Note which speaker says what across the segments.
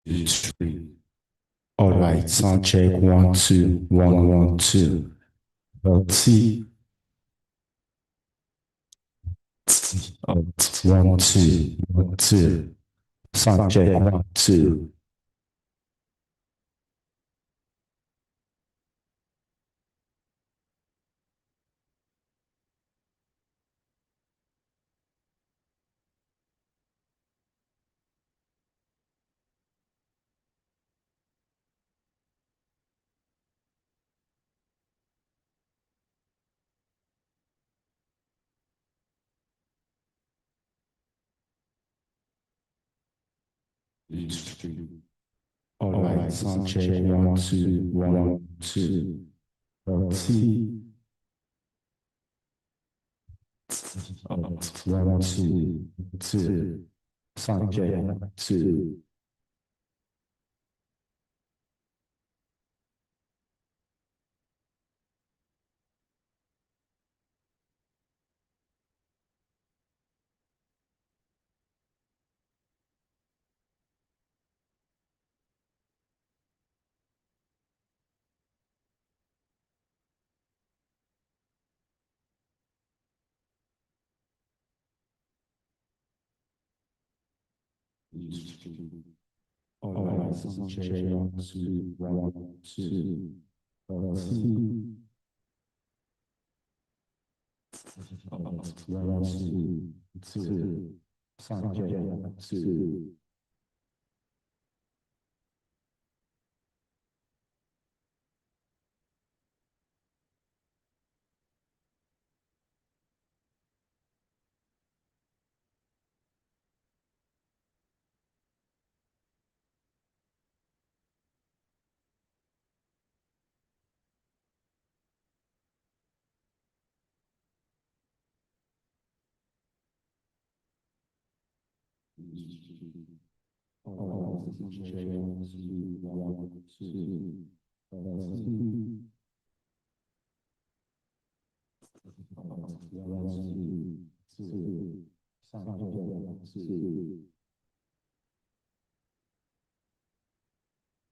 Speaker 1: Three. All right, sound check. One, two, one, one, two. T. One, two, one, two. Sound check. One, two. Three. All right, sound check. One, two, one, two. T. One, two, two. Sound check. One, two. All right, sound check. One, two, one, two. T. One, two, two. Sound check. One, two. Oh, sound check. One, two, one, two. T. One, two, two. Sound check. One, two. Oh, one, two.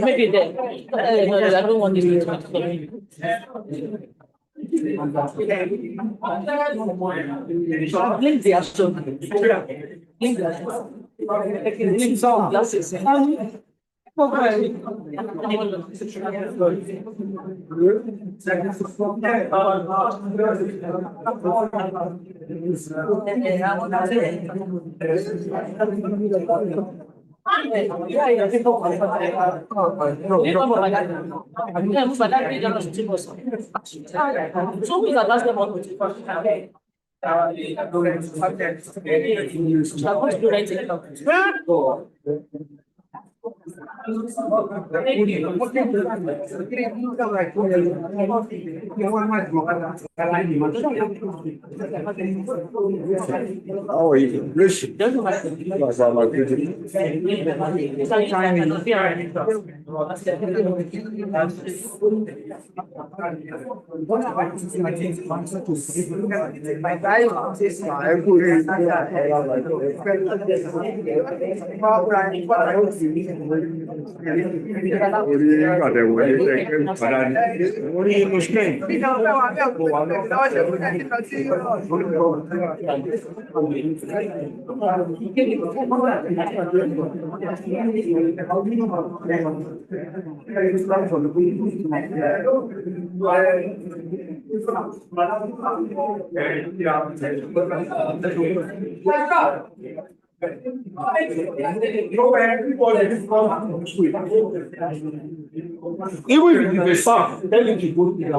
Speaker 2: Maybe then. No, I don't want this to be. Link the action. Link the action. Link some glasses.
Speaker 1: How are you? Listen. Even if it's a song, tell you to go to the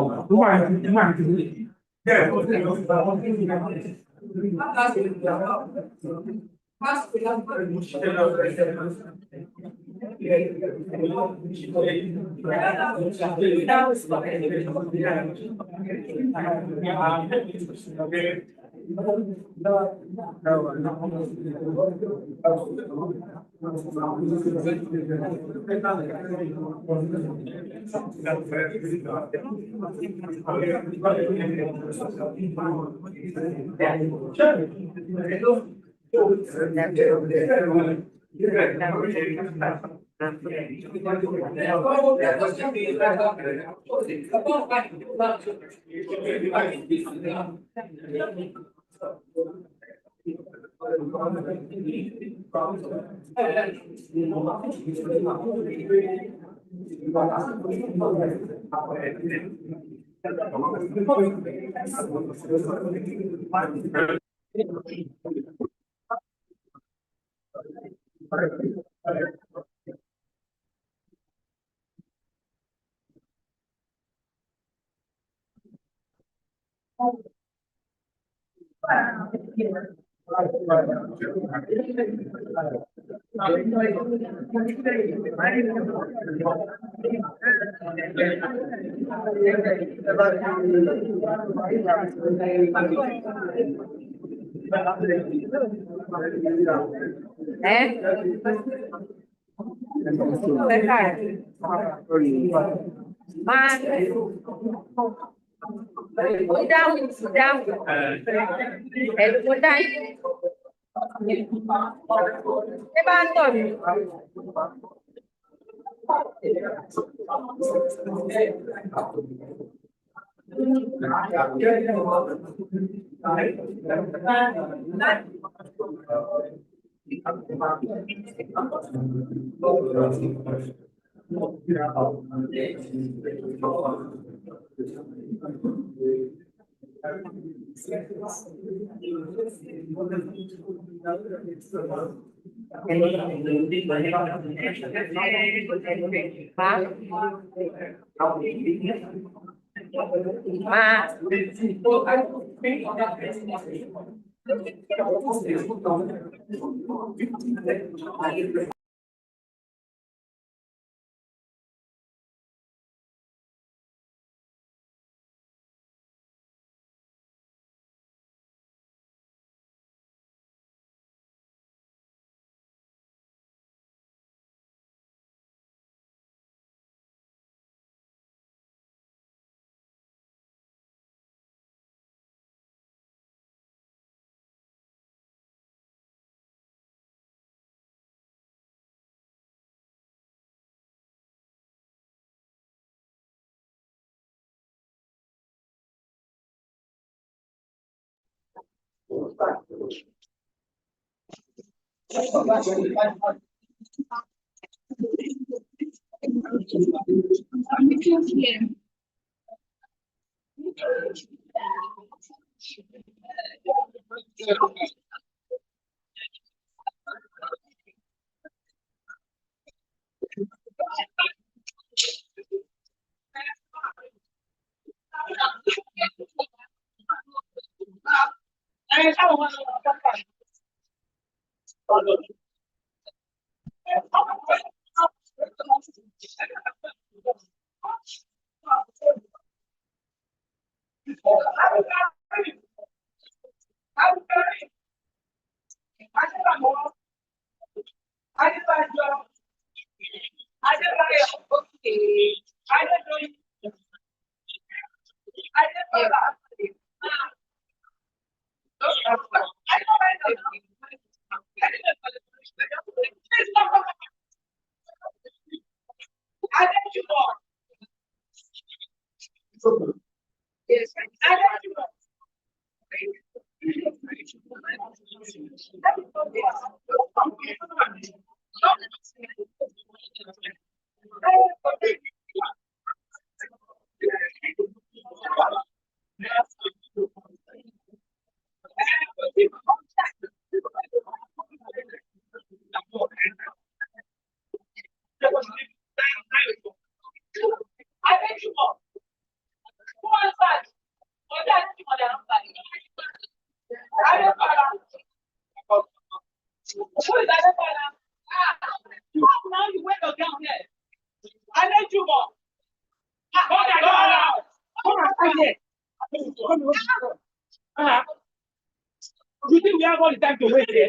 Speaker 2: have all the time to wait here.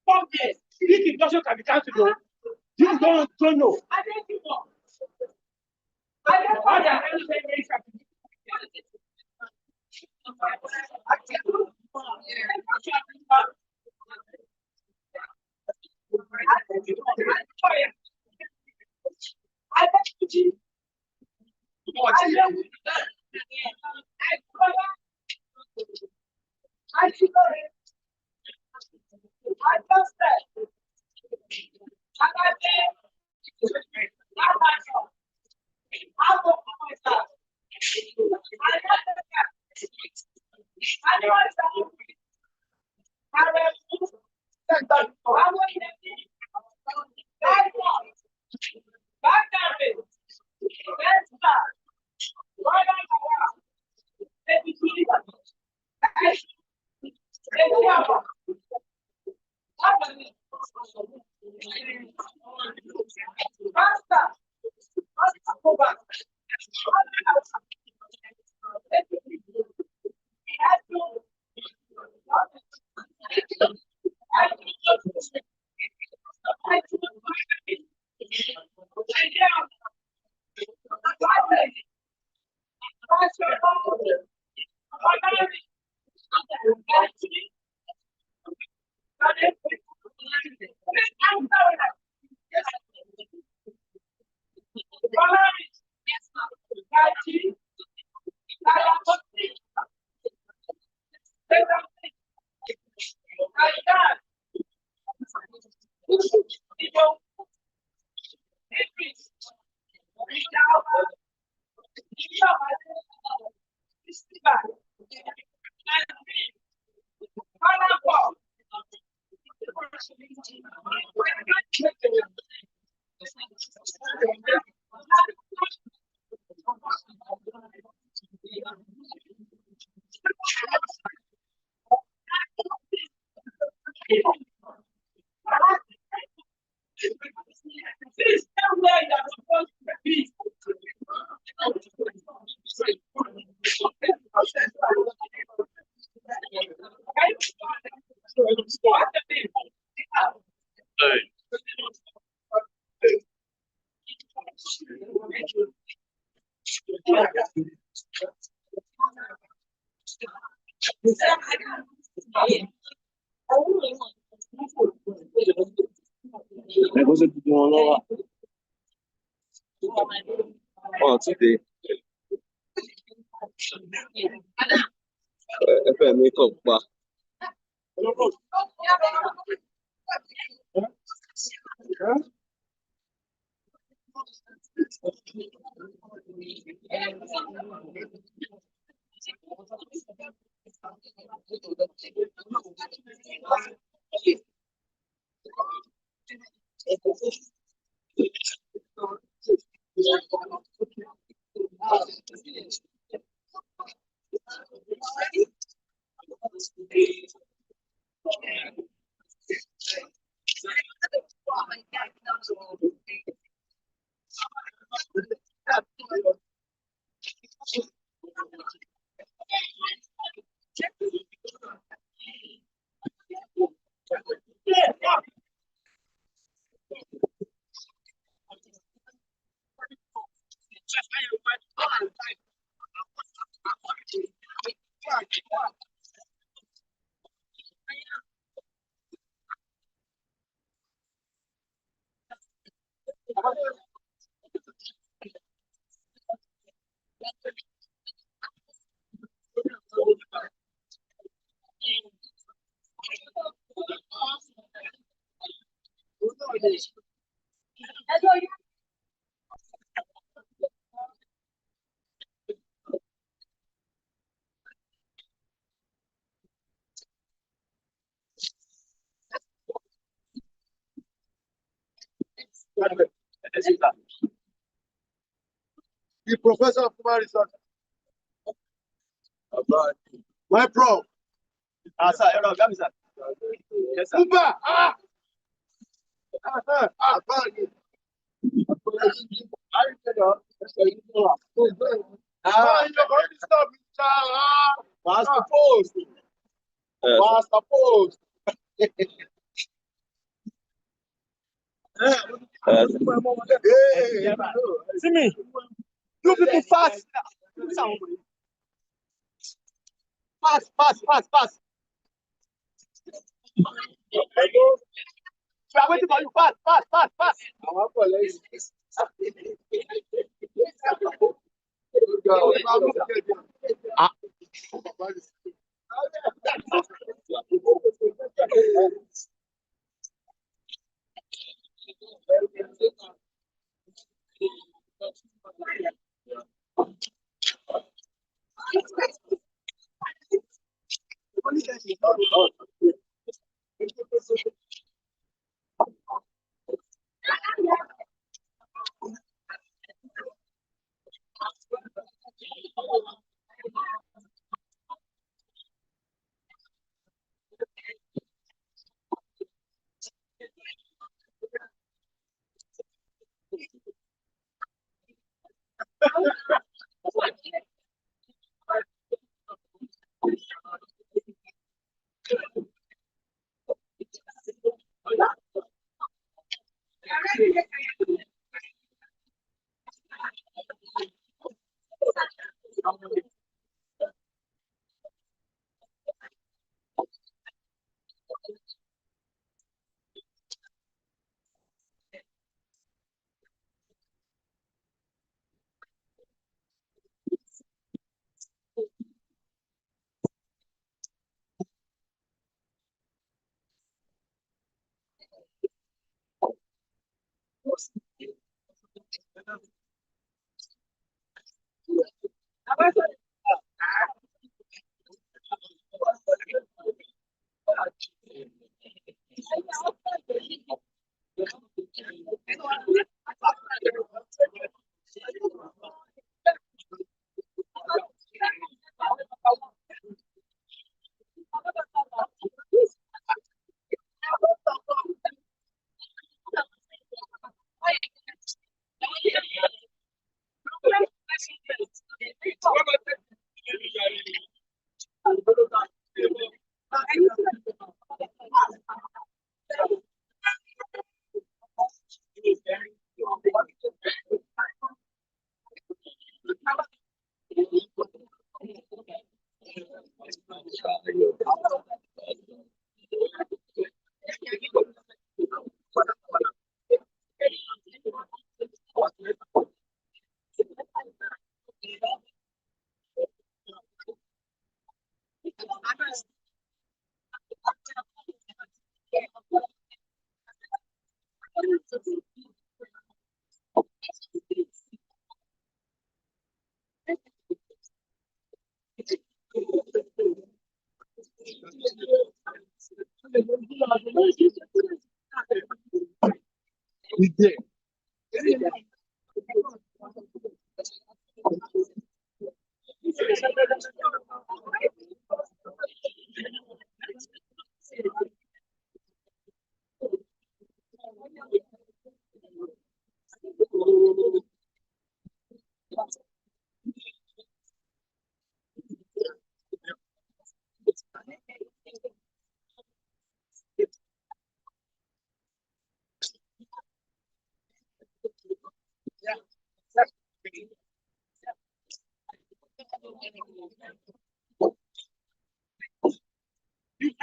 Speaker 2: 4 years. This induction can be cancelled. You don't know. I don't know. I don't
Speaker 3: Você pediu uma lá. Ó, te dei. É pra mim comprar.
Speaker 4: The professor of human resources. My prof.
Speaker 3: Sir, hello, sir. Yes, sir.
Speaker 4: Super. You're going to stop.
Speaker 3: What's the post?
Speaker 4: Fast pose. Hey.
Speaker 2: See me. You people fast. Fast, fast, fast, fast. We are waiting for you. Fast, fast, fast, fast.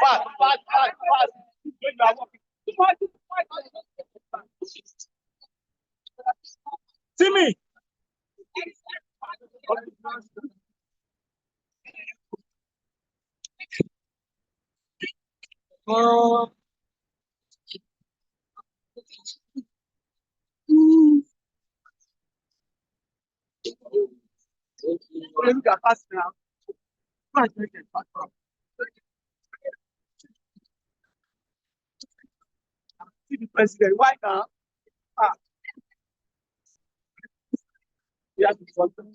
Speaker 2: Fast, fast, fast, fast. See me. Look at fast now. See the president. Why now? Ah, he has to do something.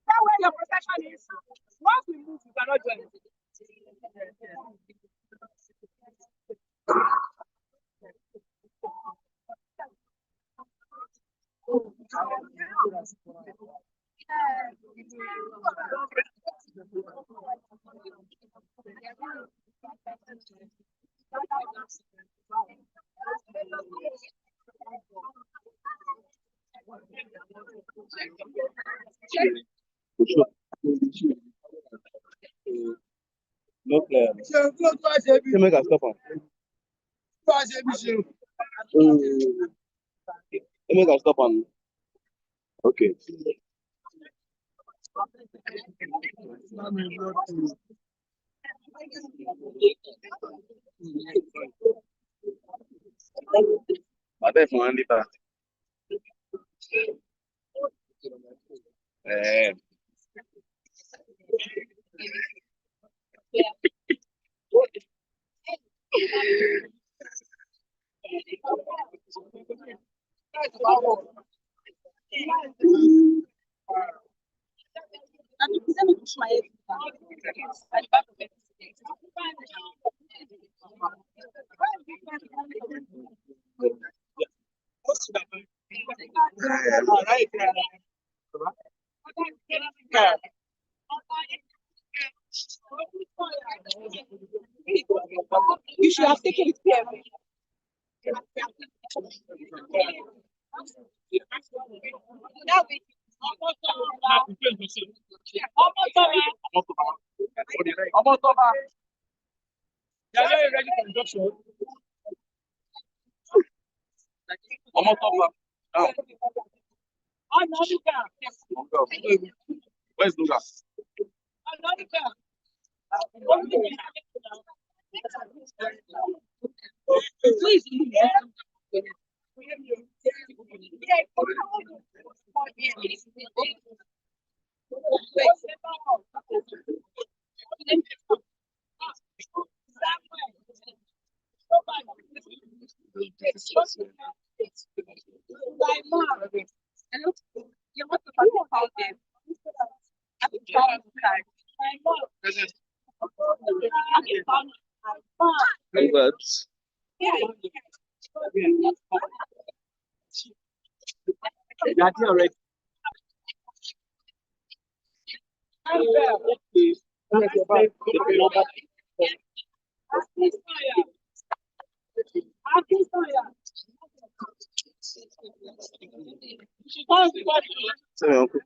Speaker 2: That way your protection is. Once we move, you cannot join.
Speaker 3: No player. You make a stop on. You make a stop on. Okay. Ada fún wa níta.
Speaker 2: You should have taken it here. You are very ready for induction.
Speaker 3: Where's Lucas?
Speaker 2: Please.
Speaker 3: Congrats.
Speaker 2: That's already.
Speaker 3: Sorry, uncle.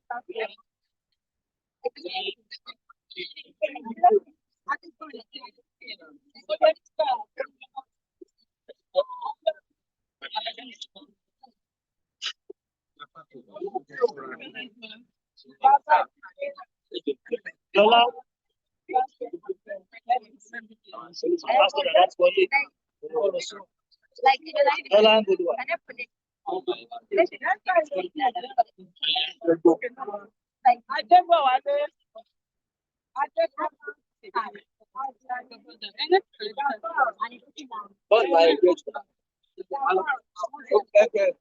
Speaker 2: Lola. Lola, good one. Okay.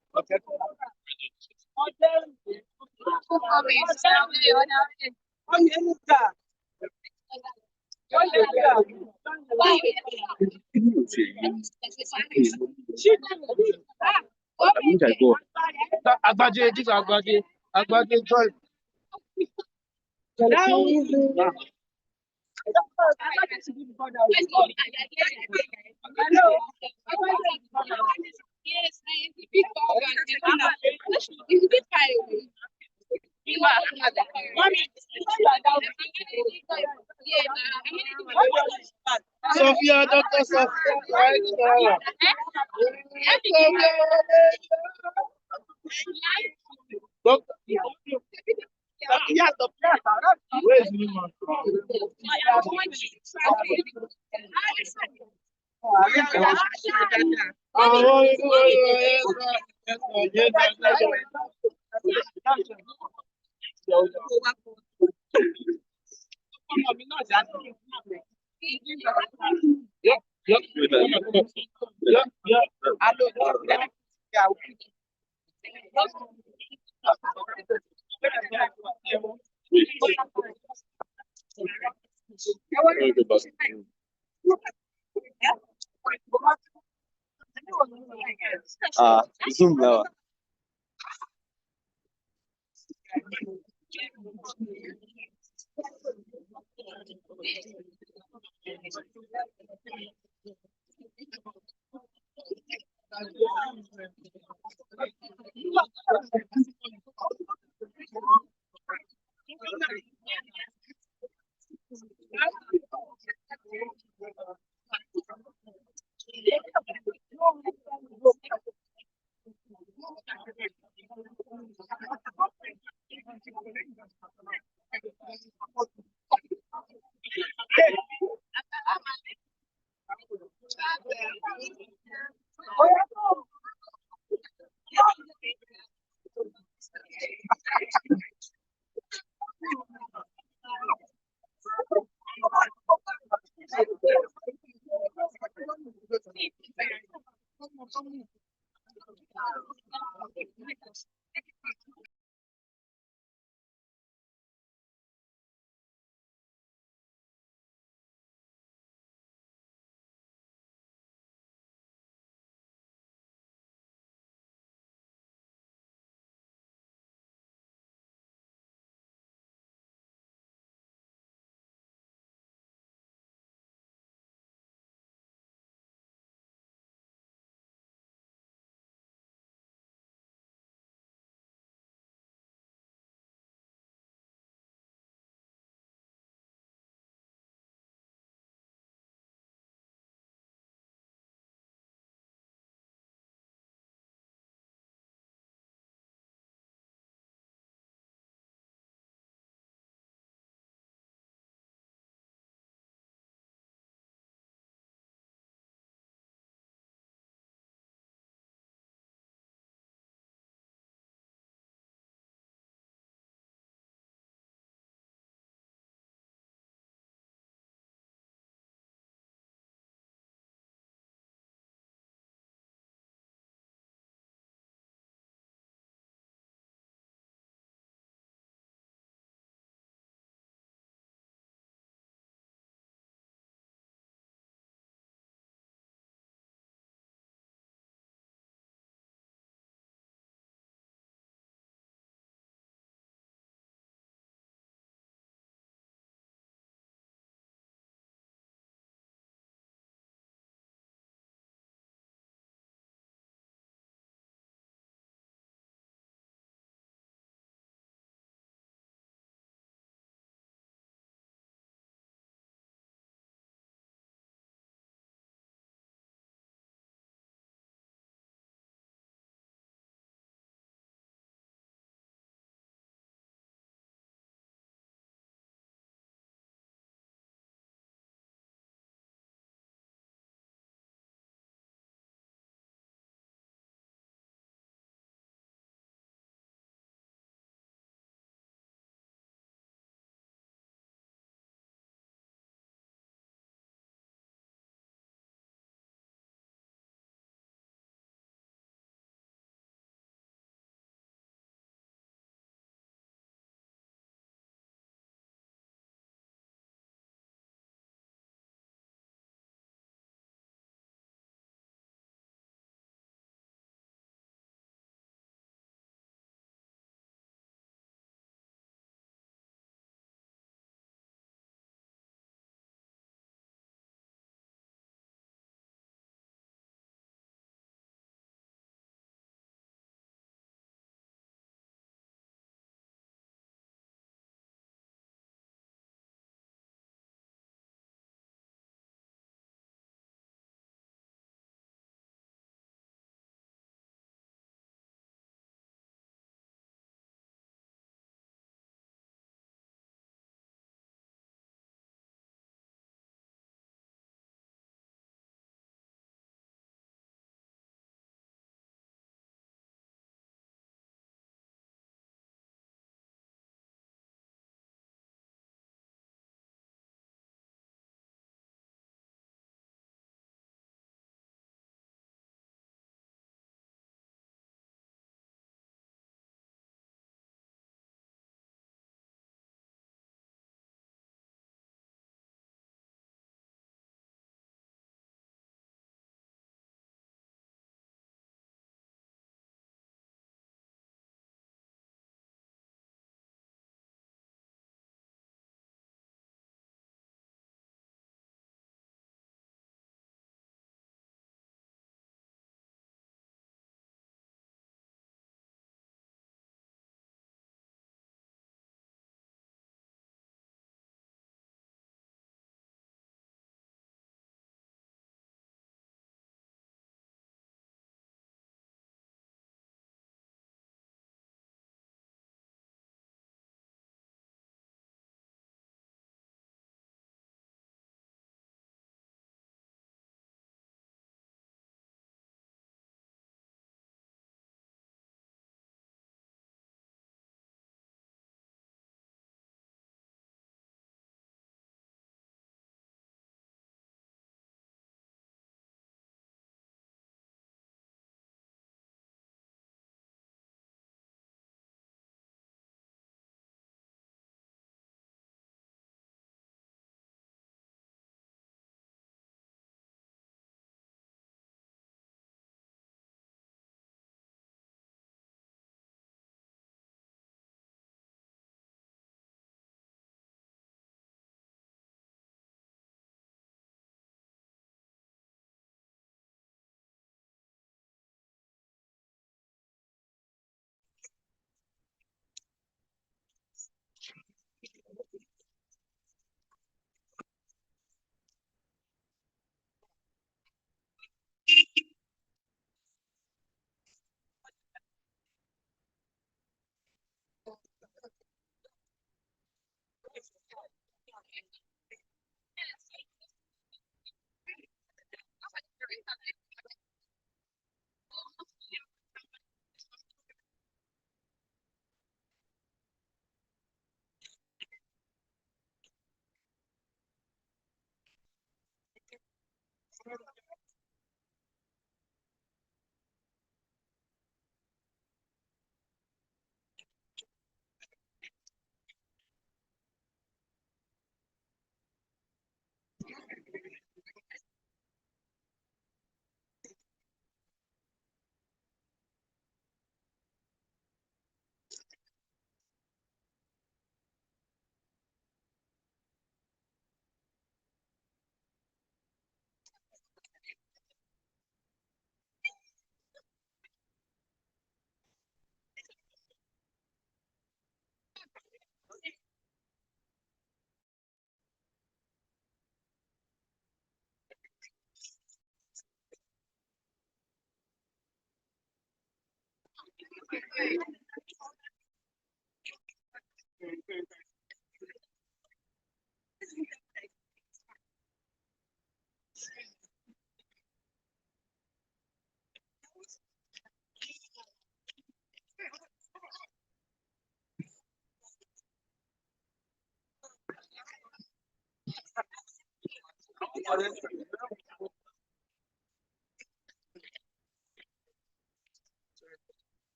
Speaker 4: Agbaje, this Agbaje join. Sophia, Dr. Sophia, right now. Doctor, yes, the where is Newman?
Speaker 3: Zoom now.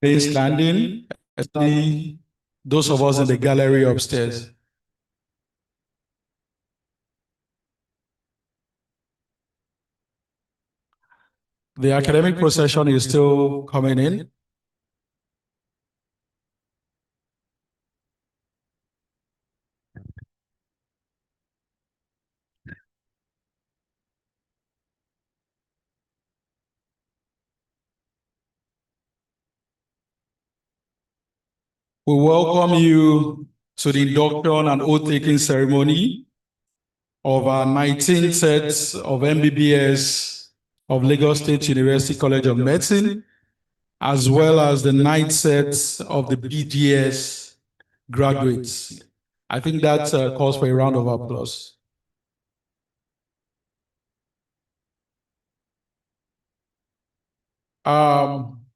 Speaker 1: Base landing, especially those of us in the gallery upstairs. The academic procession is still coming in. We welcome you to the induction and oath-taking ceremony of our 19 sets of MBBS of Lagos State University College of Medicine, as well as the 9 sets of the BDS graduates. I think that calls for a round of applause.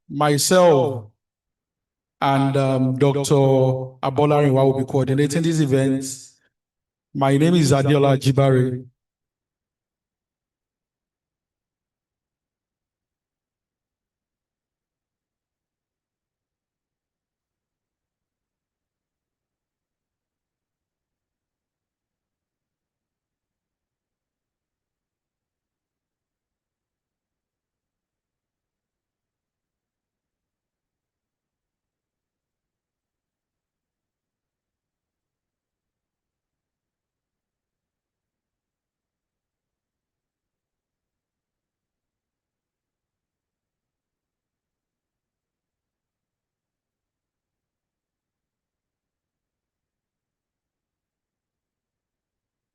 Speaker 1: Myself and Dr. Abolarinwa will be coordinating these events. My name is Adiola Jibare.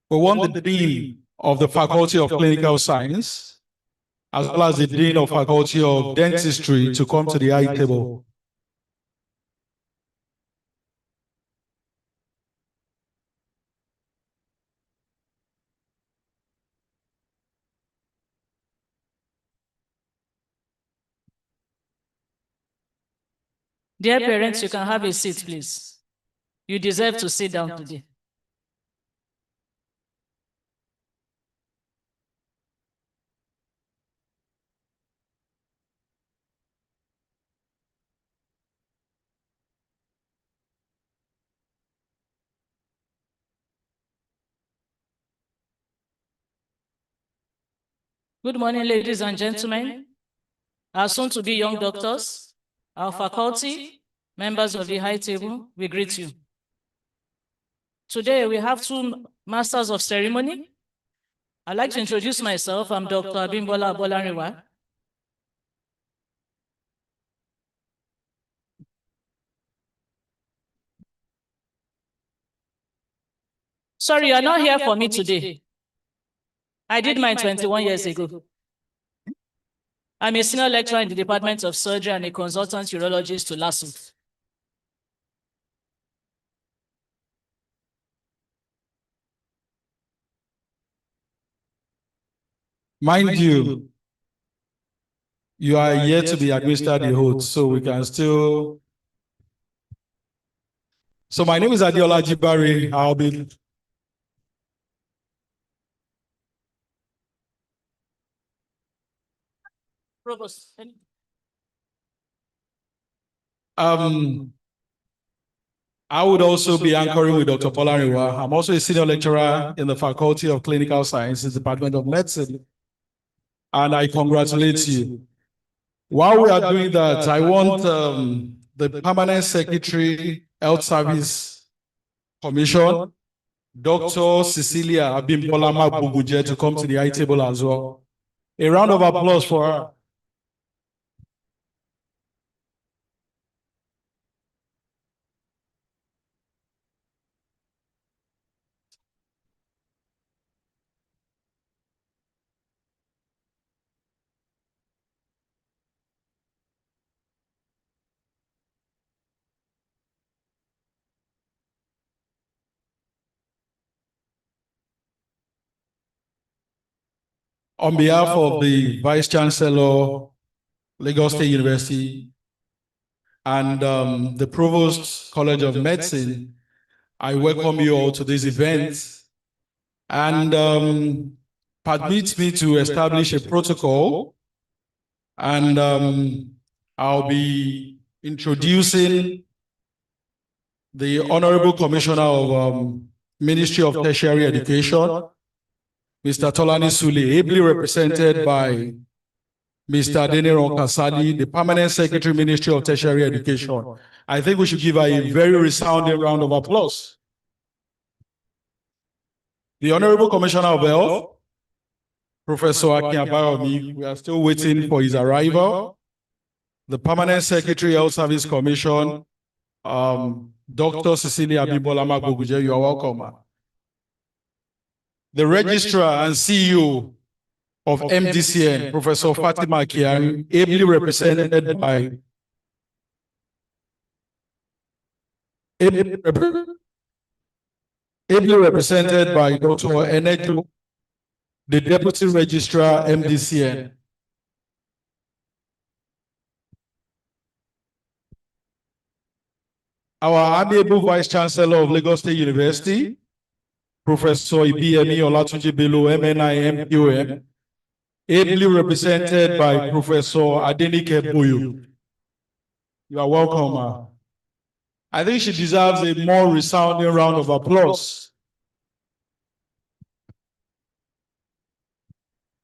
Speaker 1: We want the Dean of the Faculty of Clinical Science, as well as the Dean of Faculty of Dentistry, to come to the high table.
Speaker 5: Dear parents, you can have a seat, please. You deserve to sit down today. Good morning, ladies and gentlemen, our soon-to-be young doctors, our faculty, members of the high table, we greet you. Today, we have 2 masters of ceremony. I'd like to introduce myself. I'm Dr. Abimbola Abolarinwa. Sorry, you're not here for me today. I did mine 21 years ago. I'm a senior lecturer in the Department of Surgery and a consultant urologist to LASU.
Speaker 1: Mind you, you are yet to be administered the oath, so we can still. So my name is Adiola Jibari. I'll be.
Speaker 5: Provost.
Speaker 1: I would also be anchoring with Dr. Polariwa. I'm also a senior lecturer in the Faculty of Clinical Sciences, Department of Medicine. And I congratulate you. While we are doing that, I want the Permanent Secretary, Health Service Commission, Dr. Cecilia Abimbola Magbuguje, to come to the high table as well. A round of applause for her. On behalf of the Vice Chancellor, Lagos State University, and the Provost College of Medicine, I welcome you all to this event. And permit me to establish a protocol And I'll be introducing the Honorable Commissioner of Ministry of Tertiary Education, Mr. Tolani Sule, ably represented by Mr. Adeniran Kasali, the Permanent Secretary, Ministry of Tertiary Education. I think we should give her a very resounding round of applause. The Honorable Commissioner of Health, Professor Akin Abayomi, we are still waiting for his arrival. The Permanent Secretary, Health Service Commission, Dr. Cecilia Abibola Magoguje, you are welcome. The Registrar and CEO of MDCN, Professor Fatima Kiari, ably represented by Dr. Enejo, the Deputy Registrar, MDCN. Our amiable Vice Chancellor of Lagos State University, Professor Ibiyemi Olatunji Bello, MNI, MQM, ably represented by Professor Adenike Boyo. You are welcome. I think she deserves a more resounding round of applause.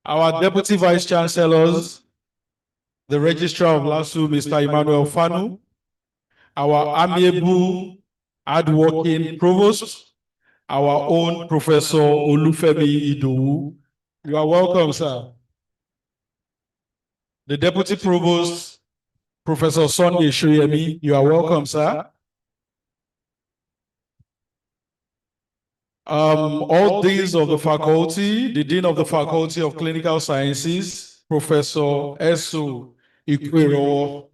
Speaker 1: Our Deputy Vice Chancellors, the Registrar of LASU, Mr. Emmanuel Fanu, our amiable, hardworking Provost, our own Professor Olufemi Idowu. You are welcome, sir. The Deputy Provost, Professor Sunday Shoyemi, you are welcome, sir. All deans of the faculty, the Dean of the Faculty of Clinical Sciences, Professor Esu Ikwero.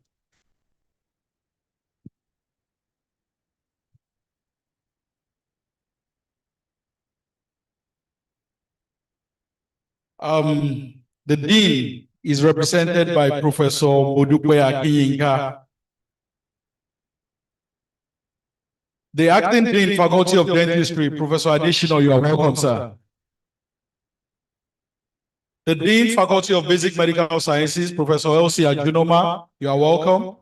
Speaker 1: The Dean is represented by Professor Modupe Akiyinka. The Acting Dean, Faculty of Dentistry, Professor Adeshino, you are welcome, sir. The Dean, Faculty of Basic Medical Sciences, Professor Elsie Ajunoma, you are welcome.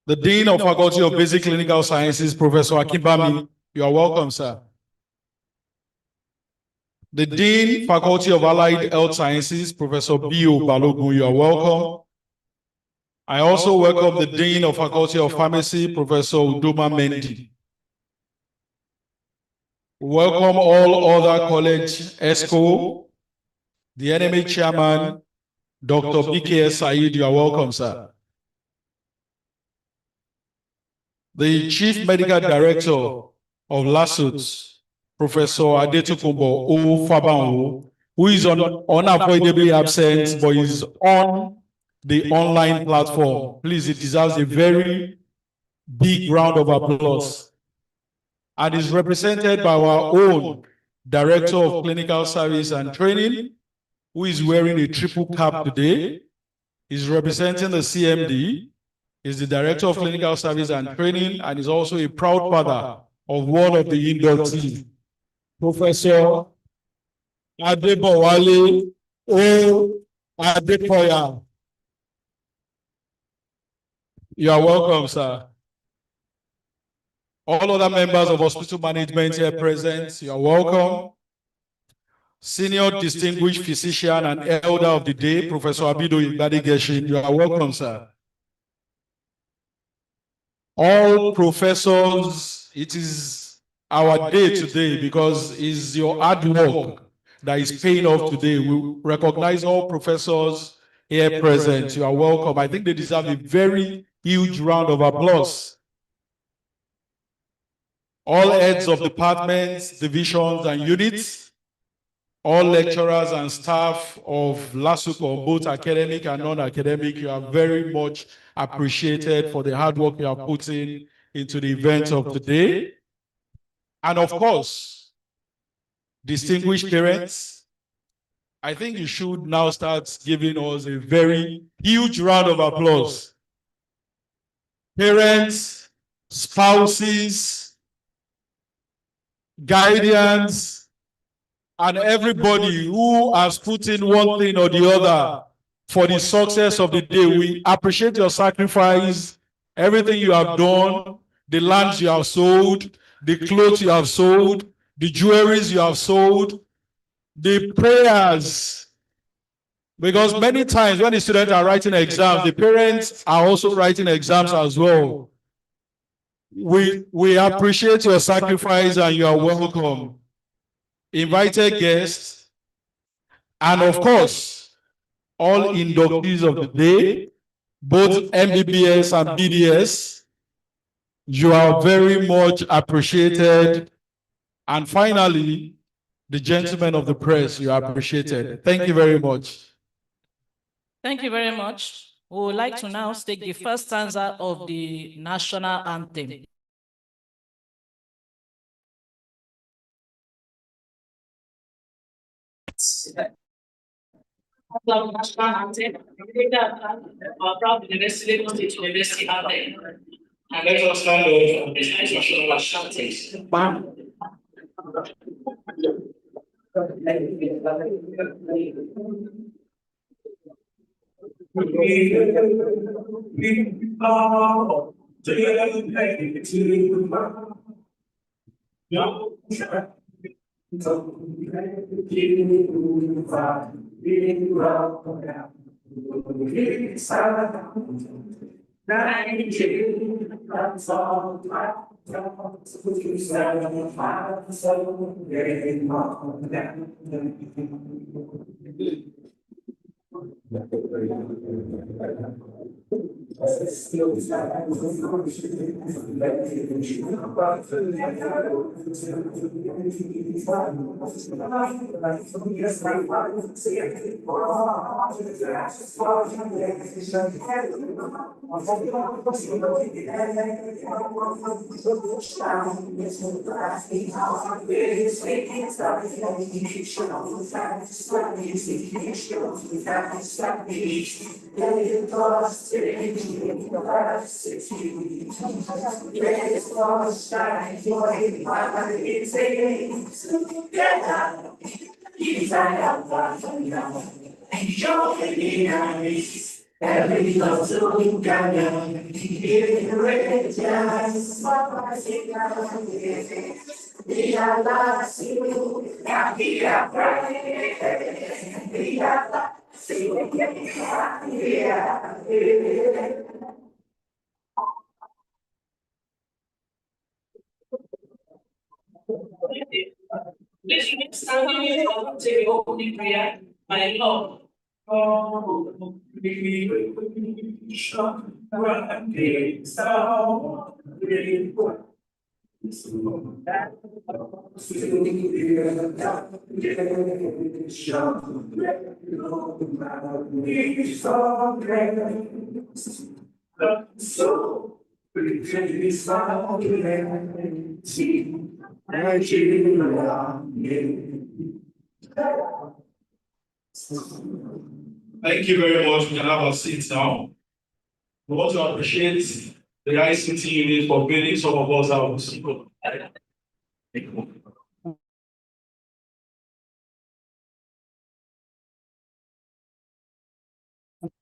Speaker 1: The Dean of Faculty of Basic Clinical Sciences, Professor Akimbami, you are welcome, sir. The Dean, Faculty of Allied Health Sciences, Professor B.O. Balogun, you are welcome. I also welcome the Dean of Faculty of Pharmacy, Professor Udoma Mendy. Welcome all other college ESCO, the NMA Chairman, Dr. BKS Said, you are welcome, sir. The Chief Medical Director of LASUT, Professor Adetokunbo O. Fabanwo, who is unavoidably absent but is on the online platform. Please, it deserves a very big round of applause. And is represented by our own Director of Clinical Service and Training, who is wearing a triple cap today. Is representing the CMD, is the Director of Clinical Service and Training, and is also a proud father of one of the inductees, Professor Adebowale O. Adekoya. You are welcome, sir. All other members of hospital management here present, you are welcome. Senior Distinguished Physician and Elder of the Day, Professor Abido Igbadigeshin, you are welcome, sir. All professors, it is our day today because it's your hard work that is paying off today. We recognize all professors here present. You are welcome. I think they deserve a very huge round of applause. All heads of departments, divisions, and units, all lecturers and staff of LASUCO, both academic and non-academic, you are very much appreciated for the hard work you are putting into the event of today. And of course, distinguished parents, I think you should now start giving us a very huge round of applause. Parents, spouses, guardians, and everybody who has put in one thing or the other for the success of the day. We appreciate your sacrifice, everything you have done, the lands you have sold, the clothes you have sold, the jewelries you have sold, the prayers. Because many times when the students are writing exams, the parents are also writing exams as well. We appreciate your sacrifice and you are welcome. Invited guests, and of course, all inductees of the day, both MBBS and BDS, you are very much appreciated. And finally, the gentlemen of the press, you are appreciated. Thank you very much.
Speaker 5: Thank you very much. We would like to now take the first stanza of the national anthem. National anthem. Our proud University, Lagos State University anthem. And let us stand up for the national anthem. Please remain standing and take the opening prayer. My Lord.
Speaker 1: Thank you very much. We can have our seats now. We want to appreciate the ICT unit for bringing some of us out.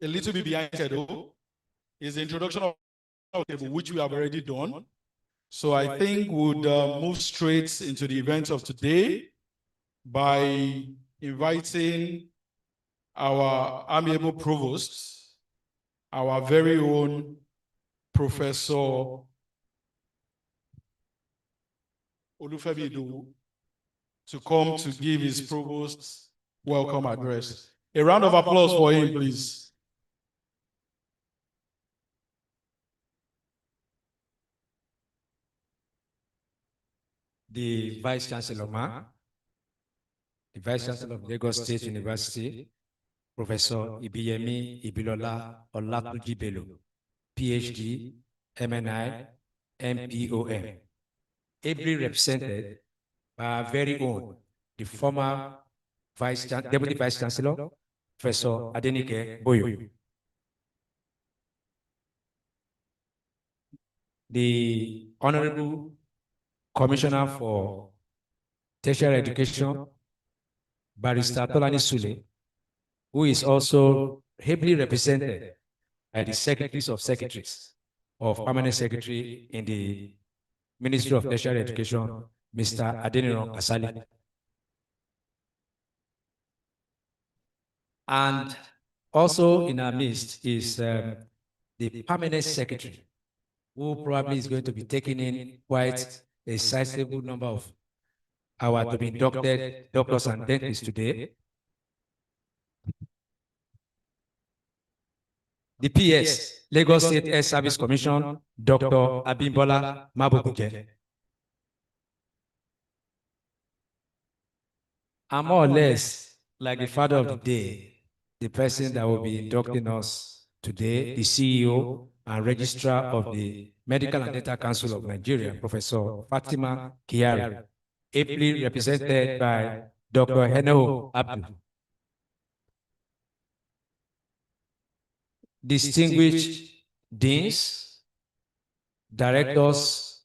Speaker 1: A little bit behind schedule is the introduction of the table, which we have already done. So I think we'd move straight into the events of today by inviting our amiable provost, our very own Professor Olufemi Idowu, to come to give his provost welcome address. A round of applause for him, please.
Speaker 6: The Vice Chancellor, the Vice Chancellor of Lagos State University, Professor Ibiyemi Ibilola Olatunji Bello, PhD, MNI, MPOM, ably represented by our very own, the former Deputy Vice Chancellor, Professor Adenike Boyo. The Honorable Commissioner for Tertiary Education, Barrister Tolani Sule, who is also ably represented by the secretaries of secretaries of permanent secretary in the Ministry of Tertiary Education, Mr. Adeniran Kasali. And also in our midst is the permanent secretary, who probably is going to be taking in quite a sizable number of our to be inducted doctors and dentists today. The PS, Lagos State Health Service Commission, Dr. Abimbola Mabokuje. And more or less, like the father of the day, the person that will be inducting us today, the CEO and Registrar of the Medical and Dental Council of Nigeria, Professor Fatima Kiari, ably represented by Dr. Heno Abdul. Distinguished deans, directors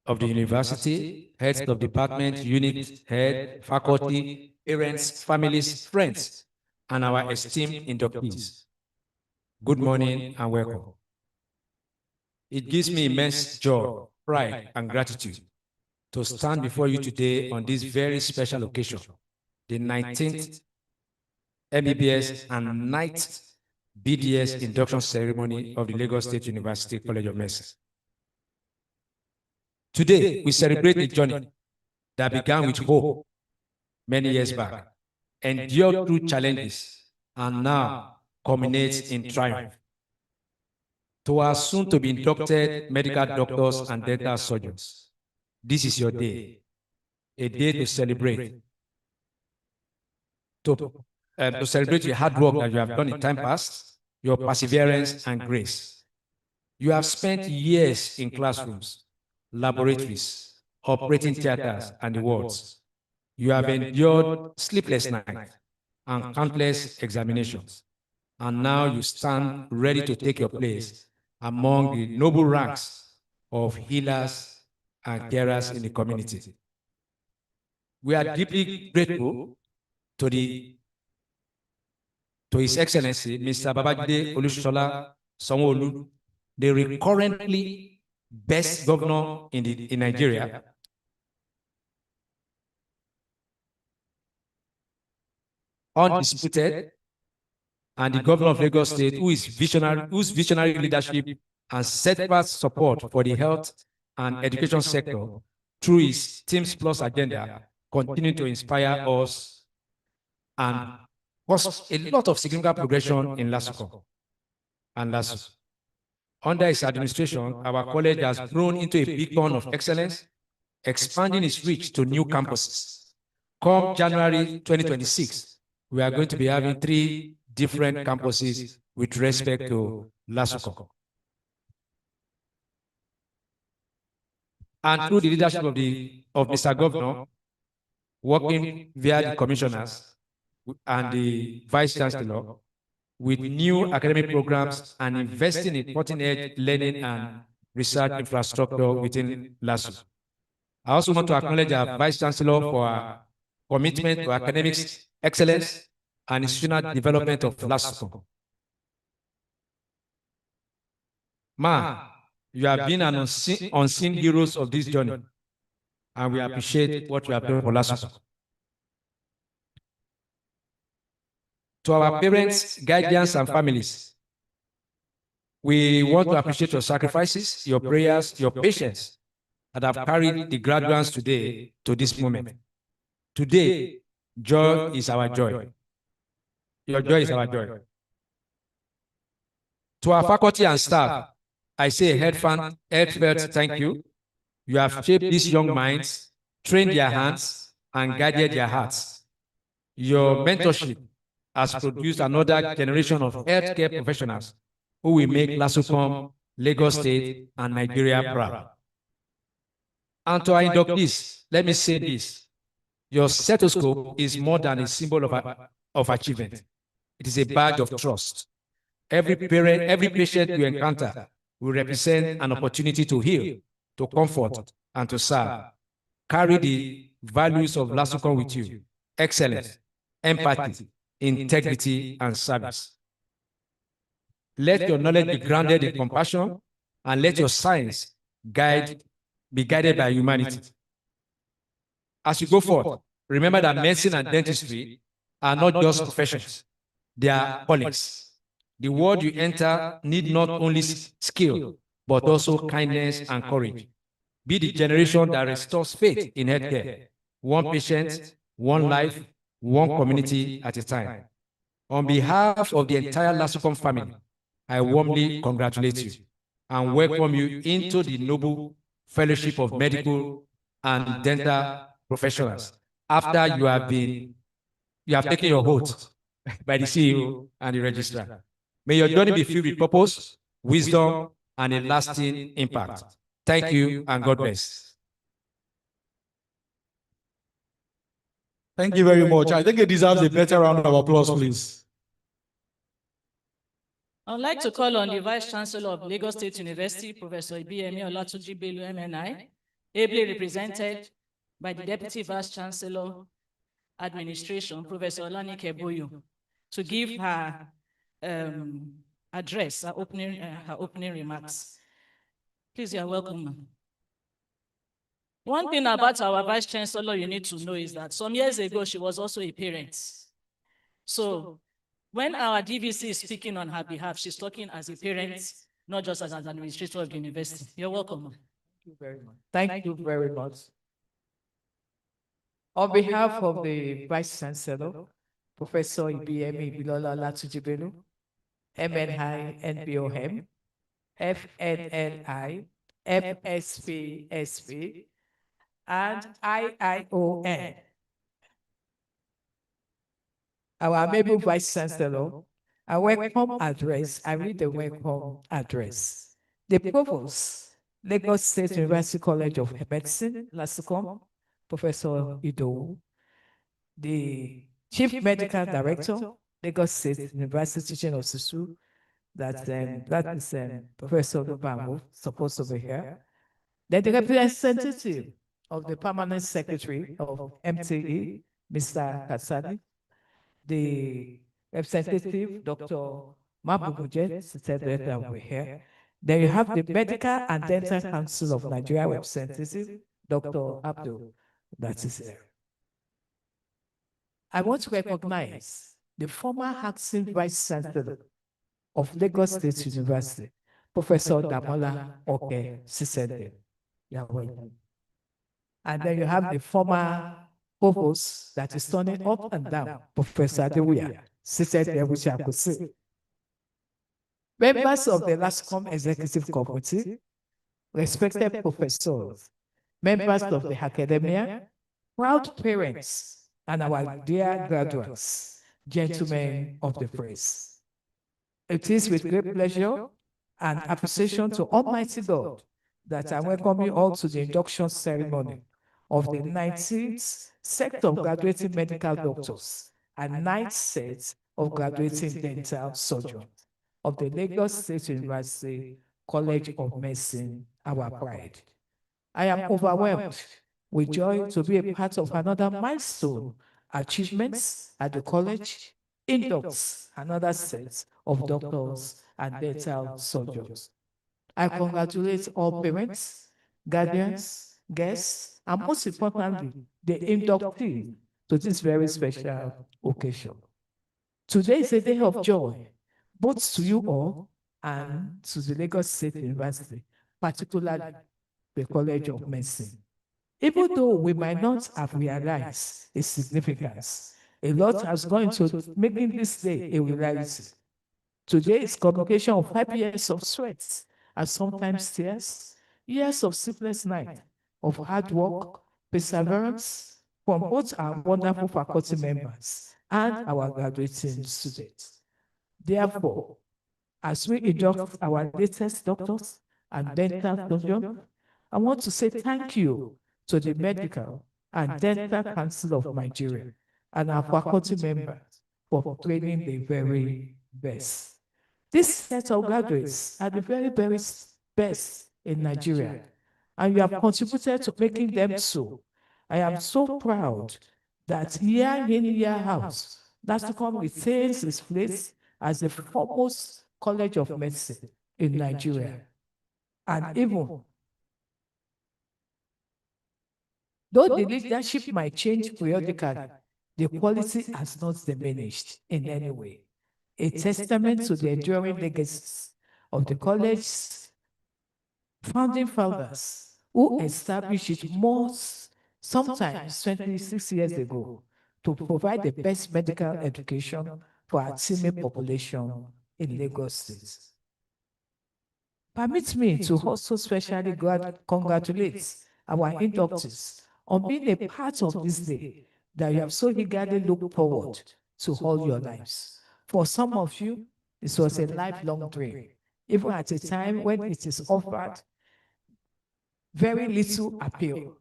Speaker 6: of the university, heads of department, unit head, faculty, parents, families, friends, and our esteemed inductees. Good morning and welcome. It gives me immense joy, pride, and gratitude to stand before you today on this very special occasion, the 19th MBBS and 9th BDS induction ceremony of the Lagos State University College of Medicine. Today, we celebrate a journey that began with hope many years back, endured through challenges, and now culminates in triumph. To our soon-to-be inducted medical doctors and dental surgeons, this is your day, a day to celebrate. To celebrate the hard work that you have done in time past, your perseverance and grace. You have spent years in classrooms, laboratories, operating theaters, and the wards. You have endured sleepless nights and countless examinations, and now you stand ready to take your place among the noble ranks of healers and carers in the community. We are deeply grateful to His Excellency, Mr. Babajide Olusola Sanwo-Olu, the recurrently best governor in Nigeria, undisputed, and the governor of Lagos State, whose visionary leadership and steadfast support for the health and education sector through his Teams Plus agenda continue to inspire us and cause a lot of significant progression in LASUCOM and LASU. Under his administration, our college has grown into a beacon of excellence, expanding its reach to new campuses. Come January 2026, we are going to be having 3 different campuses with respect to LASUCOM. And through the leadership of Mr. Governor, working via the commissioners and the Vice Chancellor, with new academic programs and investing in cutting-edge learning and research infrastructure within LASU. I also want to acknowledge our Vice Chancellor for our commitment to academics excellence and institutional development of LASU. Ma, you have been an unseen heroes of this journey, and we appreciate what you have done for LASU. To our parents, guardians, and families, we want to appreciate your sacrifices, your prayers, your patience that have carried the graduates today to this moment. Today, joy is our joy. Your joy is our joy. To our faculty and staff, I say a heartfelt thank you. You have shaped these young minds, trained their hands, and guided their hearts. Your mentorship has produced another generation of healthcare professionals who will make LASUCOM, Lagos State, and Nigeria proud. And to our inductees, let me say this. Your stethoscope is more than a symbol of achievement. It is a badge of trust. Every parent, every patient you encounter will represent an opportunity to heal, to comfort, and to serve. Carry the values of LASUCOM with you: excellence, empathy, integrity, and service. Let your knowledge be grounded in compassion, and let your science be guided by humanity. As you go forth, remember that medicine and dentistry are not just professions, they are callings. The world you enter need not only skill, but also kindness and courage. Be the generation that restores faith in healthcare, one patient, one life, one community at a time. On behalf of the entire Lasucom family, I warmly congratulate you and welcome you into the noble fellowship of medical and dental professionals after you have taken your oath by the CEO and the registrar. May your journey be filled with purpose, wisdom, and a lasting impact. Thank you and God bless.
Speaker 1: Thank you very much. I think it deserves a better round of applause, please.
Speaker 5: I'd like to call on the Vice Chancellor of Lagos State University, Professor Ibiyemi Olatunji Bello, MNI, ably represented by the Deputy Vice Chancellor, Administration, Professor Olanike Boyo, to give her address, her opening remarks. Please, you are welcome, ma'am. One thing about our Vice Chancellor you need to know is that some years ago, she was also a parent. So when our DVC is speaking on her behalf, she's talking as a parent, not just as an administrator of the university. You're welcome, ma'am.
Speaker 7: Thank you very much. Thank you very much. On behalf of the Vice Chancellor, Professor Ibiyemi Bilola Olatunji Bello, MNI, NBOM, FNNI, FSPSP, and IION. Our amiable Vice Chancellor, a welcome address. I read the welcome address. The Provost, Lagos State University College of Medicine, Lasucom, Professor Ido, the Chief Medical Director, Lagos State University Teaching of Susu, that is Professor Lubamo, supposed to be here. Then the representative of the Permanent Secretary of MTE, Mr. Kasani, the representative, Dr. Mabuguje, said that we're here. Then you have the Medical and Dental Council of Nigeria representative, Dr. Abdul, that is there. I want to recognize the former acting Vice Chancellor of Lagos State University, Professor Damola Oke Sisede. And then you have the former provost that is turning up and down, Professor Adewuya Sisede, which I could see. Members of the LASCOM Executive Committee, respected professors, members of the academia, proud parents, and our dear graduates, gentlemen of the press. It is with great pleasure and appreciation to Almighty God that I welcome you all to the induction ceremony of the 19th set of graduating medical doctors and 9th set of graduating dental surgeons of the Lagos State University College of Medicine, our pride. I am overwhelmed with joy to be a part of another milestone achievements at the college, inducts another set of doctors and dental surgeons. I congratulate all parents, guardians, guests, and most importantly, the inductees to this very special occasion. Today is a day of joy, both to you all and to the Lagos State University, particularly the College of Medicine. Even though we might not have realized its significance, a lot has gone into making this day a reality. Today is communication of 5 years of sweat and sometimes tears, years of sleepless night, of hard work, perseverance from both our wonderful faculty members and our graduating students. Therefore, as we induct our latest doctors and dental surgeons, I want to say thank you to the Medical and Dental Council of Nigeria and our faculty members for training the very best. This set of graduates are the very best in Nigeria, and you have contributed to making them so. I am so proud that year in, year out, Lasucom retains its place as the foremost College of Medicine in Nigeria. And even though the leadership might change periodically, the quality has not diminished in any way. A testament to the enduring legacies of the college's founding fathers who established it sometimes 26 years ago to provide the best medical education for our teeming population in Lagos State. Permit me to also specially congratulate our inductees on being a part of this day that you have so eagerly looked forward to all your lives. For some of you, this was a lifelong dream, even at a time when it is offered very little appeal.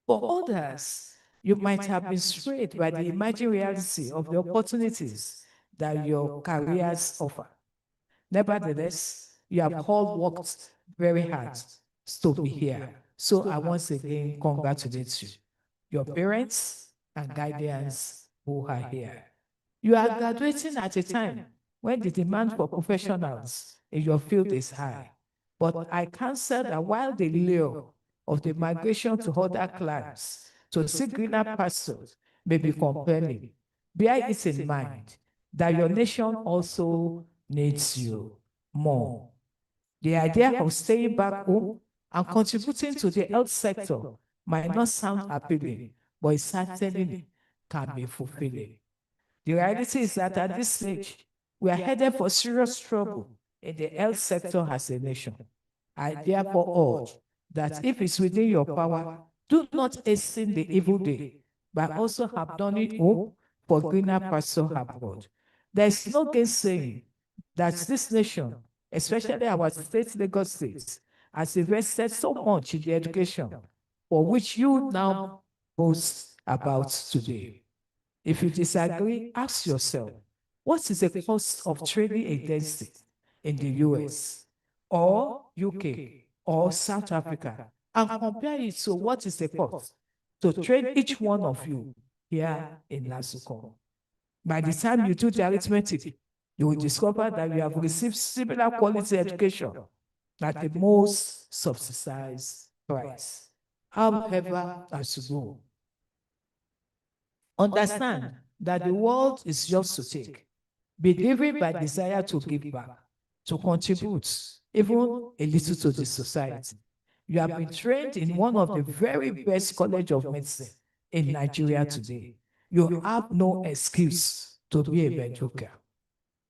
Speaker 7: For others, you might have been swayed by the imagined reality of the opportunities that your careers offer. Nevertheless, you have all worked very hard to be here. So I once again congratulate you, your parents and guardians who are here. You are graduating at a time when the demand for professionals in your field is high. But I counsel that while the lure of the migration to other climes to seek greener pastures may be compelling, bear it in mind that your nation also needs you more. The idea of staying back home and contributing to the health sector might not sound appealing, but it certainly can be fulfilling. The reality is that at this stage, we are headed for serious trouble in the health sector as a nation. I therefore urge that if it's within your power, do not hasten the evil day, but also have done it home for greener pasture abroad. There is no gainsaying that this nation, especially our state, Lagos State, has invested so much in the education for which you now boast about today. If you disagree, ask yourself, what is the cost of training a dentist in the US or UK or South Africa, and compare it to what is the cost to train each one of you here in Lasuko. By the time you do the arithmetic, you will discover that you have received similar quality education at the most subsidized price. However, as you go, understand that the world is yours to take. Be driven by desire to give back, to contribute, even a little to the society. You have been trained in one of the very best college of medicine in Nigeria today. You have no excuse to be a mediocre.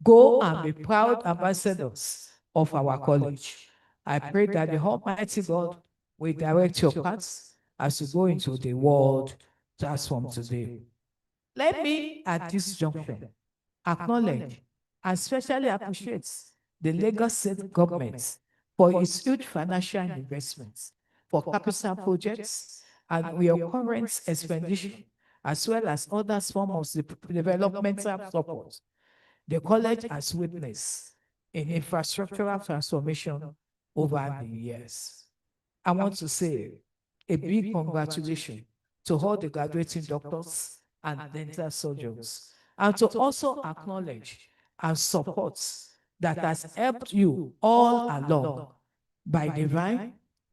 Speaker 7: Go and be proud ambassadors of our college. I pray that the Almighty God will direct your paths as you go into the world transformed today. Let me, at this junction, acknowledge and especially appreciate the Lagos State government for its huge financial investments for capital projects and recurrent expenditure, as well as other forms of developmental support. The college has witnessed in infrastructural transformation over the years. I want to say a big congratulations to all the graduating doctors and dental surgeons, and to also acknowledge and support that has helped you all along by divine,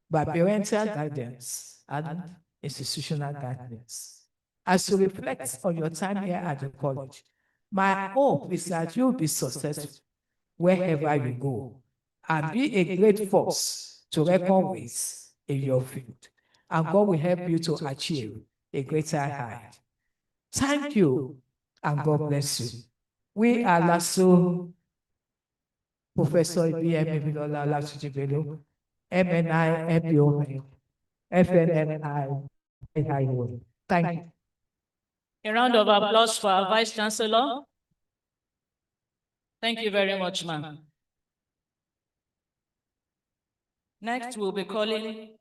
Speaker 7: by parental guidance, and institutional guidance. As you reflect on your time here at the college, my hope is that you'll be successful wherever you go and be a great force to reckon with in your field. And God will help you to achieve a greater height. Thank you, and God bless you. We are LASU, Professor B.M. Bilola Lasujibelo, MNI, MPO, FNNI. Thank you.
Speaker 5: A round of applause for our Vice Chancellor. Thank you very much, ma'am. Next, we'll be calling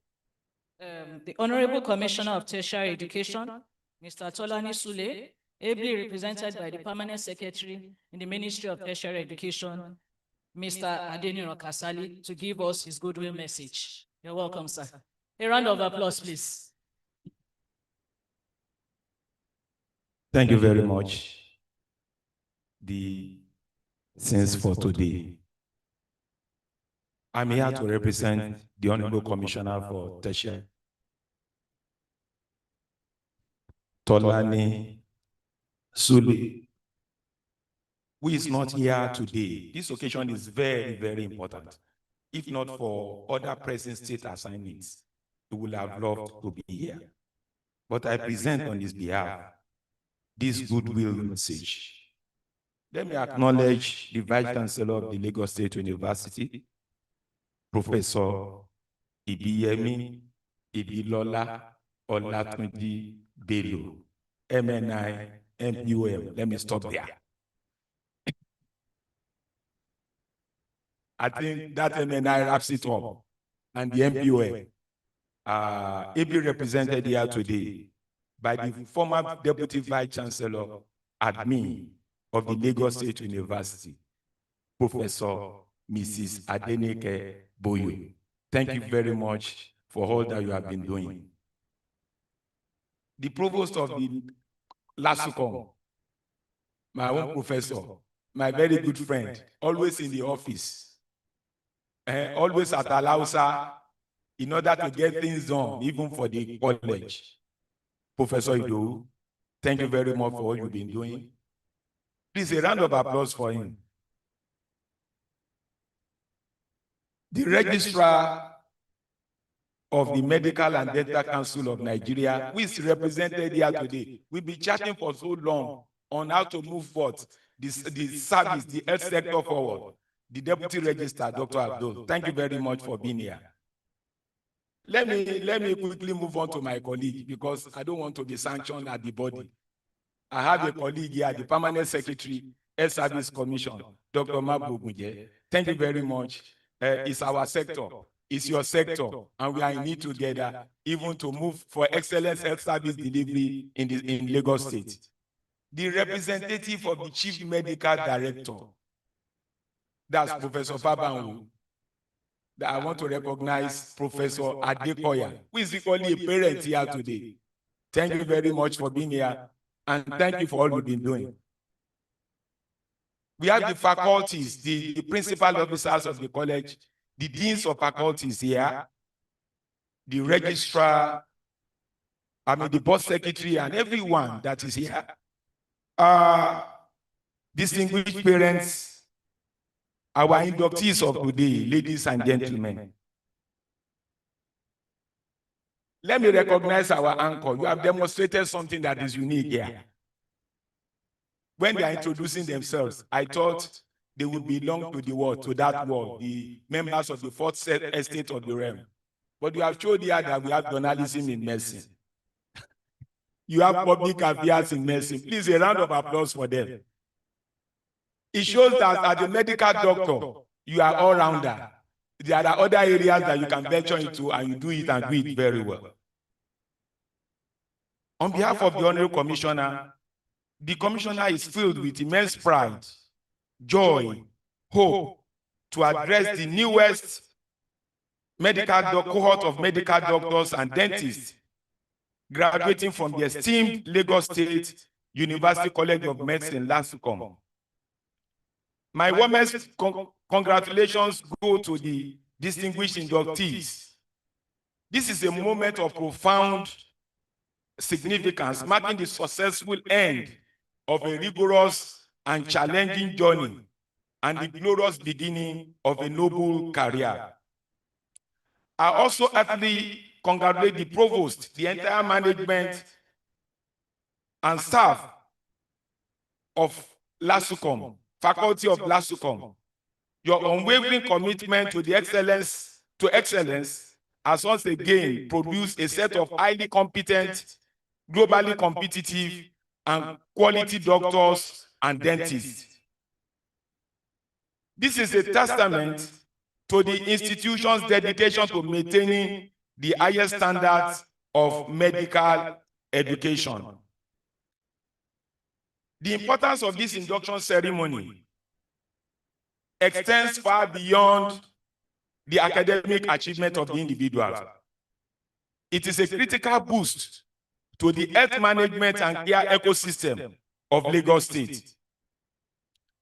Speaker 5: the Honorable Commissioner of Tertiary Education, Mr. Tolani Sule, ably represented by the Permanent Secretary in the Ministry of Tertiary Education, Mr. Adeniro Kasali, to give us his goodwill message. You're welcome, sir. A round of applause, please.
Speaker 8: Thank you very much. The sense for today I'm here to represent the Honorable Commissioner for Tertiary, Tolani Sule, who is not here today. This occasion is very, very important. If not for other present state assignments, he would have loved to be here. But I present on his behalf this goodwill message. Let me acknowledge the Vice Chancellor of the Lagos State University, Professor Ibiyemi Ibilola Olatunji Bello, MNI, MPOM. Let me stop there. I think that MNI wraps it up. And the MPOM, ably represented here today by the former Deputy Vice Chancellor Admin of the Lagos State University, Professor Mrs. Adenike Boyo. Thank you very much for all that you have been doing. The Provost of the LASUCOM, my own professor, my very good friend, always in the office, always at Alausa, in order to get things done, even for the college. Professor Ido, thank you very much for all you've been doing. Please, a round of applause for him. The Registrar of the Medical and Dental Council of Nigeria, who is represented here today. We've been chatting for so long on how to move forward the service, the health sector forward. The Deputy Registrar, Dr. Abdul, thank you very much for being here. Let me quickly move on to my colleague, because I don't want to be sanctioned at the body. I have a colleague here, the Permanent Secretary, Health Service Commission, Dr. Mabugunje. Thank you very much. It's our sector. It's your sector, and we are in it together, even to move for excellent health service delivery in Lagos State. The representative of the Chief Medical Director, that's Professor Fabanwu. That I want to recognize Professor Adekoya, who is equally a parent here today. Thank you very much for being here, and thank you for all you've been doing. We have the faculties, the principal officers of the college, the deans of faculties here, the registrar, the board secretary, and everyone that is here. Distinguished parents, our inductees of today, ladies and gentlemen. Let me recognize our anchor. You have demonstrated something that is unique here. When they are introducing themselves, I thought they would belong to the world, to that world, the members of the fourth estate of the realm. But you have showed here that we have journalism in medicine. You have public affairs in medicine. Please, a round of applause for them. It shows that as a medical doctor, you are all-rounder. There are other areas that you can venture into, and you do it and do it very well. On behalf of the Honorable Commissioner, the Commissioner is filled with immense pride, joy, hope to address the newest cohort of medical doctors and dentists graduating from the esteemed Lagos State University College of Medicine, LASUCOM. My warmest congratulations go to the distinguished inductees. This is a moment of profound significance, marking the successful end of a rigorous and challenging journey and the glorious beginning of a noble career. I also heartily congratulate the provost, the entire management and staff of LASUCOM, faculty of LASUCOM. Your unwavering commitment to excellence has once again produced a set of highly competent, globally competitive, and quality doctors and dentists. This is a testament to the institution's dedication to maintaining the highest standards of medical education. The importance of this induction ceremony extends far beyond the academic achievement of the individual. It is a critical boost to the health management and care ecosystem of Lagos State.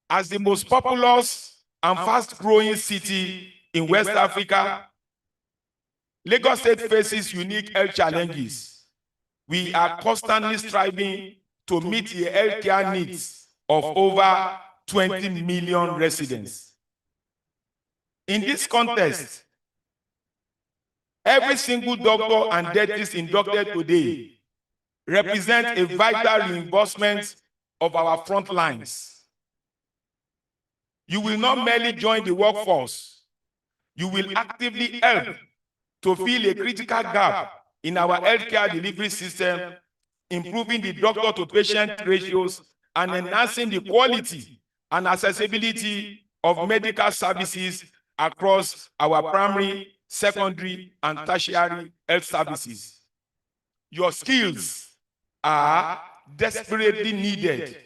Speaker 8: As the most populous and fast-growing city in West Africa, Lagos State faces unique health challenges. We are constantly striving to meet the healthcare needs of over 20 million residents. In this context, every single doctor and dentist inducted today represents a vital reinforcement of our front lines. You will not merely join the workforce, you will actively help to fill a critical gap in our healthcare delivery system, improving the doctor-to-patient ratios and enhancing the quality and accessibility of medical services across our primary, secondary, and tertiary health services. Your skills are desperately needed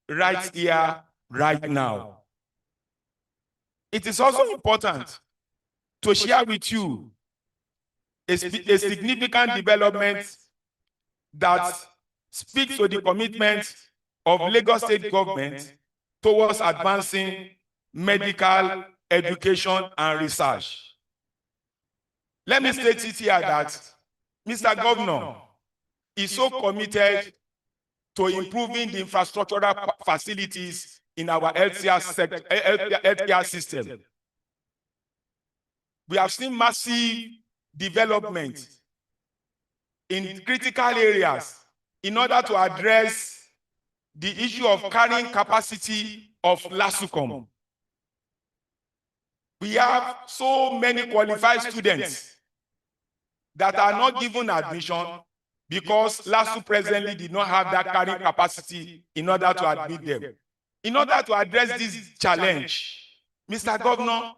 Speaker 8: right here, right now. It is also important to share with you a significant development that speaks to the commitment of Lagos State government towards advancing medical education and research. Let me state it here that Mr. Governor is so committed to improving the infrastructural facilities in our healthcare system. We have seen massive development in critical areas in order to address the issue of carrying capacity of LASUCOM. We have so many qualified students that are not given admission because LASU presently did not have that carrying capacity in order to admit them. In order to address this challenge, Mr. Governor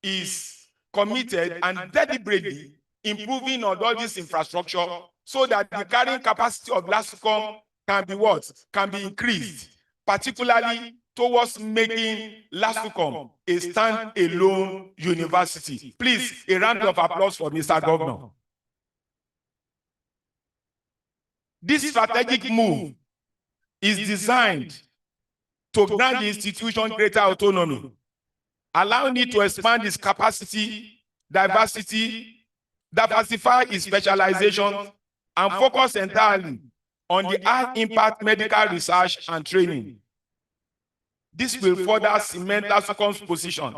Speaker 8: is committed and deliberately improving on all this infrastructure so that the carrying capacity of LASUCOM can be what? Can be increased, particularly towards making LASUCOM a stand-alone university. Please, a round of applause for Mr. Governor. This strategic move is designed to grant the institution greater autonomy, allowing it to expand its capacity, diversify its specialization, and focus entirely on the high-impact medical research and training. This will further cement LASUCOM's position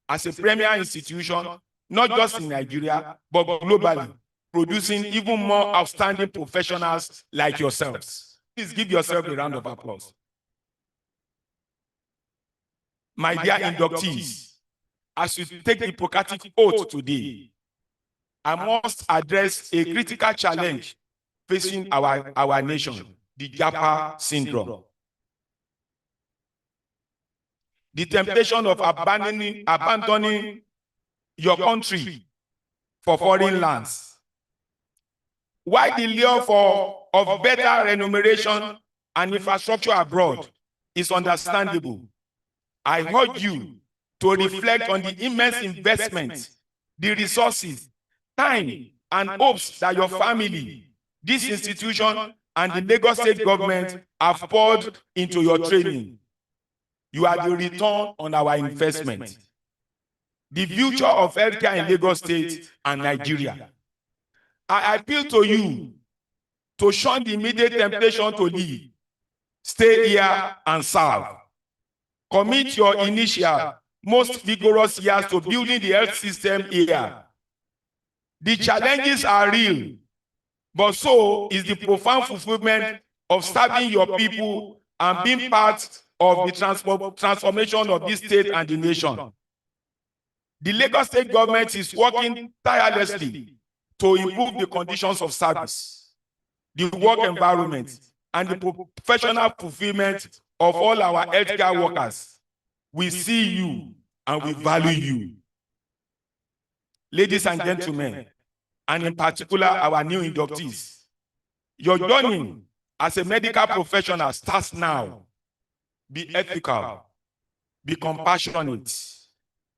Speaker 8: as a premier institution, not just in Nigeria, but globally, producing even more outstanding professionals like yourselves. Please give yourself a round of applause. My dear inductees, as you take the Hippocratic oath today, I must address a critical challenge facing our nation, the Japa syndrome. The temptation of abandoning your country for foreign lands. Why the lure of better remuneration and infrastructure abroad is understandable. I urge you to reflect on the immense investment, the resources, time, and hopes that your family, this institution, and the Lagos State government have poured into your training. You are the return on our investment. The future of healthcare in Lagos State and Nigeria. I appeal to you to shun the immediate temptation to leave. Stay here and serve. Commit your initial, most vigorous years to building the health system here. The challenges are real, but so is the profound fulfillment of serving your people and being part of the transformation of this state and the nation. The Lagos State government is working tirelessly to improve the conditions of service, the work environment, and the professional fulfillment of all our healthcare workers. We see you and we value you. Ladies and gentlemen, and in particular our new inductees, your journey as a medical professional starts now. Be ethical, be compassionate,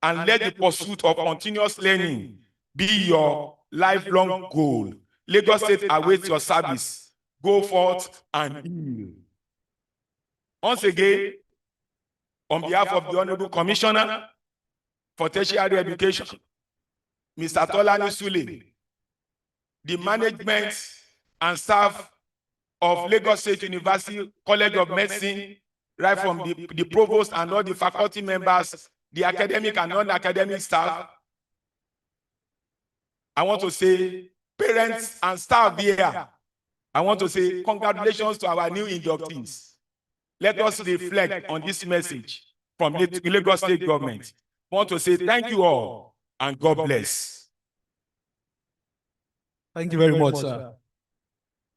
Speaker 8: and let the pursuit of continuous learning be your lifelong goal. Lagos State awaits your service. Go forth and heal. Once again, on behalf of the Honorable Commissioner for Tertiary Education Mr. Tolani Sule, the management and staff of Lagos State University College of Medicine, right from the provost and all the faculty members, the academic and non-academic staff. I want to say parents and staff here, I want to say congratulations to our new inductees. Let us reflect on this message from the Lagos State government. I want to say thank you all and God bless.
Speaker 1: Thank you very much, sir.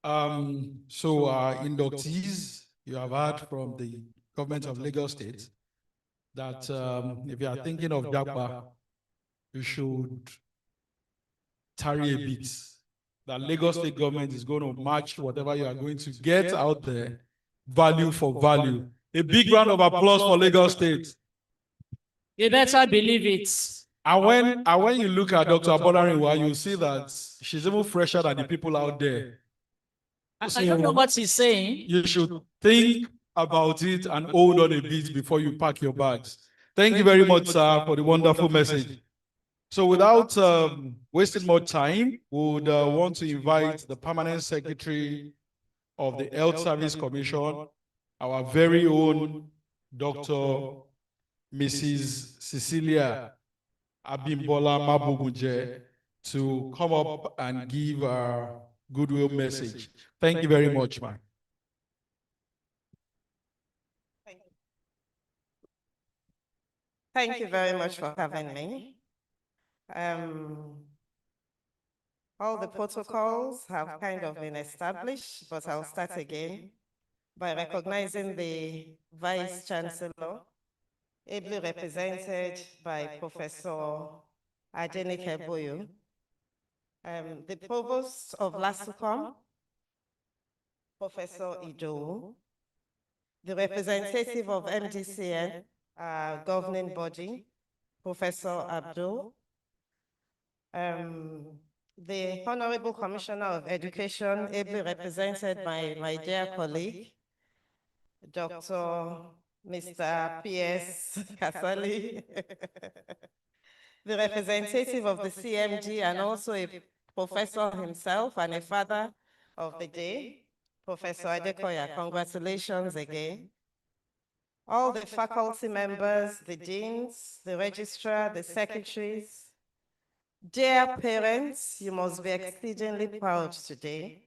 Speaker 1: So inductees, you have heard from the government of Lagos State that if you are thinking of JAPA, you should tarry a bit. That Lagos State government is going to match whatever you are going to get out there, value for value. A big round of applause for Lagos State.
Speaker 5: You better believe it.
Speaker 1: And when you look at Dr. Abolarinwa, you see that she's even fresher than the people out there.
Speaker 5: I don't know what he's saying.
Speaker 1: You should think about it and hold on a bit before you pack your bags. Thank you very much, sir, for the wonderful message. So without wasting more time, we would want to invite the Permanent Secretary of the Health Service Commission, our very own Dr. Mrs. Cecilia Abimbola Mabugunje, to come up and give our goodwill message. Thank you very much, ma'am.
Speaker 9: Thank you very much for having me. All the protocols have kind of been established, but I'll start again by recognizing the Vice Chancellor, ably represented by Professor Adenike Boyo, the Provost of LASUCOM, Professor Idowu, the representative of MDCN, governing body, Professor Abdul, the Honorable Commissioner of Education, ably represented by my dear colleague, Dr. Mr. P.S. Kasali, the representative of the CMG and also a professor himself and a father of the day, Professor Adekoya. Congratulations again. All the faculty members, the deans, the registrar, the secretaries, dear parents, you must be exceedingly proud today.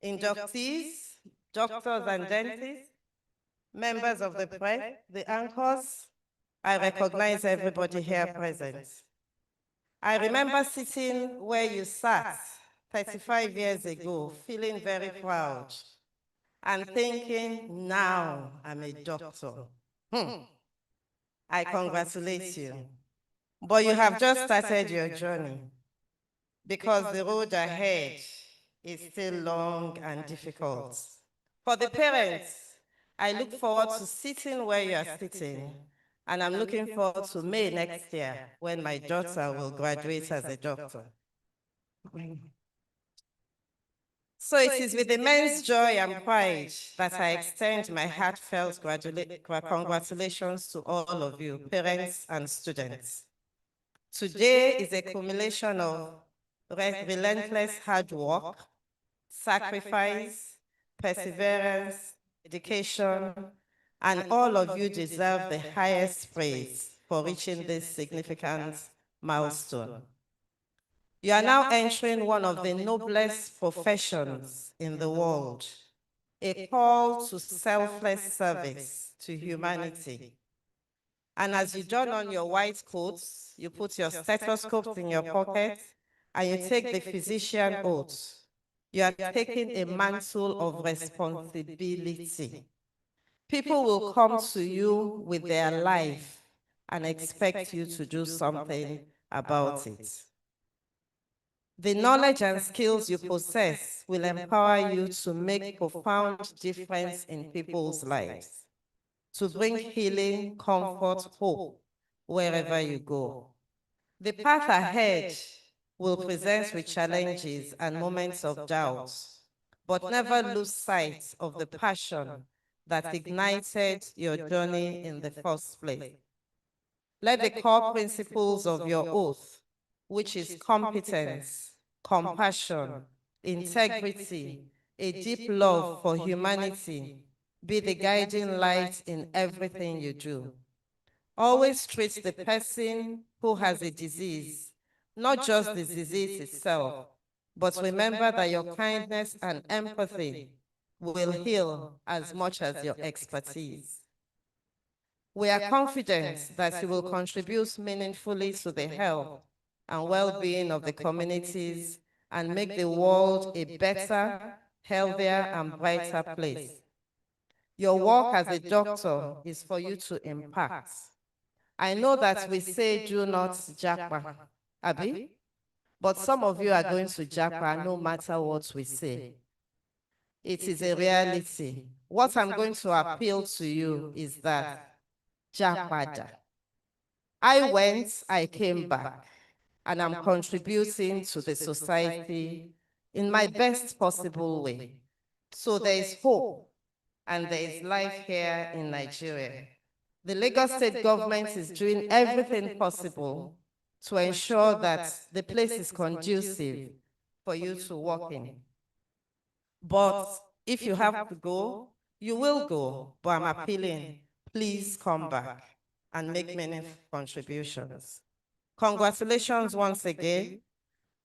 Speaker 9: Inductees, doctors and dentists, members of the press, the anchors, I recognize everybody here present. I remember sitting where you sat 35 years ago, feeling very proud and thinking, now I'm a doctor. I congratulate you. But you have just started your journey because the road ahead is still long and difficult. For the parents, I look forward to sitting where you are sitting, and I'm looking forward to May next year when my daughter will graduate as a doctor. So it is with immense joy and pride that I extend my heartfelt congratulations to all of you, parents and students. Today is a culmination of relentless hard work, sacrifice, perseverance, dedication, and all of you deserve the highest praise for reaching this significant milestone. You are now entering one of the noblest professions in the world, a call to selfless service to humanity. And as you don on your white coats, you put your stethoscopes in your pocket, and you take the physician oath. You are taking a mantle of responsibility. People will come to you with their life and expect you to do something about it. The knowledge and skills you possess will empower you to make profound difference in people's lives, to bring healing, comfort, hope wherever you go. The path ahead will present with challenges and moments of doubt, but never lose sight of the passion that ignited your journey in the first place. Let the core principles of your oath, which is competence, compassion, integrity, a deep love for humanity, be the guiding light in everything you do. Always treat the person who has a disease, not just the disease itself, but remember that your kindness and empathy will heal as much as your expertise. We are confident that you will contribute meaningfully to the health and well-being of the communities and make the world a better, healthier, and brighter place. Your work as a doctor is for you to impact. I know that we say do not japa, Abi, but some of you are going to japa no matter what we say. It is a reality. What I'm going to appeal to you is that japada. I went, I came back, and I'm contributing to the society in my best possible way. So there is hope and there is life here in Nigeria. The Lagos State government is doing everything possible to ensure that the place is conducive for you to work in. But if you have to go, you will go, but I'm appealing, please come back and make many contributions. Congratulations once again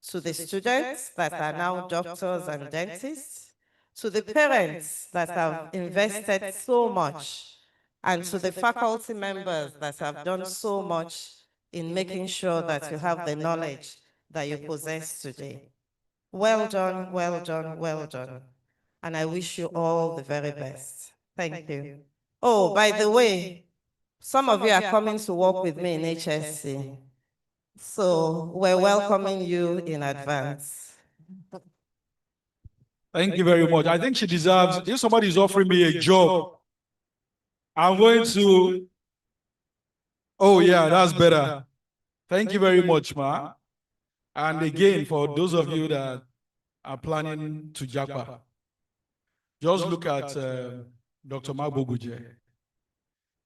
Speaker 9: to the students that are now doctors and dentists, to the parents that have invested so much, and to the faculty members that have done so much in making sure that you have the knowledge that you possess today. Well done, well done, well done. And I wish you all the very best. Thank you. Oh, by the way, some of you are coming to work with me in HSC. So we're welcoming you in advance.
Speaker 1: Thank you very much. I think she deserves, if somebody is offering me a job, I'm going to, oh yeah, that's better. Thank you very much, Ma. And again, for those of you that are planning to japa, just look at Dr. Maboguje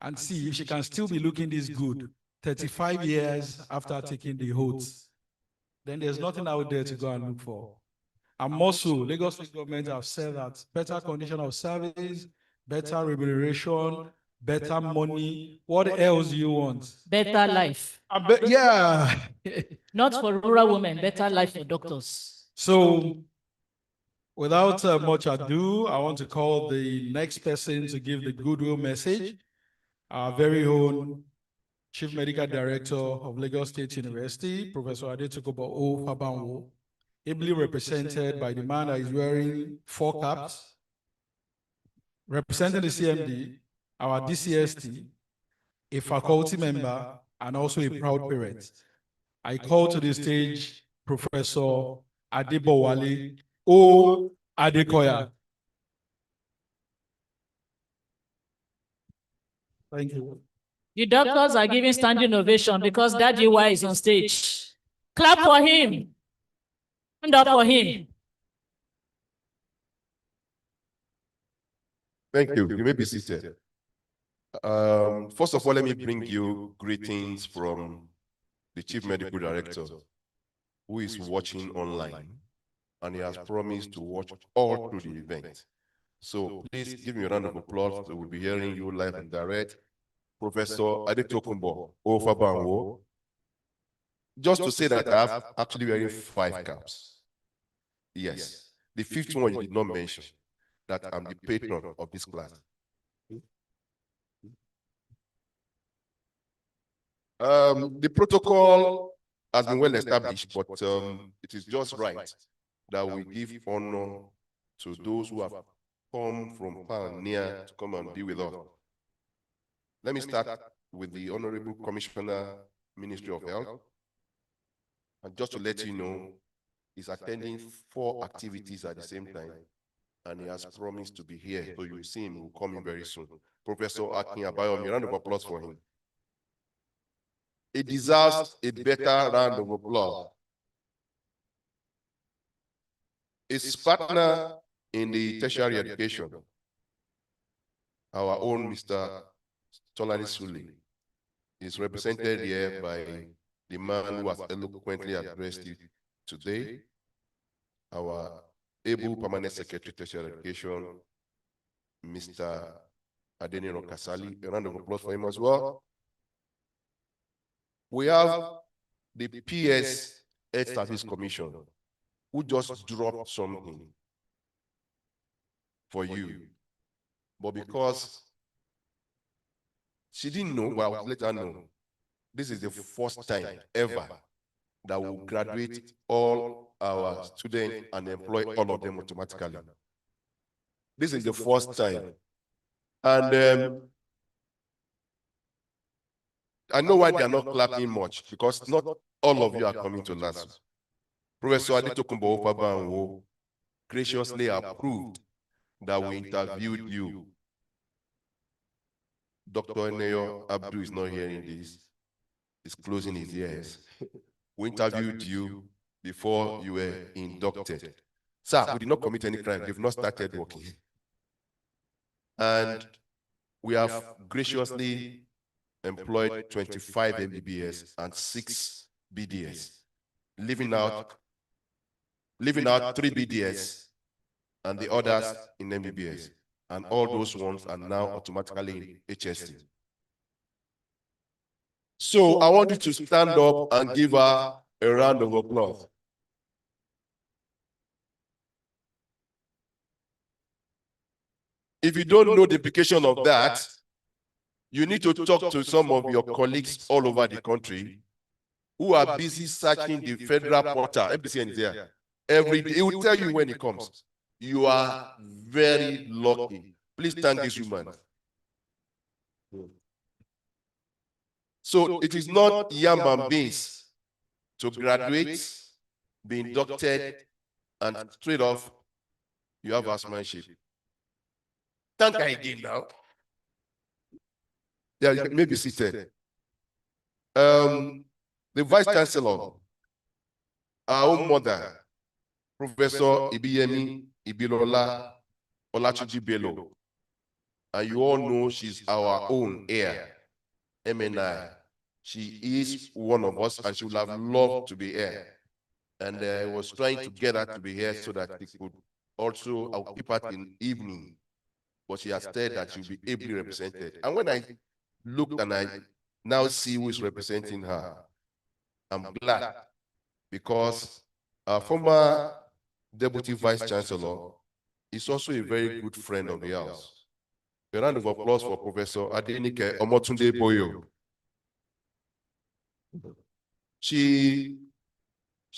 Speaker 1: and see if she can still be looking this good 35 years after taking the oath. Then there's nothing out there to go and look for. And also, Lagos State government have said that better condition of service, better remuneration, better money. What else do you want?
Speaker 5: Better life.
Speaker 1: Yeah.
Speaker 5: Not for rural women, better life for doctors.
Speaker 1: So, without much ado, I want to call the next person to give the goodwill message, our very own Chief Medical Director of Lagos State University, Professor Adetokobo O. Fabanwo, ably represented by the man that is wearing 4 caps, representing the CMD, our DCST, a faculty member, and also a proud parent. I call to the stage Professor Adebowale O. Adekoya. Thank you.
Speaker 5: The doctors are giving standing ovation because Daddy Y is on stage. Clap for him. Stand up for him.
Speaker 10: Thank you. You may be seated. First of all, let me bring you greetings from the Chief Medical Director, who is watching online, and he has promised to watch all through the event. So please give me a round of applause. We will be hearing you live and direct. Professor Adetokunbo Ofabanwo. Just to say that I have actually wearing 5 caps. Yes. The 5th one you did not mention, that I'm the patron of this class. The protocol has been well established, but it is just right that we give honor to those who have come from far and near to come and be with us. Let me start with the Honorable Commissioner, Ministry of Health. And just to let you know, he's attending 4 activities at the same time, and he has promised to be here. So you will see him, he will come in very soon. Professor Akin Abayomi, a round of applause for him. He deserves a better round of applause. His partner in the tertiary education, our own Mr. Tolani Suli, is represented here by the man who has eloquently addressed you today, our able permanent secretary, tertiary education, Mr. Adeniro Kasali. A round of applause for him as well. We have the PS Health Service Commission, who just dropped something for you. But because she didn't know, well, I will let her know. This is the first time ever that we'll graduate all our students and employ all of them automatically. This is the first time. And I know why they are not clapping much, because not all of you are coming to LASU. Professor Adetokunbo Opabanwo graciously approved that we interviewed you. Dr. Eneo Abdu is not hearing this. He's closing his ears. We interviewed you before you were inducted. Sir, we did not commit any crime. We've not started working. And we have graciously employed 25 MBBS and 6 BDS, leaving out 3 BDS and the others in MBBS. And all those ones are now automatically in HST. So I want you to stand up and give her a round of applause. If you don't know the implication of that, you need to talk to some of your colleagues all over the country who are busy searching the federal portal. MBCN is there. Every day, he will tell you when he comes. You are very lucky. Please thank this woman. So it is not yam and beans to graduate, be inducted, and straight off, you have housemanship. Thank her again now. Yeah, you may be seated. The Vice Chancellor, our own mother, Professor Ibiyemi Ibilola Olatunji Bello, and you all know she's our own heir, MNI. She is one of us, and she would have loved to be here. And I was trying to get her to be here so that she could also, I'll keep her in evening. But she has said that she'll be ably represented. And when I looked and I now see who is representing her, I'm glad, because our former Deputy Vice Chancellor is also a very good friend of the house. A round of applause for Professor Adenike Omotunde Boyo. She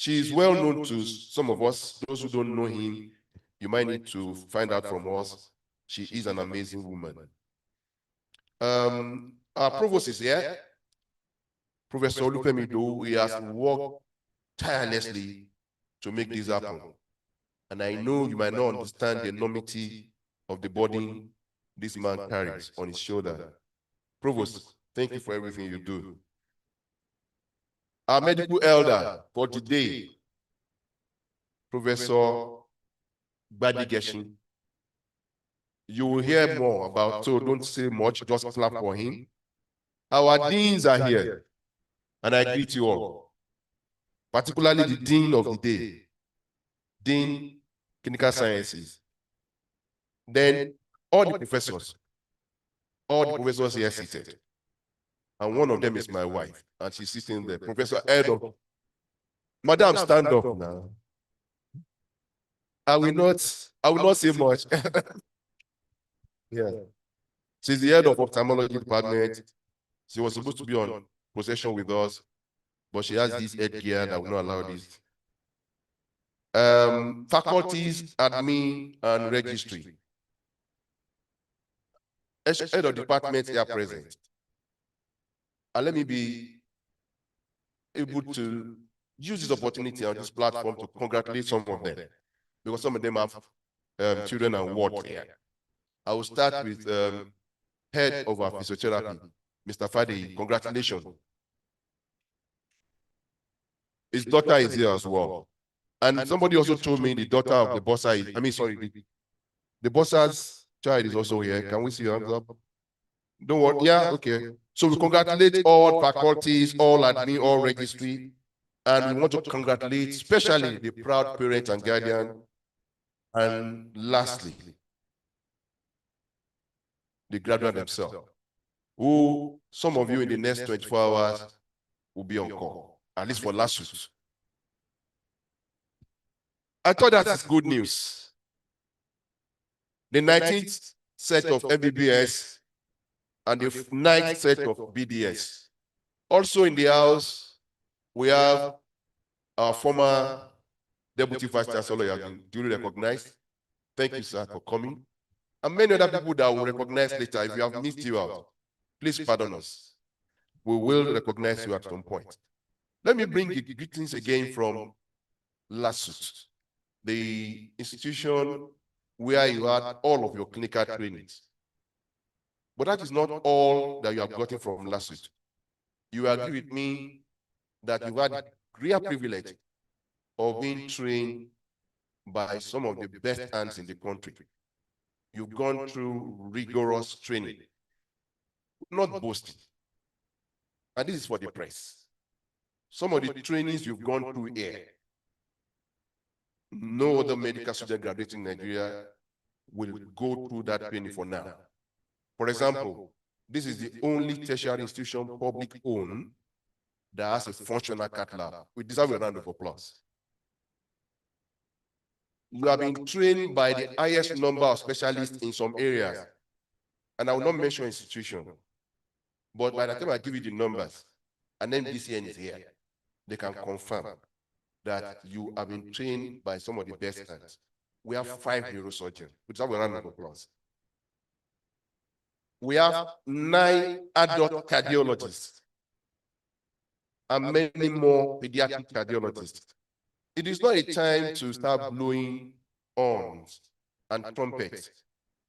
Speaker 10: is well known to some of us. Those who don't know him, you might need to find out from us. She is an amazing woman. Our provost is here. Professor Olufemido, he has worked tirelessly to make this happen. And I know you might not understand the enormity of the burden this man carries on his shoulder. Provost, thank you for everything you do. Our medical elder for today, Professor Gbadigeshin. You will hear more about, so don't say much, just clap for him. Our deans are here, and I greet you all, particularly the dean of the day, Dean Clinical Sciences. Then all the professors here seated. And one of them is my wife, and she's sitting there. Professor Edo. Madam, stand up now. I will not say much. Yeah. She's the head of ophthalmology department. She was supposed to be on possession with us, but she has this headgear that will not allow this. Faculties, admin, and registry. Head of departments are present. And let me be able to use this opportunity on this platform to congratulate some of them, because some of them have children and ward here. I will start with head of our physiotherapy, Mr. Fadi. Congratulations. His daughter is here as well. And somebody also told me the daughter of the bossa is, the boss's child is also here. Can we see your hands up? Don't worry. Yeah, okay. So we congratulate all faculties, all admin, all registry, and we want to congratulate especially the proud parents and guardian. And lastly, the graduate themselves, who some of you in the next 24 hours will be on call, at least for last week. I thought that is good news. The 19th set of MBBS and the 9th set of BDS. Also in the house, we have our former Deputy Vice Chancellor, has been duly recognized. Thank you, sir, for coming. And many other people that will recognize later. If you have missed you out, please pardon us. We will recognize you at some point. Let me bring the greetings again from LASUT, the institution where you had all of your clinical trainings. But that is not all that you have gotten from LASUT. You agree with me that you've had great privilege of being trained by some of the best hands in the country. You've gone through rigorous training, not boasting. And this is for the press. Some of the trainings you've gone through here, no other medical student graduating in Nigeria will go through that training for now. For example, this is the only tertiary institution public owned that has a functional cath lab. We deserve a round of applause. You have been trained by the highest number of specialists in some areas. And I will not mention institution. But by the time I give you the numbers, and then MDCN is here, they can confirm that you have been trained by some of the best hands. We have 5 neurosurgeons. We deserve a round of applause. We have 9 adult cardiologists and many more pediatric cardiologists. It is not a time to start blowing horns and trumpets,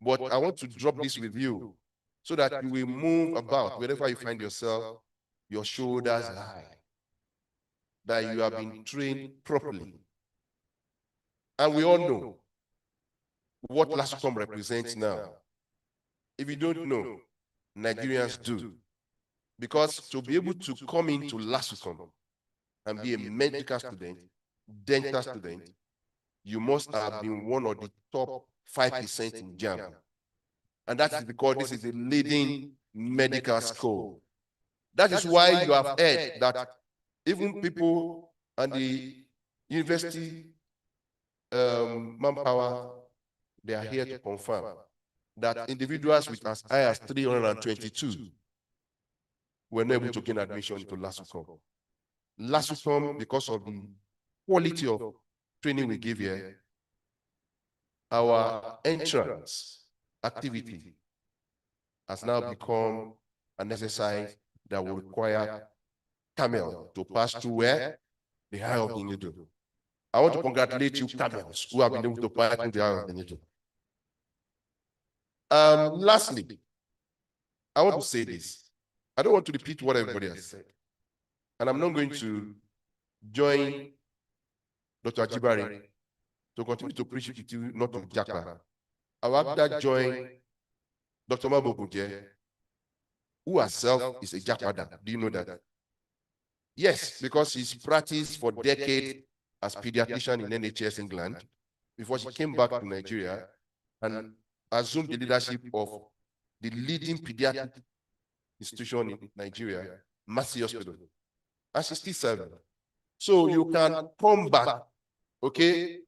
Speaker 10: but I want to drop this with you so that you will move about wherever you find yourself, your shoulders high, that you have been trained properly. And we all know what LASUCOM represents now. If you don't know, Nigerians do. Because to be able to come into LASUCOM and be a medical student, dental student, you must have been one of the top 5% in JAM. And that is because this is a leading medical school. That is why you have heard that even people and the university manpower, they are here to confirm that individuals with as high as 322 were not able to gain admission into LASUCOM. LASUCOM, because of the quality of training we give here, our entrance activity has now become an exercise that will require camel to pass through where? The eye of the needle. I want to congratulate you camels who have been able to pass through the eye of the needle. Lastly, I want to say this. I don't want to repeat what everybody has said. And I'm not going to join Dr. Ajibari to continue to preach with you, not to Japa. I will after join Dr. Mabogunje, who herself is a Japada. Do you know that? Yes, because she's practiced for decades as pediatrician in NHS England before she came back to Nigeria and assumed the leadership of the leading pediatric institution in Nigeria, Mercy Hospital. And she's still serving. So you can come back, okay?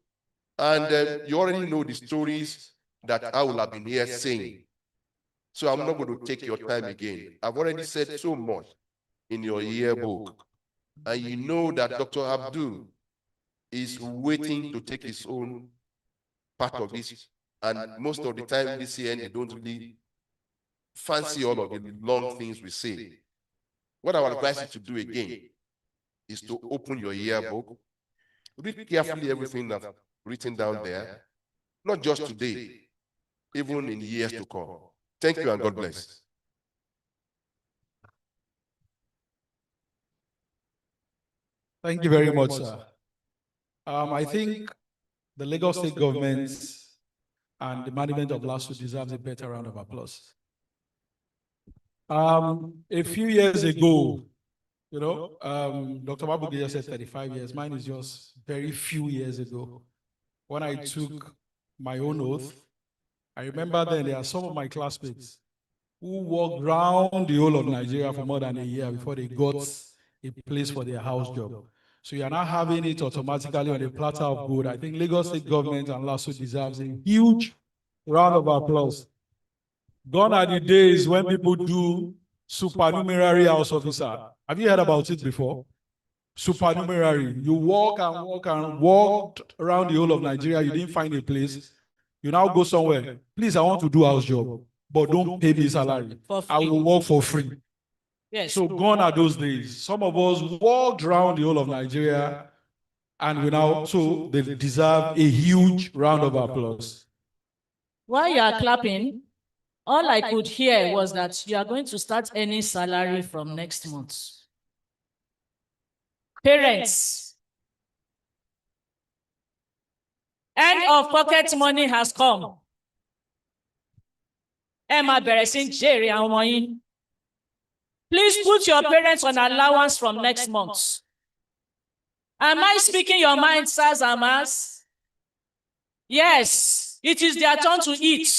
Speaker 10: And you already know the stories that I will have been here saying. So I'm not going to take your time again. I've already said so much in your yearbook. And you know that Dr. Abdul is waiting to take his own part of this. And most of the time this year, they don't really fancy all of the long things we say. What I would advise you to do again is to open your yearbook, read carefully everything that's written down there, not just today, even in years to come. Thank you and God bless.
Speaker 1: Thank you very much, sir. I think the Lagos State government and the management of LASUT deserves a better round of applause. A few years ago, Dr. Babugi just said 35 years. Mine is just very few years ago. When I took my own oath, I remember then there are some of my classmates who walked round the whole of Nigeria for more than a year before they got a place for their house job. So you are now having it automatically on a platter of gold. I think Lagos State government and LASU deserves a huge round of applause. Gone are the days when people do supernumerary house officer. Have you heard about it before? Supernumerary. You walk and walk and walked around the whole of Nigeria. You didn't find a place. You now go somewhere. Please, I want to do house job, but don't pay me salary. I will work for free.
Speaker 5: Yes.
Speaker 1: So gone are those days. Some of us walked around the whole of Nigeria, and we now, so they deserve a huge round of applause.
Speaker 5: While you are clapping, all I could hear was that you are going to start earning salary from next month. Parents, end of pocket money has come. Emma Beresin Jerry and Moyin. Please put your parents on allowance from next month. Am I speaking your mind, sirs and mas? Yes, it is their turn to eat.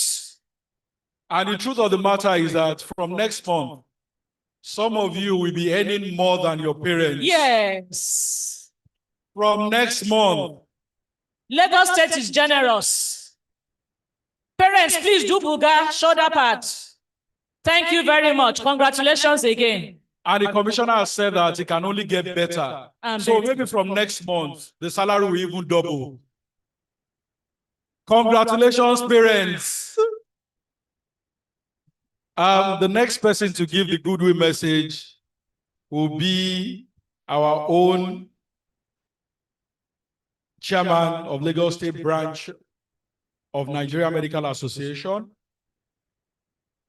Speaker 1: And the truth of the matter is that from next month, some of you will be earning more than your parents.
Speaker 5: Yes.
Speaker 1: From next month,
Speaker 5: Lagos State is generous. Parents, please do buga, shoulder pads. Thank you very much. Congratulations again.
Speaker 1: And the commissioner has said that it can only get better. So maybe from next month, the salary will even double. Congratulations, parents. The next person to give the goodwill message will be our own chairman of Lagos State branch of Nigeria Medical Association,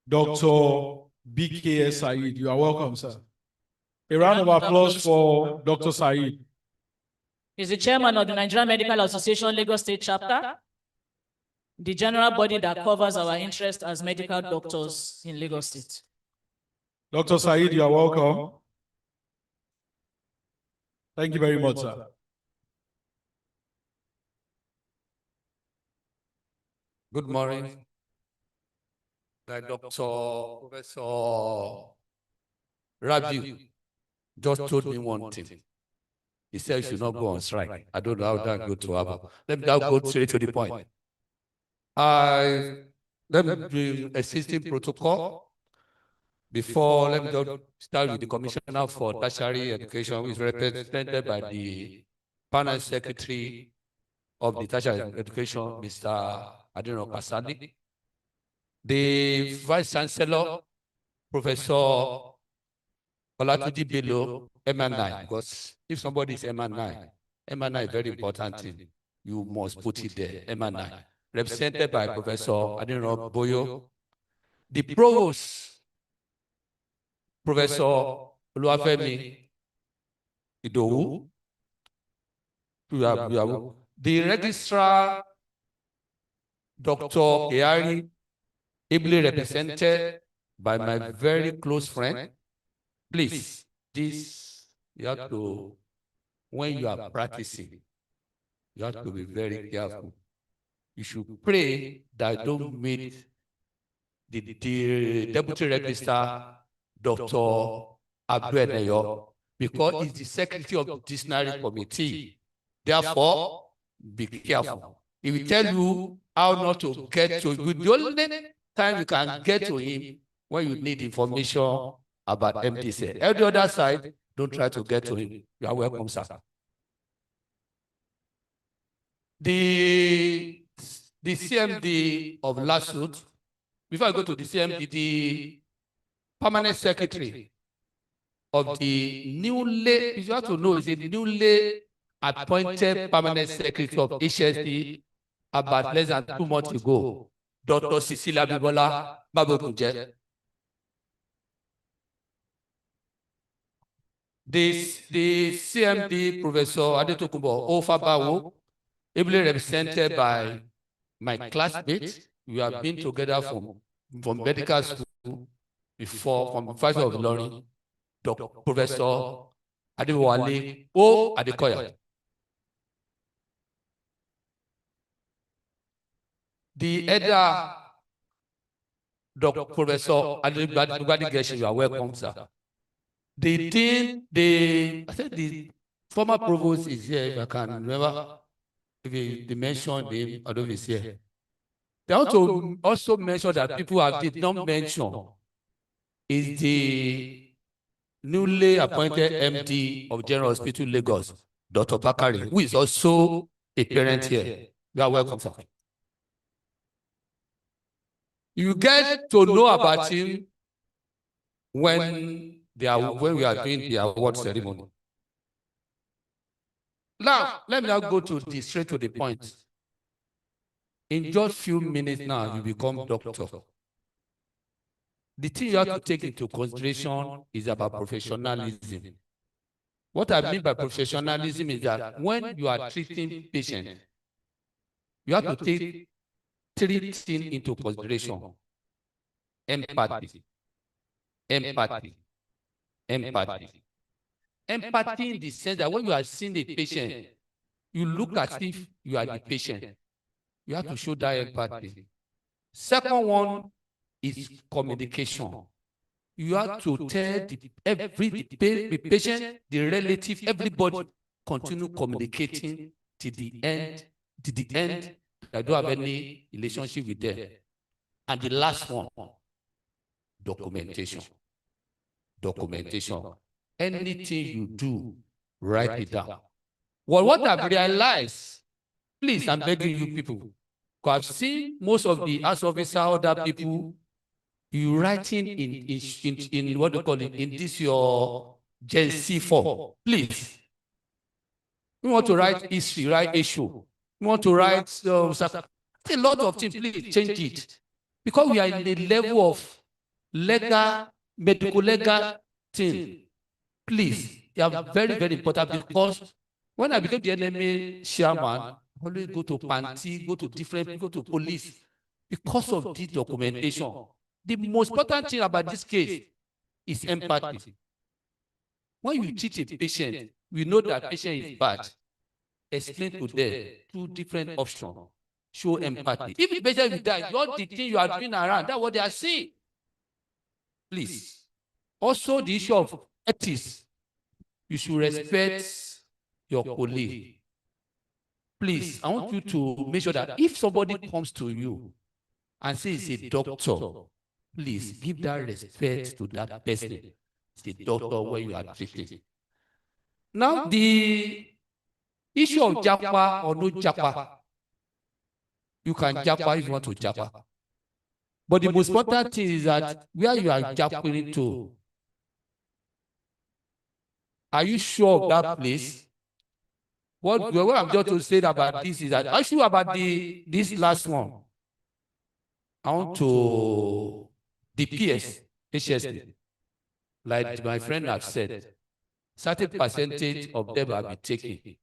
Speaker 1: Dr. BK Said. You are welcome, sir. A round of applause for Dr. Said.
Speaker 5: He's the chairman of the Nigeria Medical Association Lagos State chapter, the general body that covers our interest as medical doctors in Lagos State.
Speaker 1: Dr. Said, you are welcome. Thank you very much, sir.
Speaker 11: Good morning. Like Professor Rabiu just told me one thing. He said you should not go on strike. I don't know how that go to happen. Let me now go straight to the point. Let me bring existing protocol before. Let me just start with the Commissioner for Tertiary Education, who is represented by the Permanent Secretary of the Tertiary Education, Mr. Adino Kasadi. The Vice Chancellor, Professor Olatunji Bello, MN9, because if somebody is MN9 is very important thing. You must put it there, MN9. Represented by Professor Adino Boyo. The Provost, Professor Oluwafemi Idowu. The Registrar, Dr. Eari, ably represented by my very close friend. Please, this, you have to, when you are practicing, you have to be very careful. You should pray that don't meet the Deputy Registrar, Dr. Abdueneyo, because he's the Secretary of the Disciplinary Committee. Therefore, be careful. He will tell you how not to get to you. The only time you can get to him when you need information about MDC. Every other side, don't try to get to him. You are welcome, sir. The CMD of LASUT, before I go to the CMD, the Permanent Secretary of the newly, you have to know, is a newly appointed Permanent Secretary of HSD about less than 2 months ago, Dr. Cecilia Bibola Babokunje. The CMD, Professor Adetokunbo Ofabawo, ably represented by my classmates. We have been together from medical school. before from the Vice of Learning, Dr. Professor Adewale O. Adekoya. The elder Dr. Professor Adewale Geshi, you are welcome, sir. The dean, I said the former provost is here, if I can remember, if they mentioned him, I don't know if he's here. They also mentioned that people did not mention is the newly appointed MD of General Hospital Lagos, Dr. Bakari, who is also a parent here. You are welcome, sir. You get to know about him when we are doing the award ceremony. Now, let me now go straight to the point. In just few minutes now, you become doctor. The thing you have to take into consideration is about professionalism. What I mean by professionalism is that when you are treating patients, you have to take 3 things into consideration. Empathy. Empathy. Empathy. Empathy in the sense that when you are seeing the patient, you look as if you are the patient. You have to show that empathy. Second one is communication. You have to tell the patient, the relative, everybody, continue communicating to the end. I don't have any relationship with them. And the last one, documentation. Documentation. Anything you do, write it down. Well, what I've realized, please, I'm begging you people, because I've seen most of the house officer, other people, you writing in what do you call it, in this your Gen C form. Please. You want to write history, write issue. You want to write a lot of things, please change it. Because we are in the level of medical legal thing. Please, they are very, very important, because when I became the NMA chairman, I always go to Panti, go to different, go to police, because of this documentation. The most important thing about this case is empathy. When you treat a patient, we know that patient is bad. Explain to them 2 different options. Show empathy. If the patient will die, not the thing you are doing around, that's what they are seeing. Please. Also, the issue of ethics. You should respect your colleague. Please, I want you to make sure that if somebody comes to you and says he's a doctor, please give that respect to that person. It's a doctor where you are treating. Now, the issue of japa or no japa, you can japa if you want to japa. But the most important thing is that where you are japping to, are you sure of that place? What I'm just to say about this is that, are you sure about this last one? I want to the PS, HSD, like my friend have said, certain percentage of them have been taken,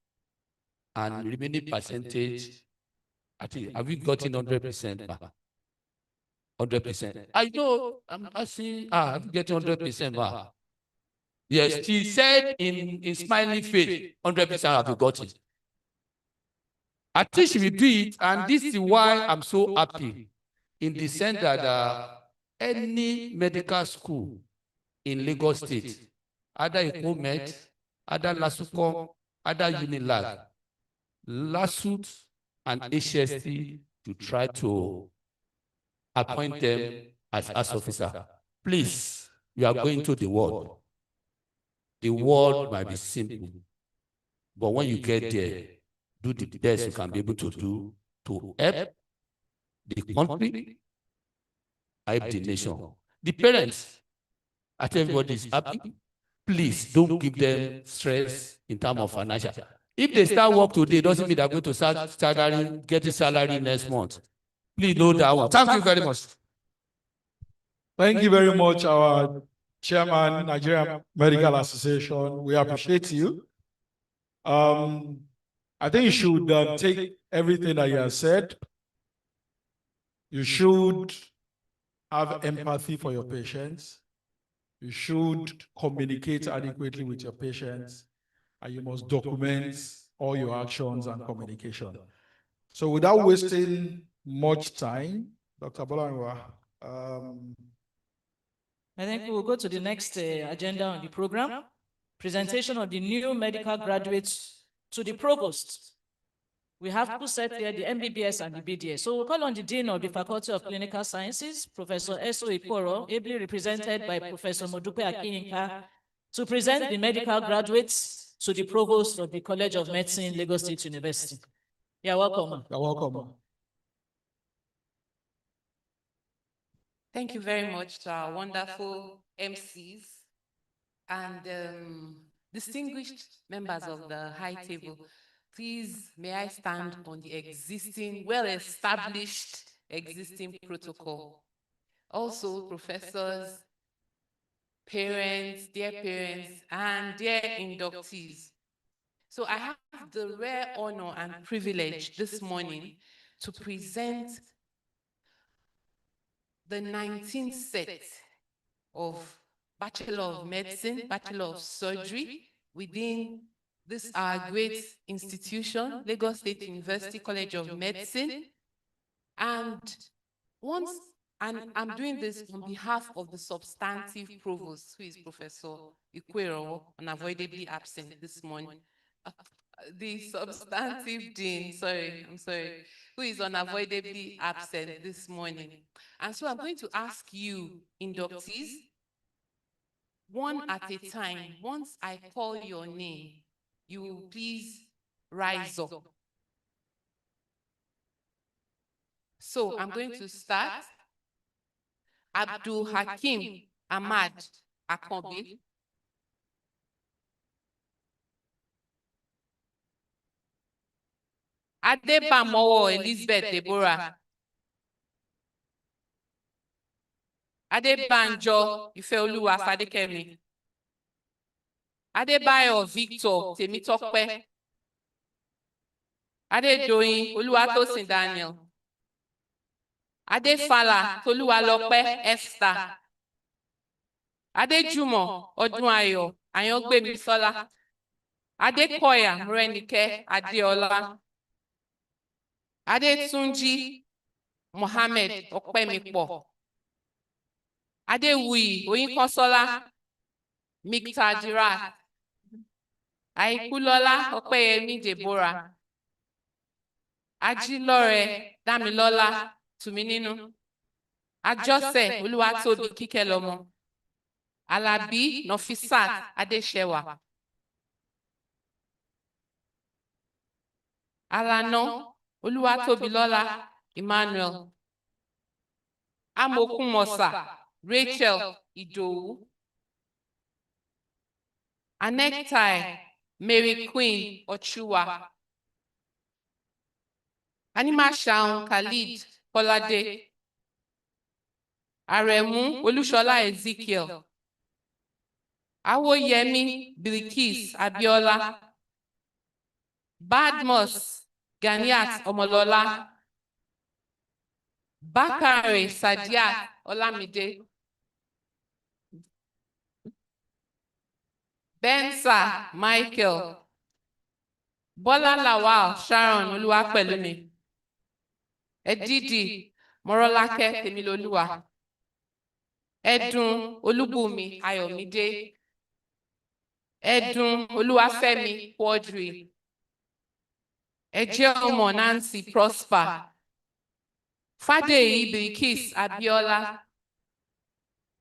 Speaker 11: and remaining percentage, I think, have we gotten 100% back? 100%. I know, I'm asking, have you getting 100% back? Yes, she said in smiling face, 100% have you got it. I think she will do it, and this is why I'm so happy, in the sense that any medical school in Lagos State, either Ecomed, either Lasucom, either Unilag, LASUT and HST, to try to appoint them as officer. Please, you are going to the world. The world might be simple, but when you get there, do the best you can be able to do to help the country, help the nation. The parents, I tell everybody is happy. Please don't give them stress in terms of financial. If they start work today, doesn't mean they're going to start getting salary next month. Please know that one. Thank you very much.
Speaker 1: Thank you very much, our chairman, Nigerian Medical Association. We appreciate you. I think you should take everything that you have said. You should have empathy for your patients. You should communicate adequately with your patients, and you must document all your actions and communication. So without wasting much time, Dr. Bolanwa,
Speaker 5: I think we will go to the next agenda on the program. Presentation of the new medical graduates to the provost. We have two sets here, the MBBS and the BDS. So we'll call on the Dean of the Faculty of Clinical Sciences, Professor Eso Ikoro, ably represented by Professor Modupe Akinyinka, to present the medical graduates to the provost of the College of Medicine, Lagos State University. You're welcome.
Speaker 1: You're welcome.
Speaker 12: Thank you very much to our wonderful MCs and distinguished members of the high table. Please, may I stand on the existing, well-established existing protocol. Also, professors, parents, and dear inductees. So I have the rare honor and privilege this morning to present the 19th set of Bachelor of Medicine, Bachelor of Surgery within this our great institution, Lagos State University College of Medicine. And I'm doing this on behalf of the substantive provost, who is Professor Ikwero, unavoidably absent this morning. The substantive dean, who is unavoidably absent this morning. And so I'm going to ask you, inductees, one at a time, once I call your name, you will please rise up. So I'm going to start. Abdul Hakim Ahmad Akobi. Adebamowo Elizabeth Deborah. Adebanjo Ifeoluwa Fadekemi. Adebayo Victor Temitope. Adedoyin Oluwatosin Daniel. Adefala Toluwalope Esther. Adejumo Odunayo Ayangbemisola. Adekoya Morenike Adeola. Adetunji Mohammed Okpemipo. Adewuyi Oyinkansola Miktadirat. Aikulola Okpeyemi Deborah. Ajilore Damilola Tumininu. Ajose Oluwatobi Kikelomo. Alabi Nofisat Adeshewa. Alano Oluwatobilola Emmanuel. Amokumosa Rachel Idowu. Anektai Mary Queen Ochuwa. Animashaun Khalid Kolade. Aremu Olushola Ezekiel. Awoyemi Bilkis Abiola. Badmus Ganiat Omolola. Bakare Sadiat Olamide. Bensa Michael. Bola Lawal Sharon Oluwapelumi. Edidi Morolake Temiloluwa. Edun Olubumi Ayomide. Edun Oluwafemi Quadri. Ejeomo Nancy Prosper. Fadeyi Bilkis Abiola.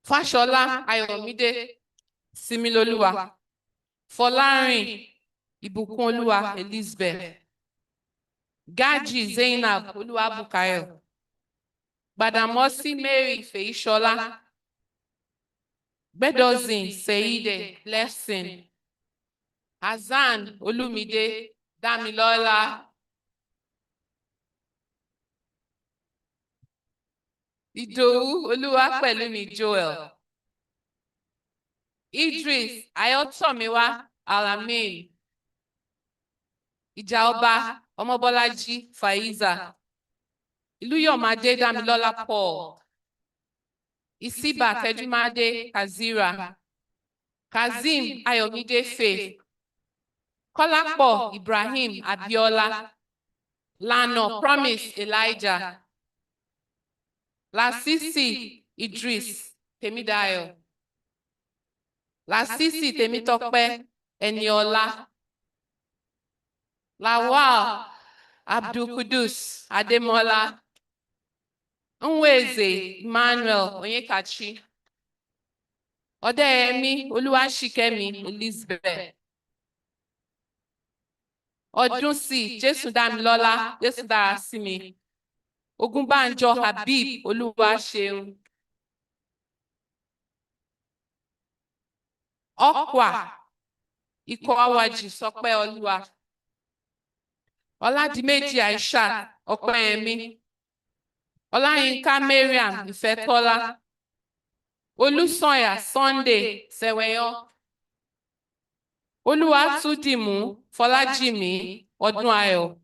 Speaker 12: Fashola Ayomide Similoluwa. Folarin Ibukunoluwa Elizabeth. Gaji Zainab Oluwabukayo. Badamosi Mary Feishola. Bedozin Seide Blessing. Hazan Olumide Damilola. Idowu Oluwapelumi Joel. Idris Ayotomiwa Alamin. Ijaoba Omobolaji Faiza. Iluyomade Damilola Paul. Isiba Tejumade Kazira, Kazim Ayomide Faith, Kolapo Ibrahim Abiola, Lano Promise Elijah, Lasisi Idris Temidayo, Lasisi Temitope Eniola, Lawal Abdul Kudus Ademola, Nweze Emmanuel Onyekachi, Odeyemi Oluwashikemi Elizabeth, Odunsi Jesu Damilola Jesu Darasimi, Ogunbanjo Habib Oluwaseun, Okwa Ikowawaji Sope Olua, Oladimeji Aisha Opeyemi, Olayinka Mariam Ifetola, Olusoya Sunday Seweyo, Oluwatudimu Folajimi Odunayo,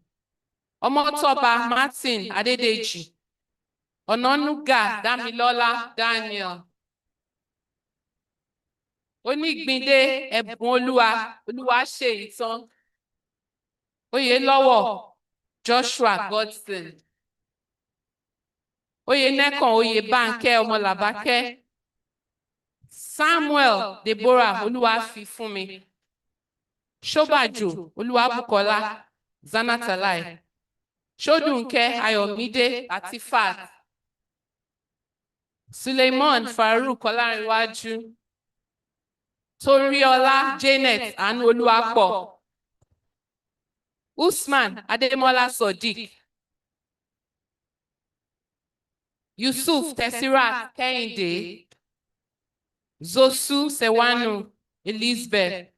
Speaker 12: Omotoba Martin Adedeji, Ononuga Damilola Daniel, Onigbinde Ebunoluwa Oluwaseyitan, Oyelowo Joshua Godson, Oyenekon Oyebanke Omolabake, Samuel Deborah Oluwafifunmi, Shobajo Oluwabukola Zanatalai, Shodunke Ayomide Atifat, Suleiman Farouk Olanrewaju, Toriola Janet Anu Oluwapo, Usman Ademola Sodiq, Yusuf Tesirat Kehinde, Zosu Sewanu Elizabeth,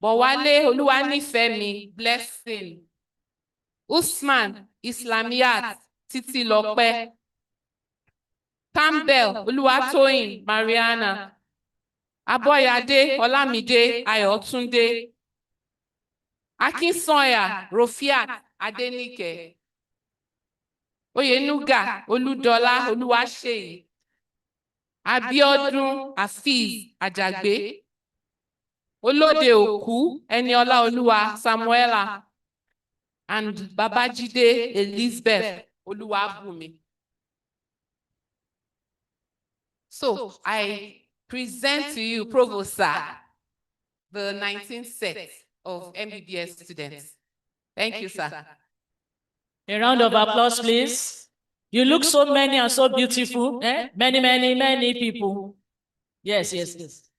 Speaker 12: Bowale Oluwanifemi Blessing, Usman Islamiyat Titilope, Campbell Oluwatoyin Mariana, Aboyade Olamide Ayotunde, Akinsanya Rofiat Adenike, Oyenuga Oludola Oluwaseyi, Abiodun Afiz Ajagbe, Olode Oku Eniola Oluwa Samuela, and Babajide Elizabeth Oluwabumi. So I present to you, Provost Sir, the 19th set of MBBS students. Thank you, sir.
Speaker 5: A round of applause, please. You look so many and so beautiful. Eh? Many, many, many people. Yes, yes, yes.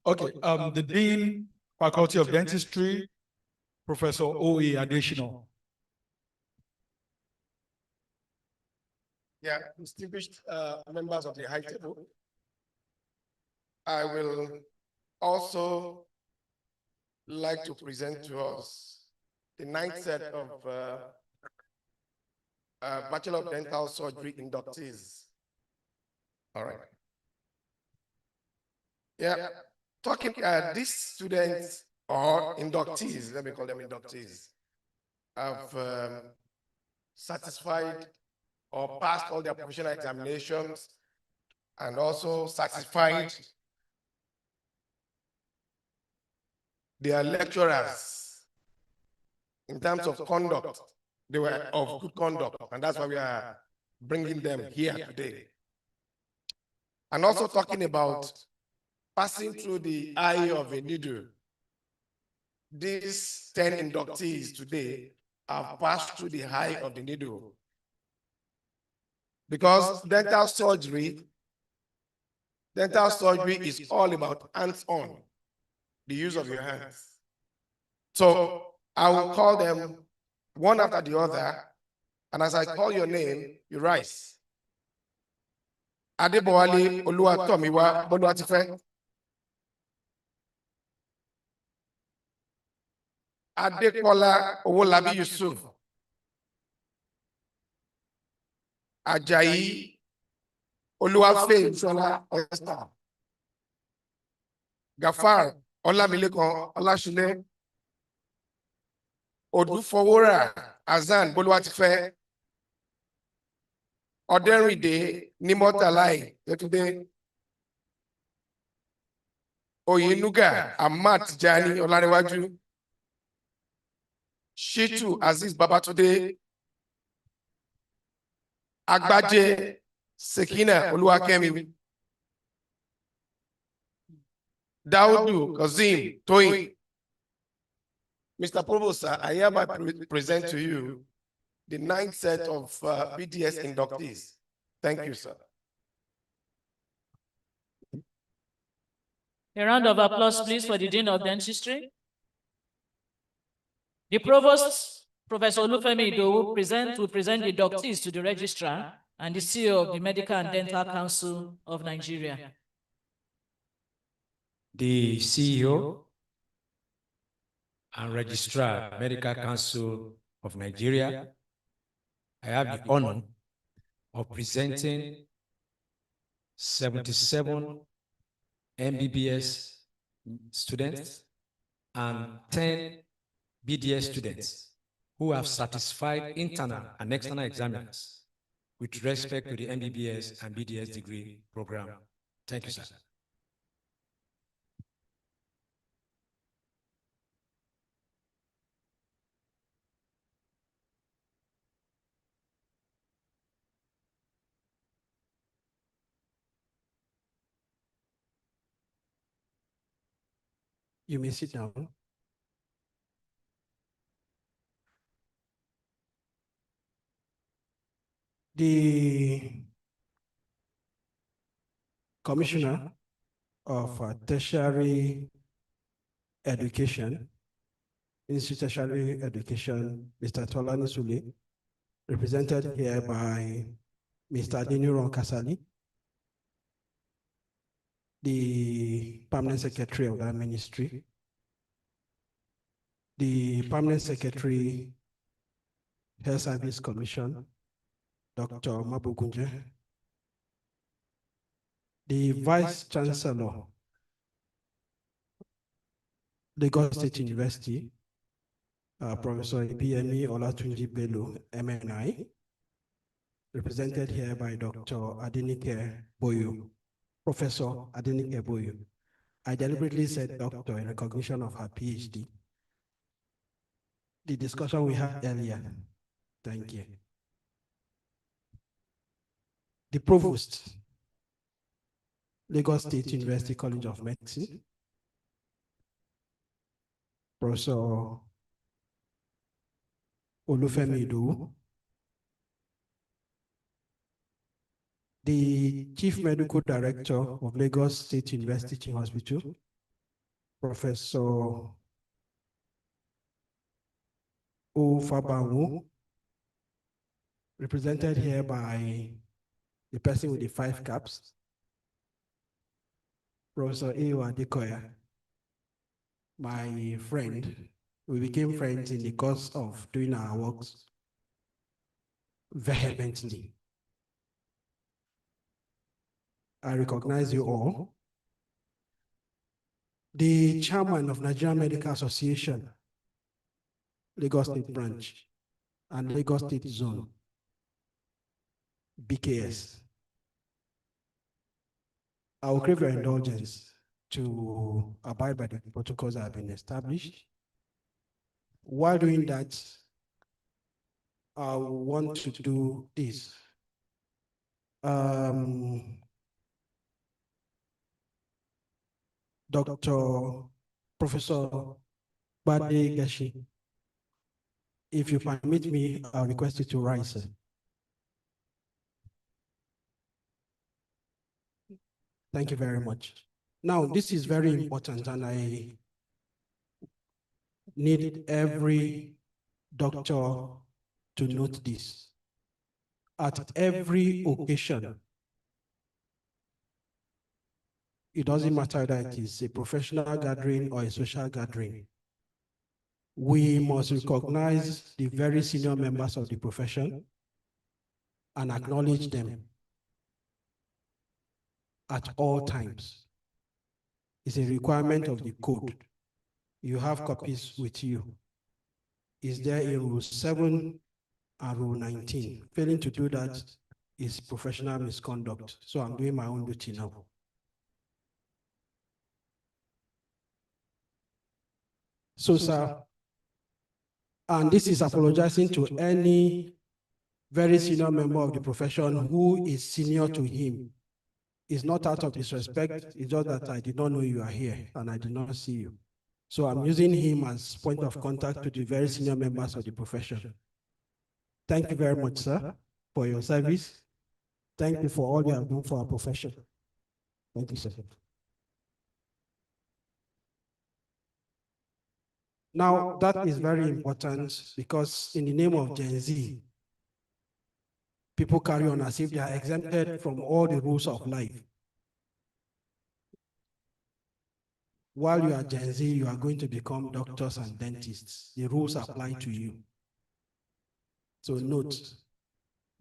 Speaker 1: Okay, the Dean, Faculty of Dentistry, Professor O.E. Additional.
Speaker 13: Yeah, distinguished members of the high table, I will also like to present to us the 9th set of Bachelor of Dental Surgery inductees. All right. Yeah, talking, these students or inductees, let me call them inductees, have satisfied or passed all their professional examinations and also satisfied their lecturers in terms of conduct. They were of good conduct, and that's why we are bringing them here today. And also talking about passing through the eye of a needle. These 10 inductees today have passed through the eye of the needle. Because dental surgery is all about hands-on, the use of your hands. So I will call them one after the other, and as I call your name, you rise. Adebowale Oluwatomiwa Boluwatife. Adekola Owolabi Yusuf. Ajayi Oluwafe Shola Esther. Gafar Olamilekan Olashile. Odufowora Azan Boluwatife. Odenride Nimotalai Yetunde. Oyenuga Amat Jani Olanewaju. Shitu Aziz Babatunde. Agbaje Sekina Oluwakemi. Daudu Kazim Toyin. Mr. Provost, sir, I hereby present to you the 9th set of BDS inductees. Thank you, sir.
Speaker 5: A round of applause, please, for the Dean of Dentistry. The Provost, Professor Olufemi Idowu, will present the inductees to the Registrar and the CEO of the Medical and Dental Council of Nigeria.
Speaker 6: The CEO and Registrar, Medical Council of Nigeria, I have the honor of presenting 77 MBBS students and 10 BDS students who have satisfied internal and external examiners with respect to the MBBS and BDS degree program. Thank you, sir.
Speaker 14: You may sit down. The Commissioner of Tertiary Education, Institute Tertiary Education, Mr. Tolani Sule, represented here by Mr. Adeniran Kasali, the Permanent Secretary of that ministry, the Permanent Secretary, Health Service Commission, Dr. Mabugunje, the Vice Chancellor, Lagos State University, Professor Ibiyemi Olatunji Bello, MNI, represented here by Dr. Adenike Boyo, Professor Adenike Boyo. I deliberately said doctor in recognition of her PhD. The discussion we had earlier. Thank you. The Provost, Lagos State University College of Medicine, Professor Olufemi Idowu, the Chief Medical Director of Lagos State University Teaching Hospital, Professor Ofabanwu, represented here by the person with the 5 caps, Professor Ewa Adekoya, my friend. We became friends in the course of doing our works vehemently. I recognize you all. The chairman of Nigerian Medical Association, Lagos State Branch, and Lagos State Zone, BKS. I will crave your indulgence to abide by the protocols that have been established. While doing that, I want to do this. Dr. Professor Bade Gashi, if you permit me, I'll request you to rise. Thank you very much. Now, this is very important, and I need every doctor to note this. At every occasion, it doesn't matter that it is a professional gathering or a social gathering, we must recognize the very senior members of the profession and acknowledge them at all times. It's a requirement of the code. You have copies with you. Is there in Rule 7 and Rule 19? Failing to do that, is professional misconduct. So I'm doing my own duty now. So, sir, and this is apologizing to any very senior member of the profession who is senior to him. It's not out of disrespect, it's just that I did not know you are here and I did not see you. So I'm using him as point of contact to the very senior members of the profession. Thank you very much, sir, for your service. Thank you for all you have done for our profession. Thank you, sir. Now, that is very important because in the name of Gen Z, people carry on as if they are exempted from all the rules of life. While you are Gen Z, you are going to become doctors and dentists. The rules apply to you. So note,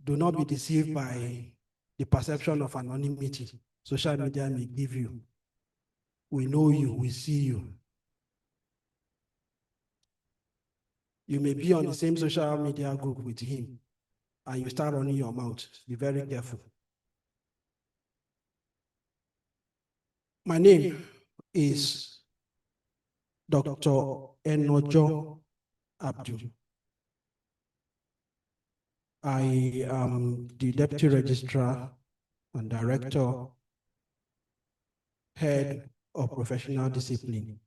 Speaker 14: do not be deceived by the perception of anonymity social media may give you. We know you, we see you. You may be on the same social media group with him and you start running your mouth. Be very careful. My name is Dr. Enojo Abdul. I am the Deputy Registrar and Director, Head of Professional Discipline.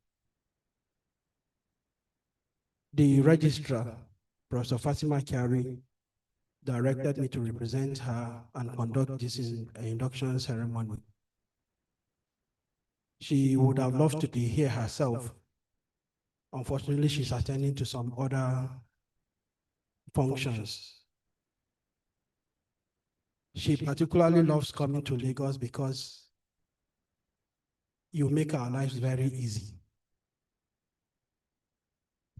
Speaker 14: The Registrar, Professor Fatima Kyari, directed me to represent her and conduct this induction ceremony. She would have loved to be here herself. Unfortunately, she's attending to some other functions. She particularly loves coming to Lagos because you make our lives very easy.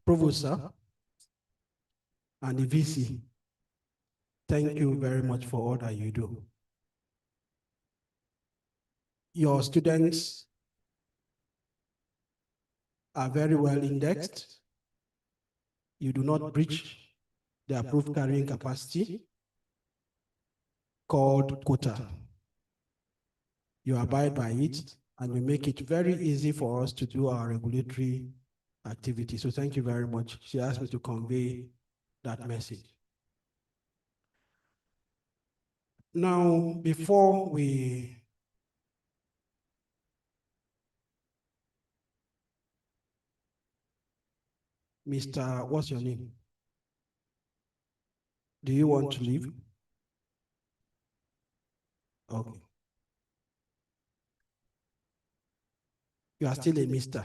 Speaker 14: Provost, sir, and the VC, thank you very much for all that you do. Your students are very well indexed. You do not breach the approved carrying capacity called quota. You abide by it and you make it very easy for us to do our regulatory activity. So thank you very much. She asked me to convey that message. Now, before we Mr. What's your name? Do you want to leave? Okay. You are still a mister.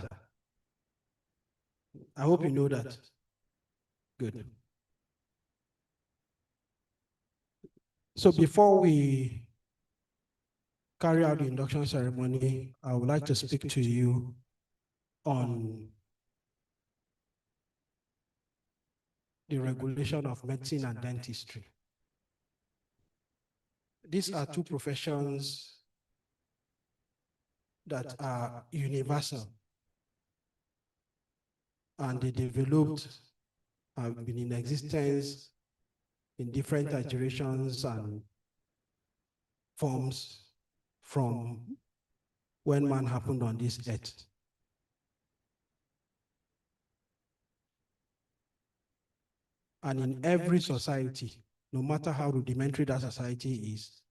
Speaker 14: I hope you know that. Good. So before we carry out the induction ceremony, I would like to speak to you on the regulation of medicine and dentistry. These are two professions that are universal and they developed, have been in existence in different iterations and forms from when man happened on this earth. And in every society, no matter how rudimentary that society is,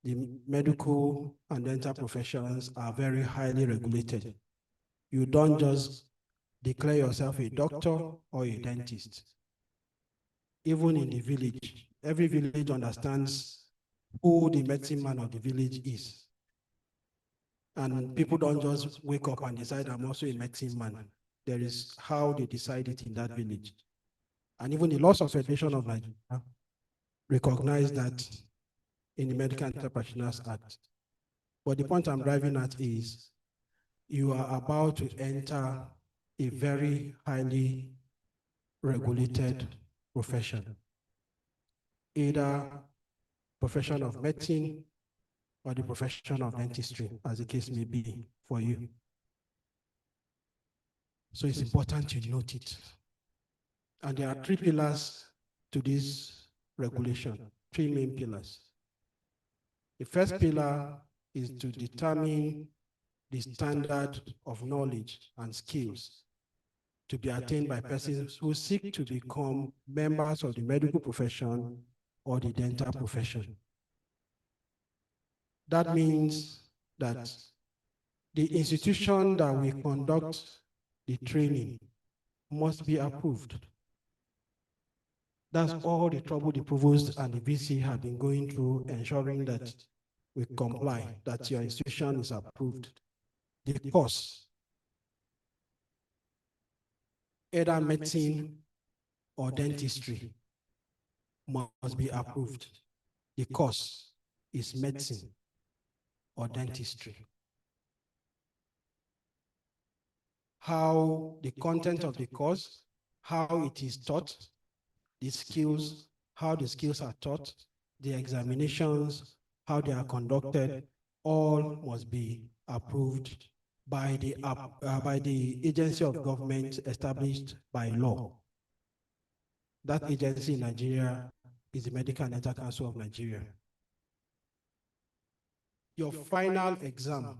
Speaker 14: the medical and dental professions are very highly regulated. You don't just declare yourself a doctor or a dentist. Even in the village, every village understands who the medicine man of the village is. And people don't just wake up and decide, I'm also a medicine man. There is how they decide it in that village. And even the laws of Federation of Nigeria recognize that in the Medical and Practitioners Act. But the point I'm driving at is, you are about to enter a very highly regulated profession, either profession of medicine or the profession of dentistry, as the case may be for you. So it's important to note it. And there are three pillars to this regulation. three main pillars. The first pillar is to determine the standard of knowledge and skills to be attained by persons who seek to become members of the medical profession or the dental profession. That means that the institution that we conduct the training must be approved. That's all the trouble the provost and the VC have been going through, ensuring that we comply, that your institution is approved. The course, either medicine or dentistry, must be approved. The course is medicine or dentistry. How the content of the course, how it is taught, the skills, how the skills are taught, the examinations, how they are conducted, all must be approved by the agency of government established by law. That agency in Nigeria is the Medical and Dental Council of Nigeria. Your final exam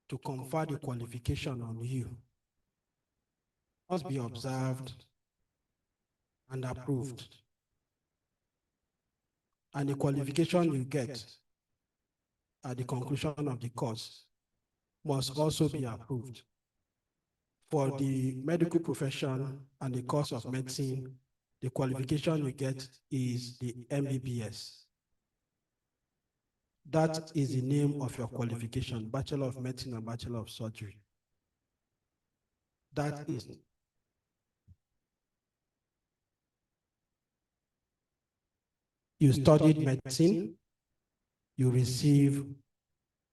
Speaker 14: to confer the qualification on you must be observed and approved. And the qualification you get at the conclusion of the course must also be approved. For the medical profession and the course of medicine, the qualification you get is the MBBS. That is the name of your qualification, Bachelor of Medicine and Bachelor of Surgery. That is you studied medicine, you receive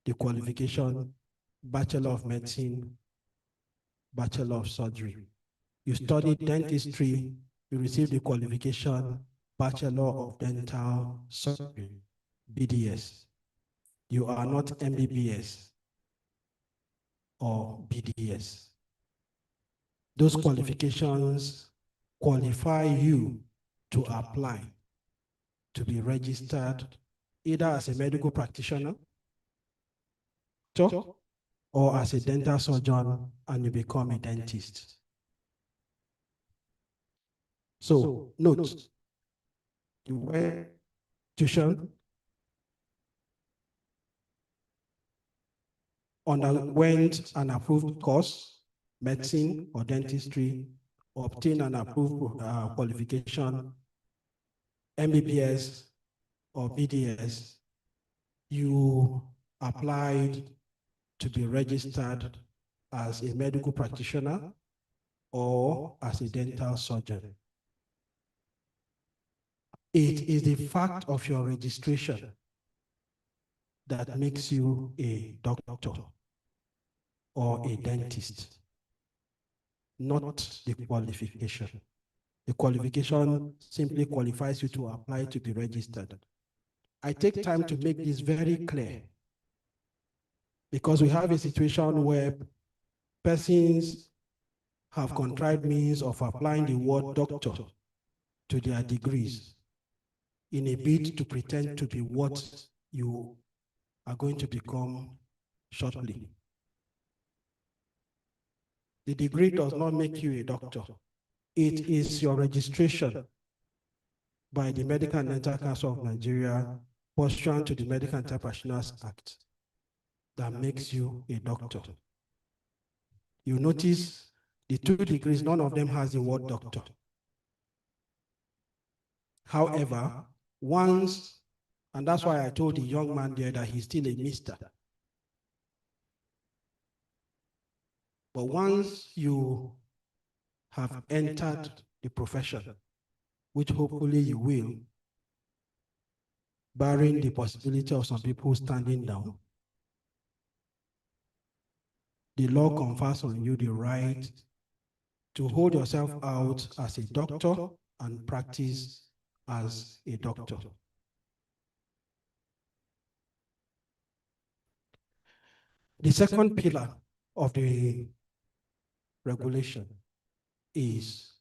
Speaker 14: the qualification Bachelor of Medicine, Bachelor of Surgery. You studied dentistry, you receive the qualification Bachelor of Dental Surgery, BDS. You are not MBBS or BDS. Those qualifications qualify you to apply to be registered either as a medical practitioner or as a dental surgeon, and you become a dentist. So note, you wear tuition, underwent an approved course, medicine or dentistry, obtain an approved qualification, MBBS or BDS, you applied to be registered as a medical practitioner or as a dental surgeon. It is the fact of your registration that makes you a doctor or a dentist, not the qualification. The qualification simply qualifies you to apply to be registered. I take time to make this very clear because we have a situation where persons have contrived means of applying the word doctor to their degrees in a bid to pretend to be what you are going to become shortly. The degree does not make you a doctor. It is your registration by the Medical and Dental Council of Nigeria pursuant to the Medical and Dental Practitioners Act that makes you a doctor. You notice the two degrees, none of them has the word doctor. However, once, and that's why I told the young man there that he's still a mister. But once you have entered the profession, which hopefully you will, barring the possibility of some people standing down, the law confers on you the right to hold yourself out as a doctor and practice as a doctor. The second pillar of the regulation is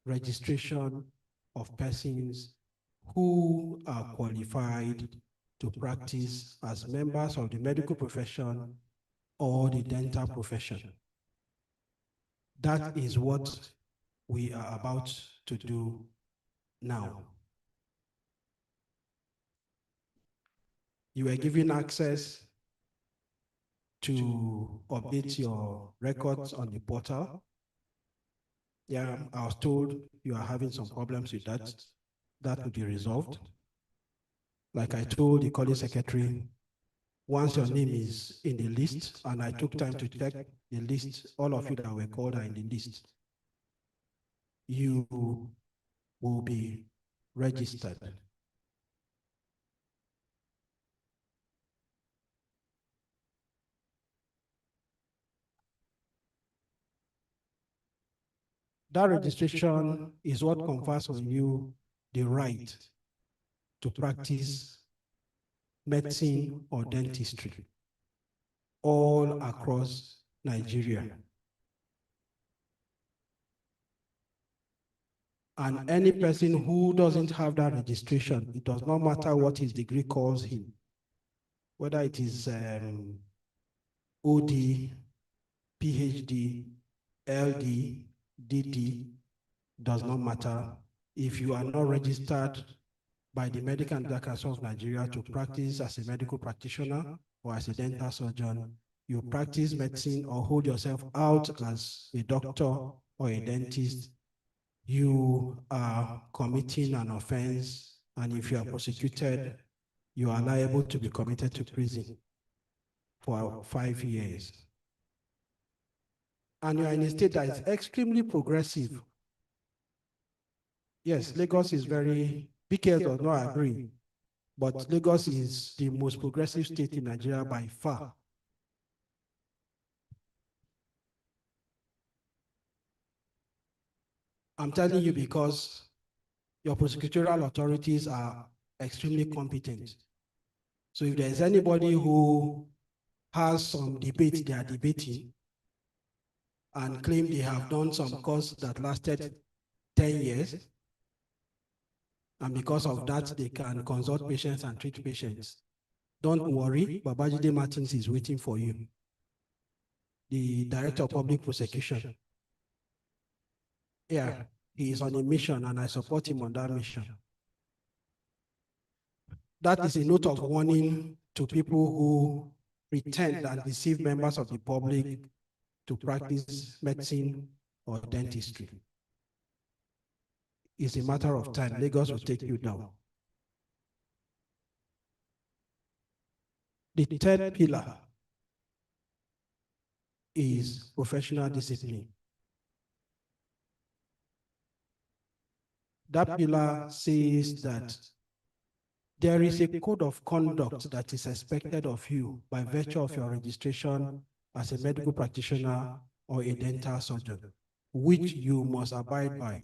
Speaker 14: registration of persons who are qualified to practice as members of the medical profession or the dental profession. That is what we are about to do now. You are given access to update your records on the portal. Yeah, I was told you are having some problems with that. That will be resolved. Like I told the college secretary, once your name is in the list, and I took time to check the list, all of you that were called are in the list, you will be registered. That registration is what confers on you the right to practice medicine or dentistry all across Nigeria. And any person who doesn't have that registration, it does not matter what his degree calls him, whether it is OD, PhD, LD, DD, does not matter. If you are not registered by the Medical and Dental Council of Nigeria to practice as a medical practitioner or as a dental surgeon, you practice medicine or hold yourself out as a doctor or a dentist, you are committing an offense, and if you are prosecuted, you are liable to be committed to prison for 5 years. And you are in a state that is extremely progressive. Yes, Lagos is very, PKS does not agree, but Lagos is the most progressive state in Nigeria by far. I'm telling you because your prosecutorial authorities are extremely competent. So if there's anybody who has some debate they are debating and claim they have done some course that lasted 10 years, and because of that, they can consult patients and treat patients, don't worry, Babajide Martins is waiting for you, the Director of Public Prosecution. Yeah, he is on a mission and I support him on that mission. That is a note of warning to people who pretend and deceive members of the public to practice medicine or dentistry. It's a matter of time. Lagos will take you down. The third pillar is professional discipline. That pillar says that there is a code of conduct that is expected of you by virtue of your registration as a medical practitioner or a dental surgeon, which you must abide by.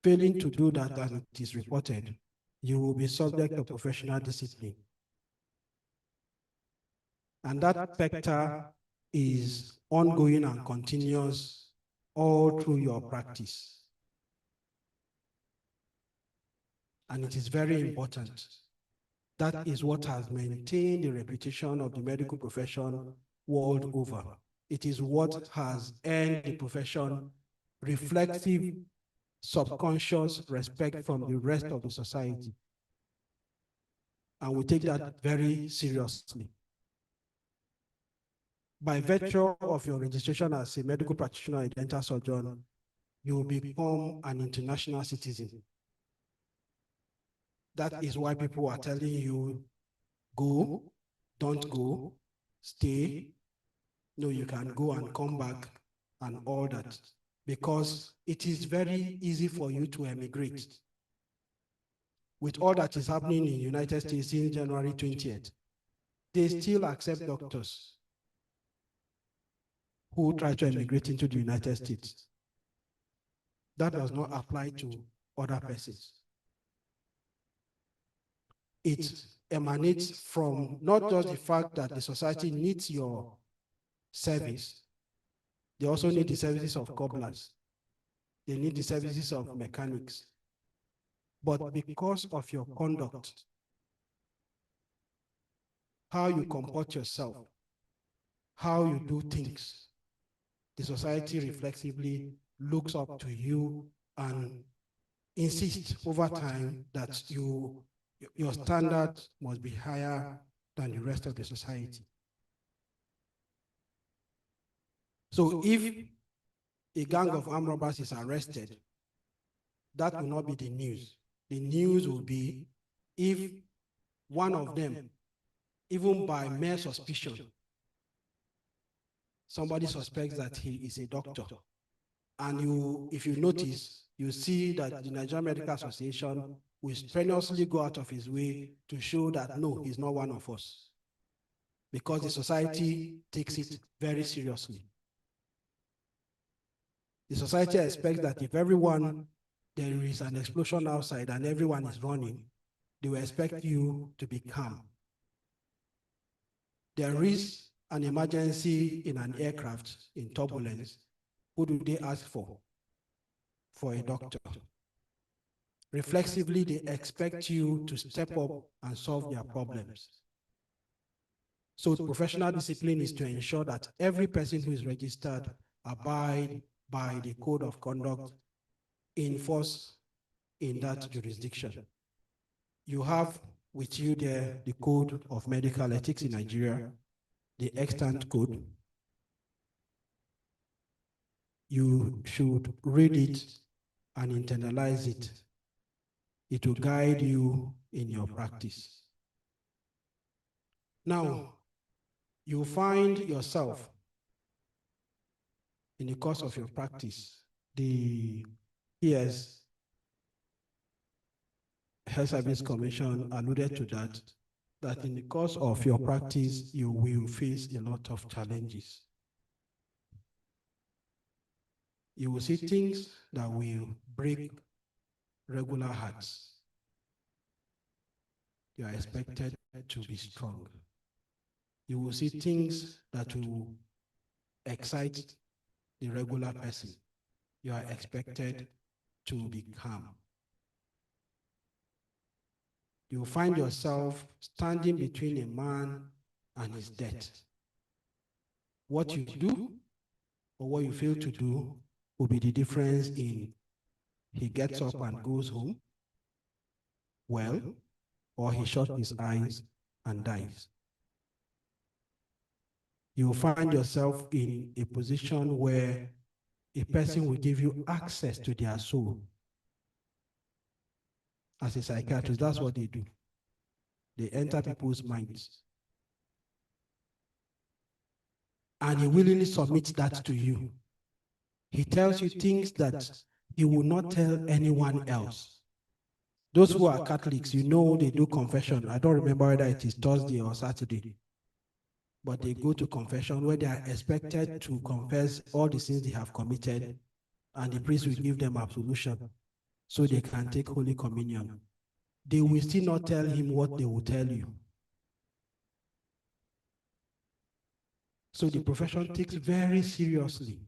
Speaker 14: Failing to do that and it is reported, you will be subject to professional discipline. And that specter is ongoing and continuous all through your practice. And it is very important. That is what has maintained the reputation of the medical profession world over. It is what has earned the profession reflective, subconscious respect from the rest of the society. And we take that very seriously. By virtue of your registration as a medical practitioner, a dental surgeon, you will become an international citizen. That is why people are telling you, go, don't go, stay. No, you can go and come back and all that. Because it is very easy for you to emigrate. With all that is happening in the United States since January 20th, they still accept doctors who try to emigrate into the United States. That does not apply to other persons. It emanates from not just the fact that the society needs your service, they also need the services of cobblers. They need the services of mechanics. but because of your conduct, how you comport yourself, how you do things, the society reflexively looks up to you and insists over time that your standard must be higher than the rest of the society. So if a gang of armed robbers is arrested, that will not be the news. The news will be if one of them, even by mere suspicion, somebody suspects that he is a doctor. And if you notice, you see that the Nigerian Medical Association will strenuously go out of his way to show that, no, he's not one of us. Because the society takes it very seriously. The society expects that if there is an explosion outside and everyone is running, they will expect you to be calm. There is an emergency in an aircraft in turbulence. Who do they ask for? For a doctor. Reflexively, they expect you to step up and solve their problems. So professional discipline is to ensure that every person who is registered abide by the code of conduct in force in that jurisdiction. You have with you there the Code of Medical Ethics in Nigeria, the extant code. You should read it and internalize it. It will guide you in your practice. Now, you find yourself in the course of your practice, the PS Health Service Commission alluded to that in the course of your practice, you will face a lot of challenges. You will see things that will break regular hearts. You are expected to be strong. You will see things that will excite the regular person. You are expected to be calm. You will find yourself standing between a man and his death. What you do or what you fail to do will be the difference in he gets up and goes home well, or he shuts his eyes and dies. You will find yourself in a position where a person will give you access to their soul. As a psychiatrist, that's what they do. They enter people's minds. And he willingly submits that to you. He tells you things that he will not tell anyone else. Those who are Catholics, you know they do confession. I don't remember whether it is Thursday or Saturday. But they go to confession where they are expected to confess all the sins they have committed, and the priest will give them absolution so they can take Holy Communion. They will still not tell him what they will tell you. So the profession takes very seriously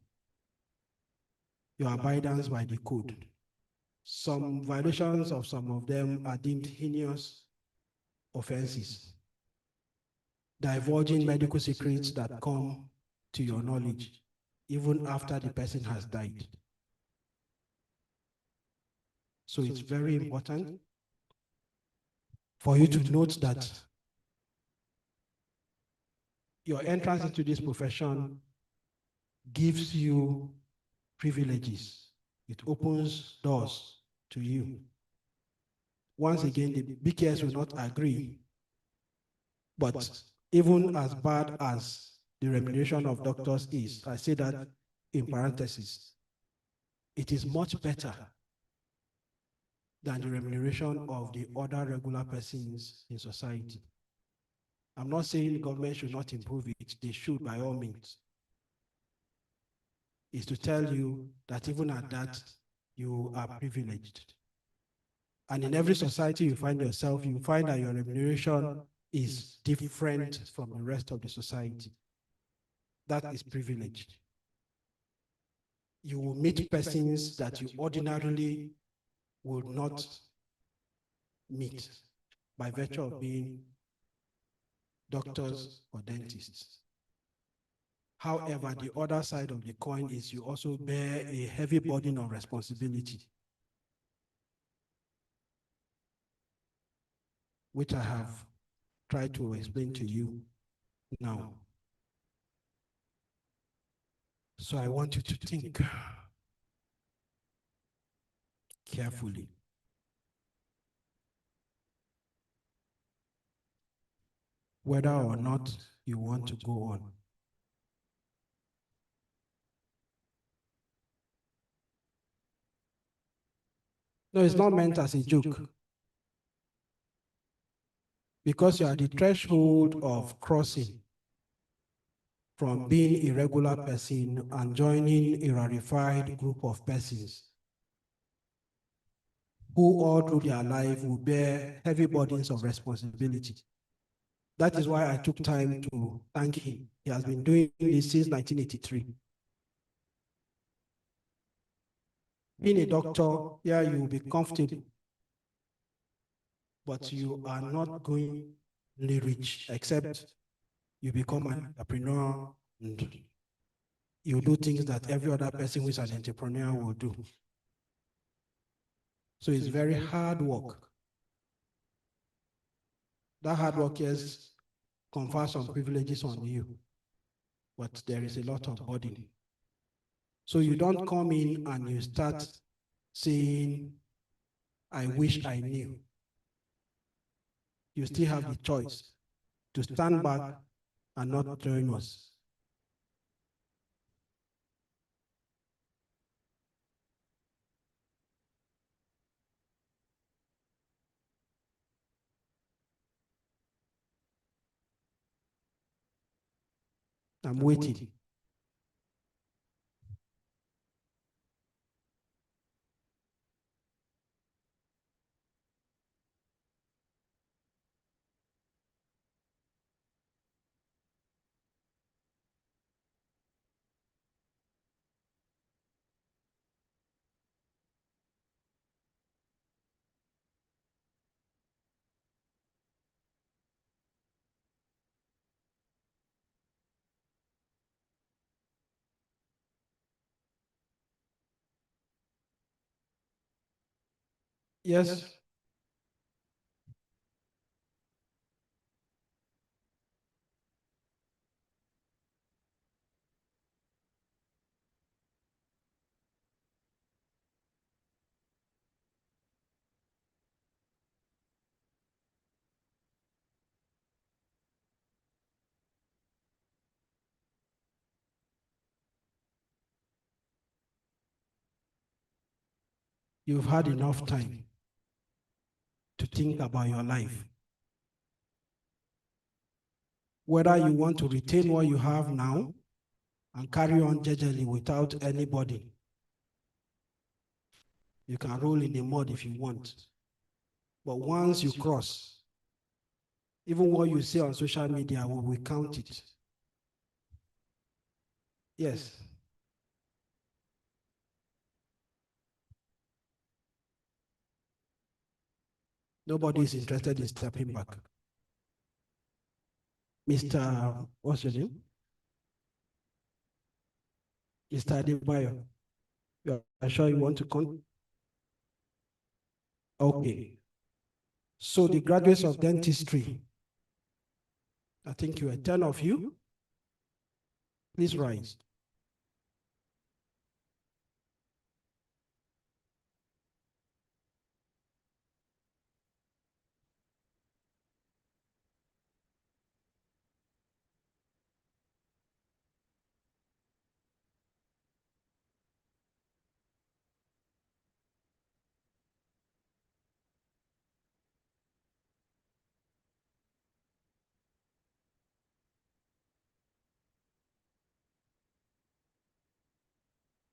Speaker 14: your abidance by the code. Some violations of some of them are deemed heinous offenses, divulging medical secrets that come to your knowledge even after the person has died. So it's very important for you to note that your entrance into this profession gives you privileges. It opens doors to you. Once again, the BKS will not agree, but even as bad as the remuneration of doctors is, I say that in parentheses, it is much better than the remuneration of the other regular persons in society. I'm not saying the government should not improve it. They should, by all means. Is to tell you that even at that, you are privileged. And in every society you find yourself, you find that your remuneration is different from the rest of the society. That is privileged. You will meet persons that you ordinarily would not meet by virtue of being doctors or dentists. However, the other side of the coin is you also bear a heavy burden of responsibility, which I have tried to explain to you now. So I want you to think carefully. Whether or not you want to go on. No, it's not meant as a joke. Because you are the threshold of crossing from being a regular person and joining a rarefied group of persons who all through their life will bear heavy burdens of responsibility. That is why I took time to thank him. He has been doing this since 1983. Being a doctor, yeah, you will be comfortable, but you are not going to be rich except you become an entrepreneur and you do things that every other person who is an entrepreneur will do. So it's very hard work. That hard work, yes, confers some privileges on you, but there is a lot of burden. So you don't come in and you start saying, I wish I knew. You still have the choice to stand back and not join us. I'm waiting. Yes. You've had enough time to think about your life. Whether you want to retain what you have now and carry on gingerly without anybody. You can roll in the mud if you want. But once you cross, even what you say on social media, we will count it. Yes. Nobody is interested in stepping back. Mr. What's your name? Mr. Adebayo. You are sure you want to come? Okay. So the graduates of dentistry, I think you are 10 of you. Please rise.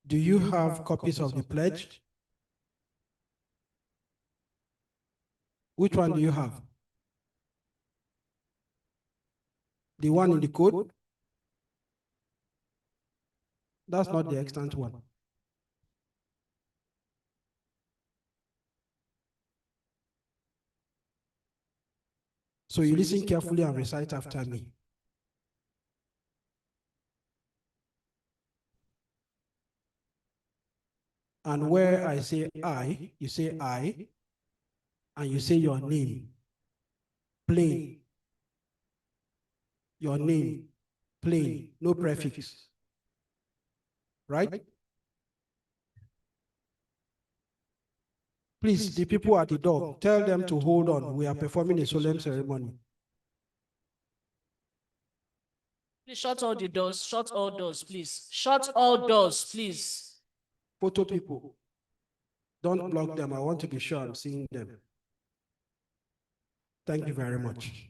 Speaker 14: Do you have copies of the pledge? Which one do you have? The one in the code? That's not the extant one. So you listen carefully and recite after me. And where I say I, you say I, and you say your name, plain. Your name, plain, no prefix. Right? Please, the people at the door, tell them to hold on. We are performing a solemn ceremony.
Speaker 5: Please shut all the doors. Shut all doors, please. Shut all doors, please.
Speaker 14: Photo people, don't block them. I want to be sure I'm seeing them. Thank you very much.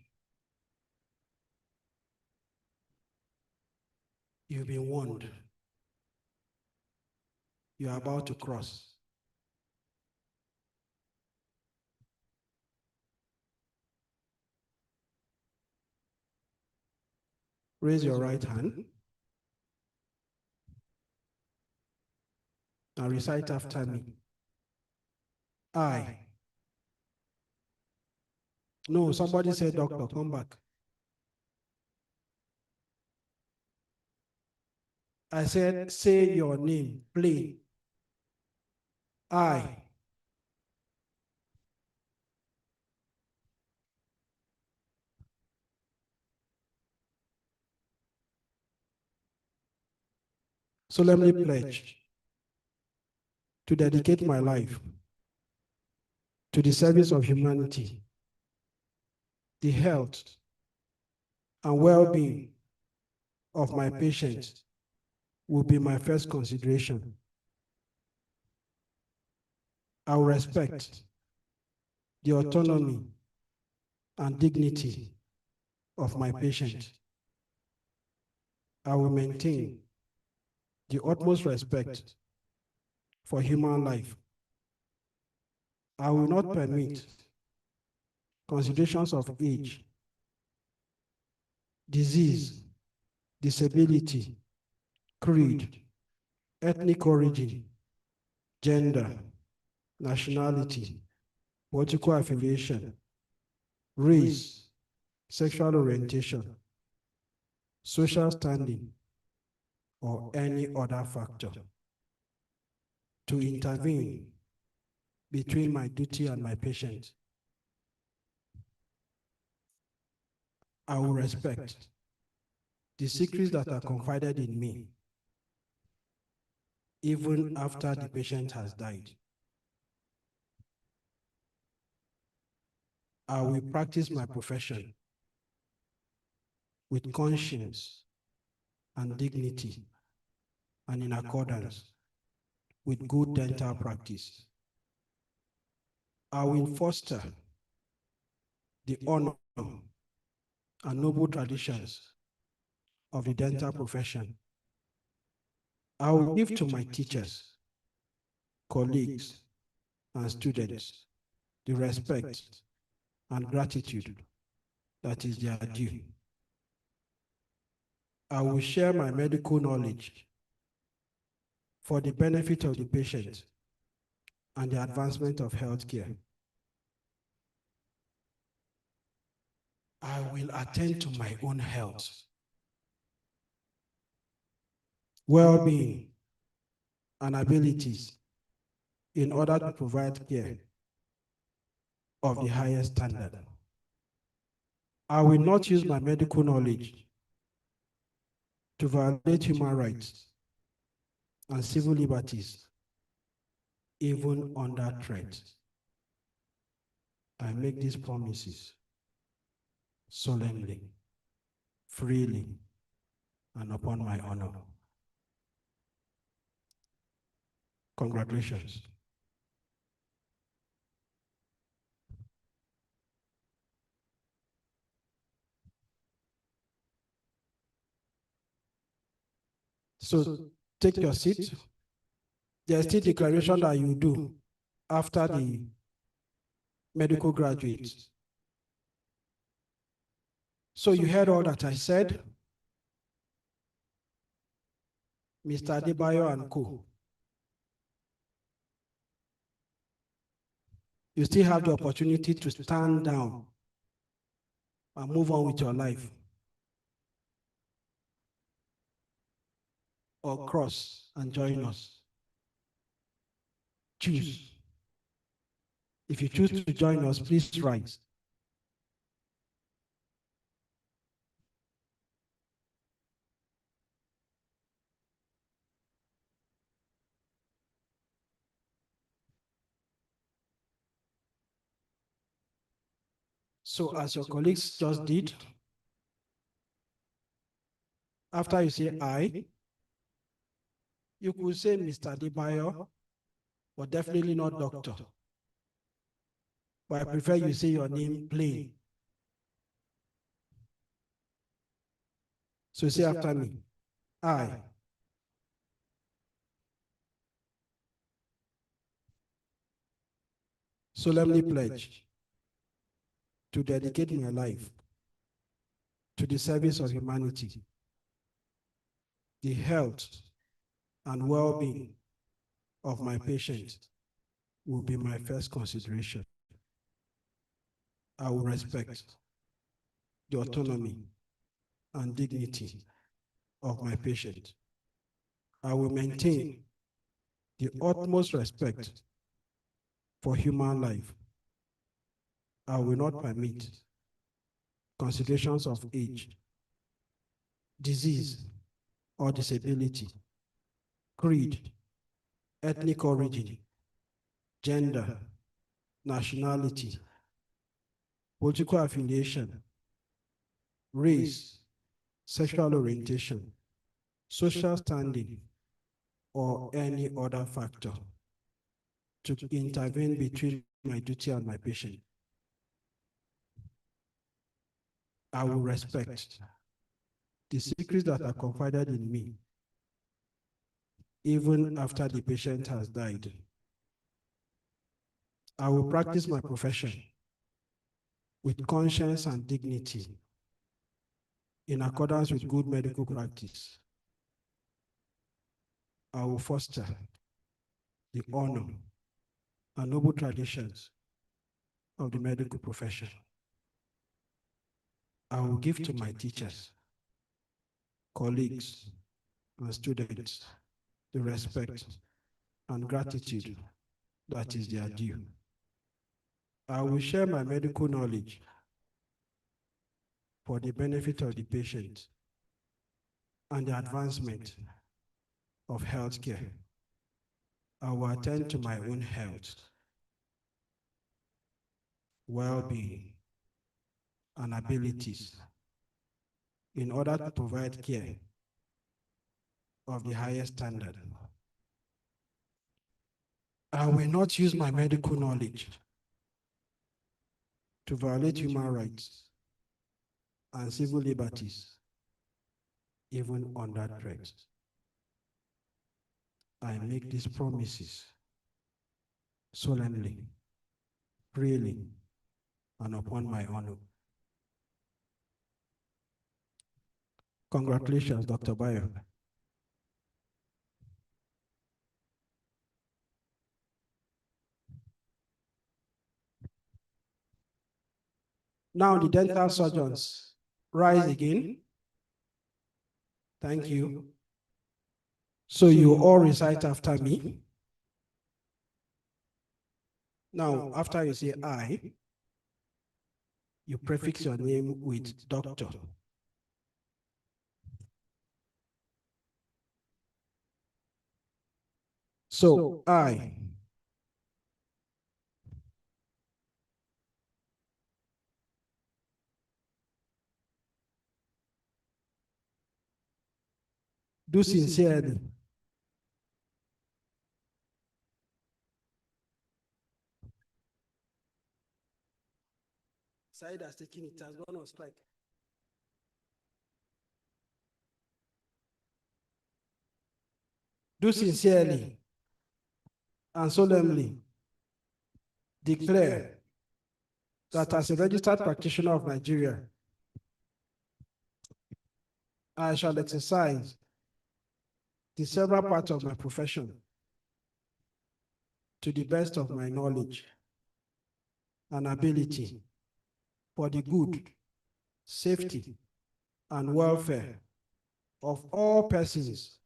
Speaker 14: You've been warned. You are about to cross. Raise your right hand and recite after me. I. No, somebody said, doctor, come back. I said, say your name, plain. I. Solemnly pledge to dedicate my life to the service of humanity, the health and well-being of my patients will be my first consideration. I will respect the autonomy and dignity of my patient. I will maintain the utmost respect for human life. I will not permit considerations of age, disease, disability, creed, ethnic origin, gender, nationality, political affiliation, race, sexual orientation, social standing, or any other factor to intervene between my duty and my patient. I will respect the secrets that are confided in me, even after the patient has died. I will practice my profession with conscience and dignity and in accordance with good dental practice. I will foster the honor and noble traditions of the dental profession. I will give to my teachers, colleagues, and students the respect and gratitude that is their due. I will share my medical knowledge for the benefit of the patient and the advancement of healthcare. I will attend to my own health, well-being, and abilities in order to provide care of the highest standard. I will not use my medical knowledge to violate human rights and civil liberties, even under threat. I make these promises solemnly, freely, and upon my honor. Congratulations. So take your seat. There's still declaration that you do after the medical graduates. So you heard all that I said. Mr. Adebayo and co. You still have the opportunity to stand down and move on with your life, or cross and join us. Choose. If you choose to join us, please rise. So as your colleagues just did, after you say I, you could say Mr. Adebayo, but definitely not doctor. But I prefer you say your name plain. So say after me, I solemnly pledge to dedicate my life to the service of humanity, the health and well-being of my patients will be my first consideration. I will respect the autonomy and dignity of my patient. I will maintain the utmost respect for human life. I will not permit considerations of age, disease, or disability, creed, ethnic origin, gender, nationality, political affiliation, race, sexual orientation, social standing, or any other factor to intervene between my duty and my patient. I will respect the secrets that are confided in me, even after the patient has died. I will practice my profession with conscience and dignity in accordance with good medical practice. I will foster the honor and noble traditions of the medical profession. I will give to my teachers, colleagues, and students the respect and gratitude that is their due. I will share my medical knowledge for the benefit of the patient and the advancement of healthcare. I will attend to my own health, well-being, and abilities in order to provide care of the highest standard. I will not use my medical knowledge to violate human rights and civil liberties, even under threat. I make these promises solemnly, freely, and upon my honor. Congratulations, Dr. Bayo. Now the dental surgeons, rise again. Thank you. So you all recite after me. Now, after you say I, you prefix your name with doctor. So I do sincerely Said has taken it, has gone on strike. Do sincerely and solemnly declare that as a registered practitioner of Nigeria, I shall exercise the several parts of my profession to the best of my knowledge and ability for the good safety, and welfare of all persons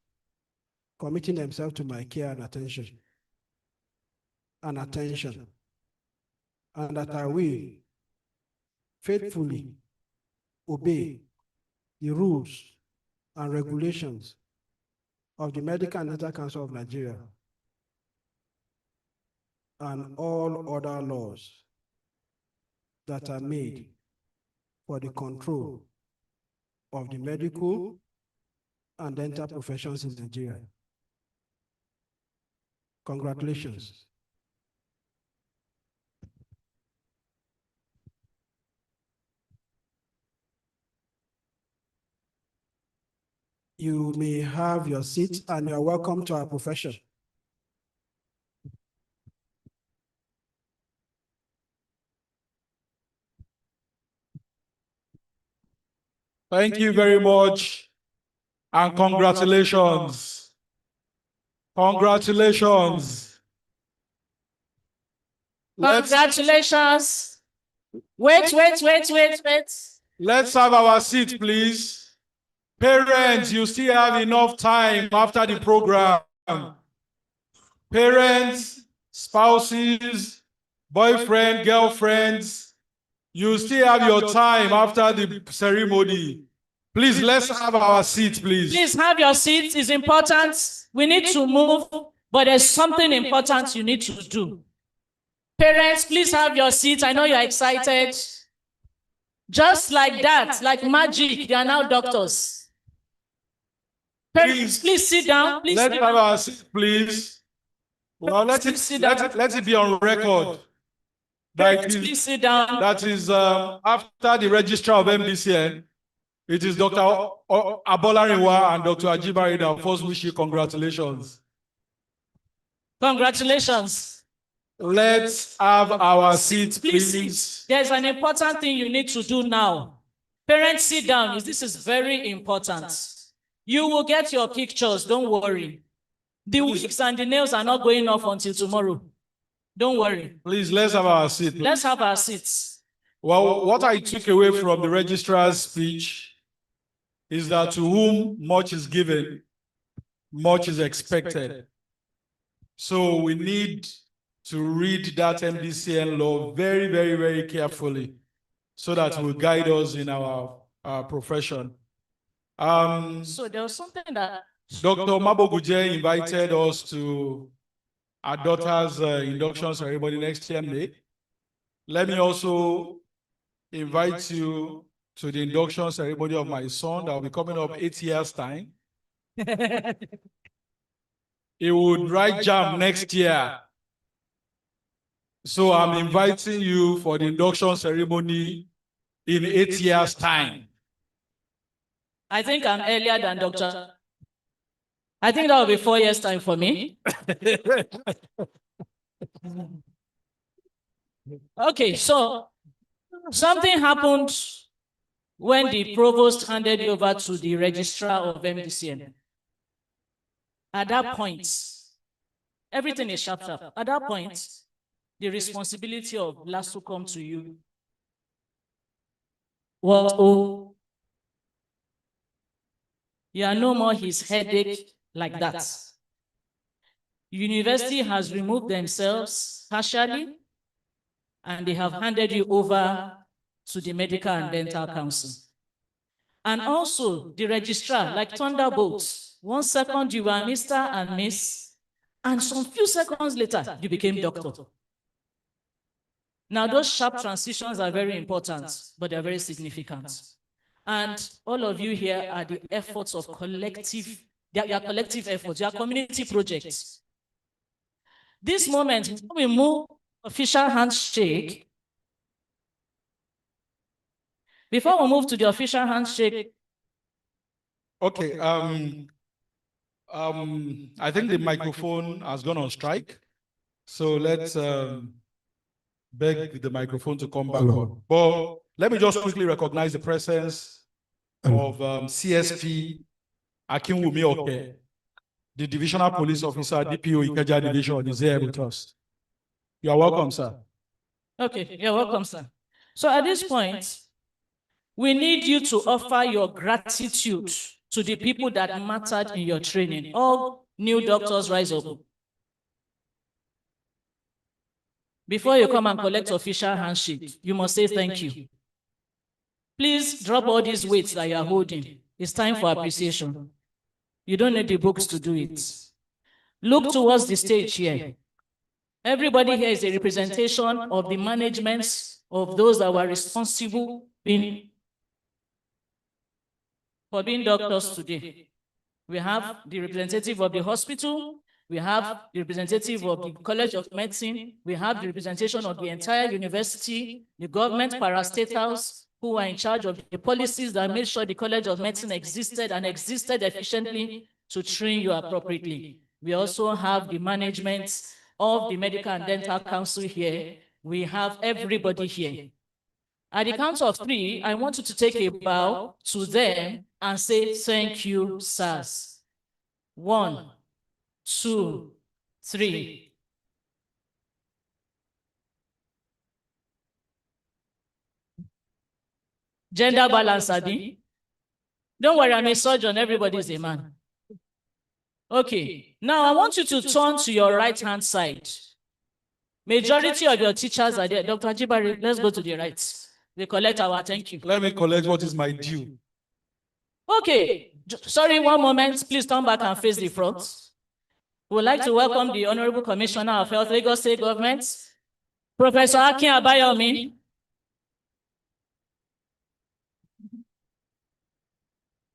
Speaker 14: committing themselves to my care and attention, and that I will faithfully obey the rules and regulations of the Medical and Dental Council of Nigeria and all other laws that are made for the control of the medical and dental professions in Nigeria. Congratulations. You may have your seat and you're welcome to our profession.
Speaker 1: Thank you very much and congratulations. Congratulations.
Speaker 5: Congratulations. Wait.
Speaker 1: Let's have our seat, please. Parents, you still have enough time after the program. Parents, spouses, boyfriend, girlfriends, you still have your time after the ceremony. Please, let's have our seat, please.
Speaker 5: Please have your seat. It's important. We need to move, but there's something important you need to do. Parents, please have your seats. I know you're excited. Just like that, like magic, they are now doctors. Parents, please sit down. Please
Speaker 1: let's have our seat, please. Well, let it be on record.
Speaker 5: Please sit down.
Speaker 1: That is after the registrar of MDCN, it is Dr. Abolariwa and Dr. Ajibari that first wish you congratulations.
Speaker 5: Congratulations.
Speaker 1: Let's have our seats, please.
Speaker 5: There's an important thing you need to do now. Parents, sit down. This is very important. You will get your pictures, don't worry. The wigs and the nails are not going off until tomorrow. Don't worry.
Speaker 1: Please, let's have our seat. Please.
Speaker 5: Let's have our seats.
Speaker 1: Well, what I took away from the registrar's speech is that to whom much is given, much is expected. So we need to read that MDCN law very, very, very carefully so that it will guide us in our profession.
Speaker 5: So there was something that
Speaker 1: Dr. Maboguje invited us to our daughter's induction ceremony next year, May. Let me also invite you to the induction ceremony of my son that will be coming up 8 years' time. He would write JAM next year. So I'm inviting you for the induction ceremony in 8 years' time.
Speaker 5: I think I'm earlier than Dr. I think that will be 4 years' time for me. Okay, so something happened when the provost handed you over to the registrar of MDCN. At that point, everything is sharp. At that point, the responsibility of LASU come to you. What? Oh, you are no more his headache like that. University has removed themselves partially, and they have handed you over to the Medical and Dental Council. And also the registrar, like thunderbolts. 1 second you were Mr. and Miss, and some few seconds later you became doctor. Now those sharp transitions are very important, but they're very significant. And all of you here are the efforts of collective, your collective efforts, your community projects. This moment, before we move official handshake, before we move to the official handshake.
Speaker 1: Okay, I think the microphone has gone on strike. So let's beg the microphone to come back on. But let me just quickly recognize the presence of CSP Akinwumi Oke, the Divisional Police Officer, DPO Ikeja Division, is here with us. You are welcome, sir.
Speaker 5: Okay, you're welcome, sir. So at this point, We need you to offer your gratitude to the people that mattered in your training. All new doctors, rise up. Before you come and collect official handshake, you must say thank you. Please drop all these weights that you are holding. It's time for appreciation. You don't need the books to do it. Look towards the stage here. Everybody here is a representation of the management of those that were responsible for being doctors today. We have the representative of the hospital, we have the representative of the College of Medicine, we have the representation of the entire university, the government parastatals who are in charge of the policies that made sure the College of Medicine existed and existed efficiently to train you appropriately. We also have the management of the Medical and Dental Council here. We have everybody here. At the count of 3, I want you to take a bow to them and say, thank you, sirs. 1, 2, 3. Gender balance, Abi. Don't worry, I'm a surgeon. Everybody is a man. Okay. Now, I want you to turn to your right-hand side. Majority of your teachers are there. Dr. Ajibari, let's go to the right. They collect our thank you.
Speaker 1: Let me collect what is my due.
Speaker 5: Okay. Sorry, one moment. Please turn back and face the front. We would like to welcome the Honorable Commissioner of Health, Lagos State Government, Professor Akin Abayomi.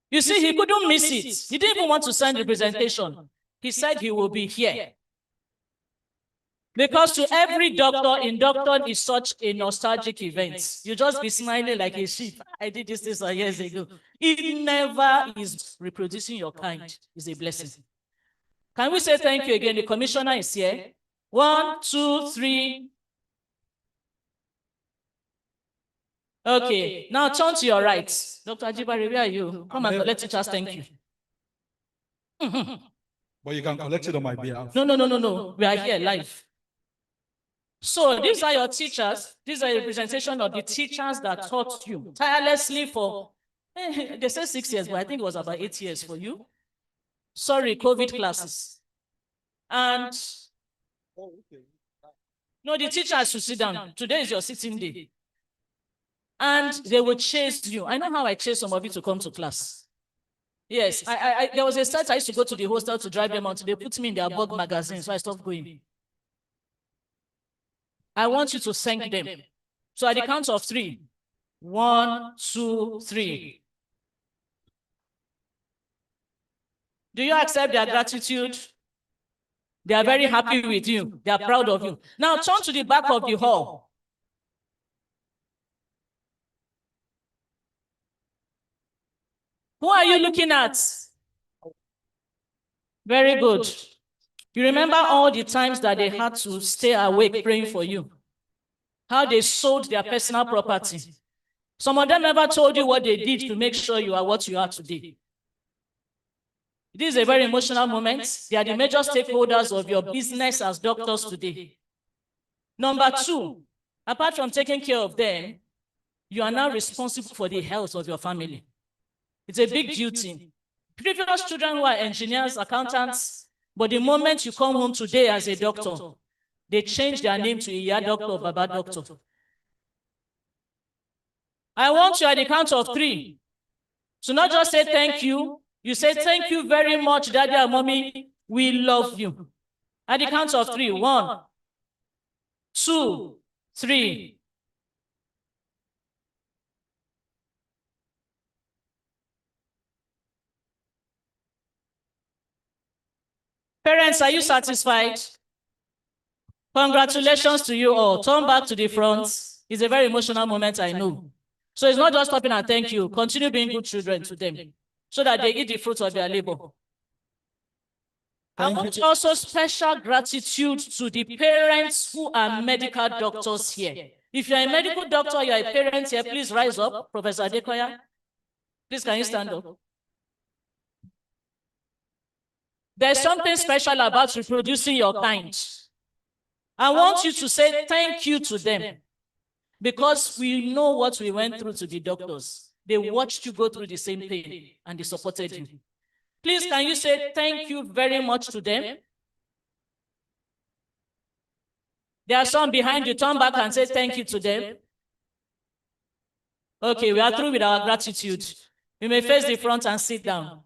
Speaker 5: You see, he couldn't miss it. He didn't even want to send representation. He said he will be here. Because to every doctor, induction is such a nostalgic event. You just be smiling like a sheep. I did this years ago. It never is reproducing your kind. It's a blessing. Can we say thank you again? The commissioner is here. 1, 2, 3. Okay, now turn to your right. Dr. Ajibari, where are you? Come and collect teachers, thank you.
Speaker 1: But you can collect it on my behalf.
Speaker 5: No. We are here live. So these are your teachers. These are a representation of the teachers that taught you tirelessly for, they say 6 years, but I think it was about 8 years for you. Sorry, COVID classes. And no, the teachers should sit down. Today is your sitting day. And they will chase you. I know how I chase some of you to come to class. Yes, there was a start I used to go to the hostel to drive them out. They put me in their bug magazine, so I stopped going. I want you to thank them. So at the count of 3. 1, 2, 3. Do you accept their gratitude? They are very happy with you. They are proud of you. Now turn to the back of the hall. Who are you looking at? Very good. You remember all the times that they had to stay awake praying for you? How they sold their personal property. Some of them never told you what they did to make sure you are what you are today. This is a very emotional moment. They are the major stakeholders of your business as doctors today. Number 2, apart from taking care of them, you are now responsible for the health of your family. It's a big duty. Previous children who are engineers, accountants, but the moment you come home today as a doctor, they change their name to Iya Doctor or Baba Doctor. I want you at the count of 3 to not just say thank you. You say thank you very much, Daddy and Mommy. We love you. At the count of 3. 1, 2, 3. Parents, are you satisfied? Congratulations to you all. Turn back to the front. It's a very emotional moment, I know. So it's not just stopping and thank you. Continue being good children to them so that they eat the fruits of their labor. I want also special gratitude to the parents who are medical doctors here. If you're a medical doctor, you're a parent here, please rise up. Professor Adekoya, please can you stand up? There's something special about reproducing your kind. I want you to say thank you to them because we know what we went through to be doctors. They watched you go through the same thing and they supported you. Please, can you say thank you very much to them? There are some behind you. Turn back and say thank you to them. Okay, we are through with our gratitude. You may face the front and sit down.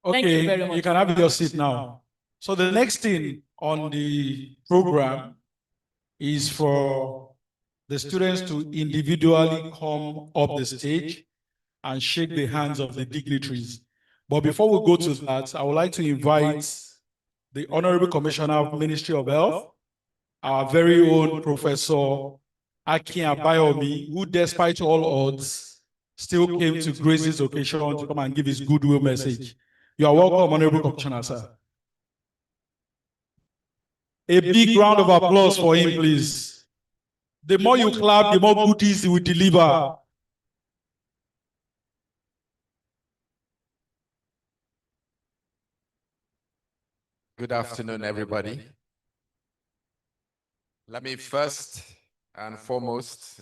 Speaker 5: Thank you very much.
Speaker 1: You can have your seat now. So the next thing on the program is for the students to individually come up the stage and shake the hands of the dignitaries. But before we go to that, I would like to invite the Honorable Commissioner of Ministry of Health, our very own Professor Akin Abayomi, who despite all odds, still came to grace this occasion to come and give his goodwill message. You are welcome, Honorable Commissioner, sir. A big round of applause for him, please. The more you clap, the more goodies he will deliver.
Speaker 15: Good afternoon, everybody. Let me first and foremost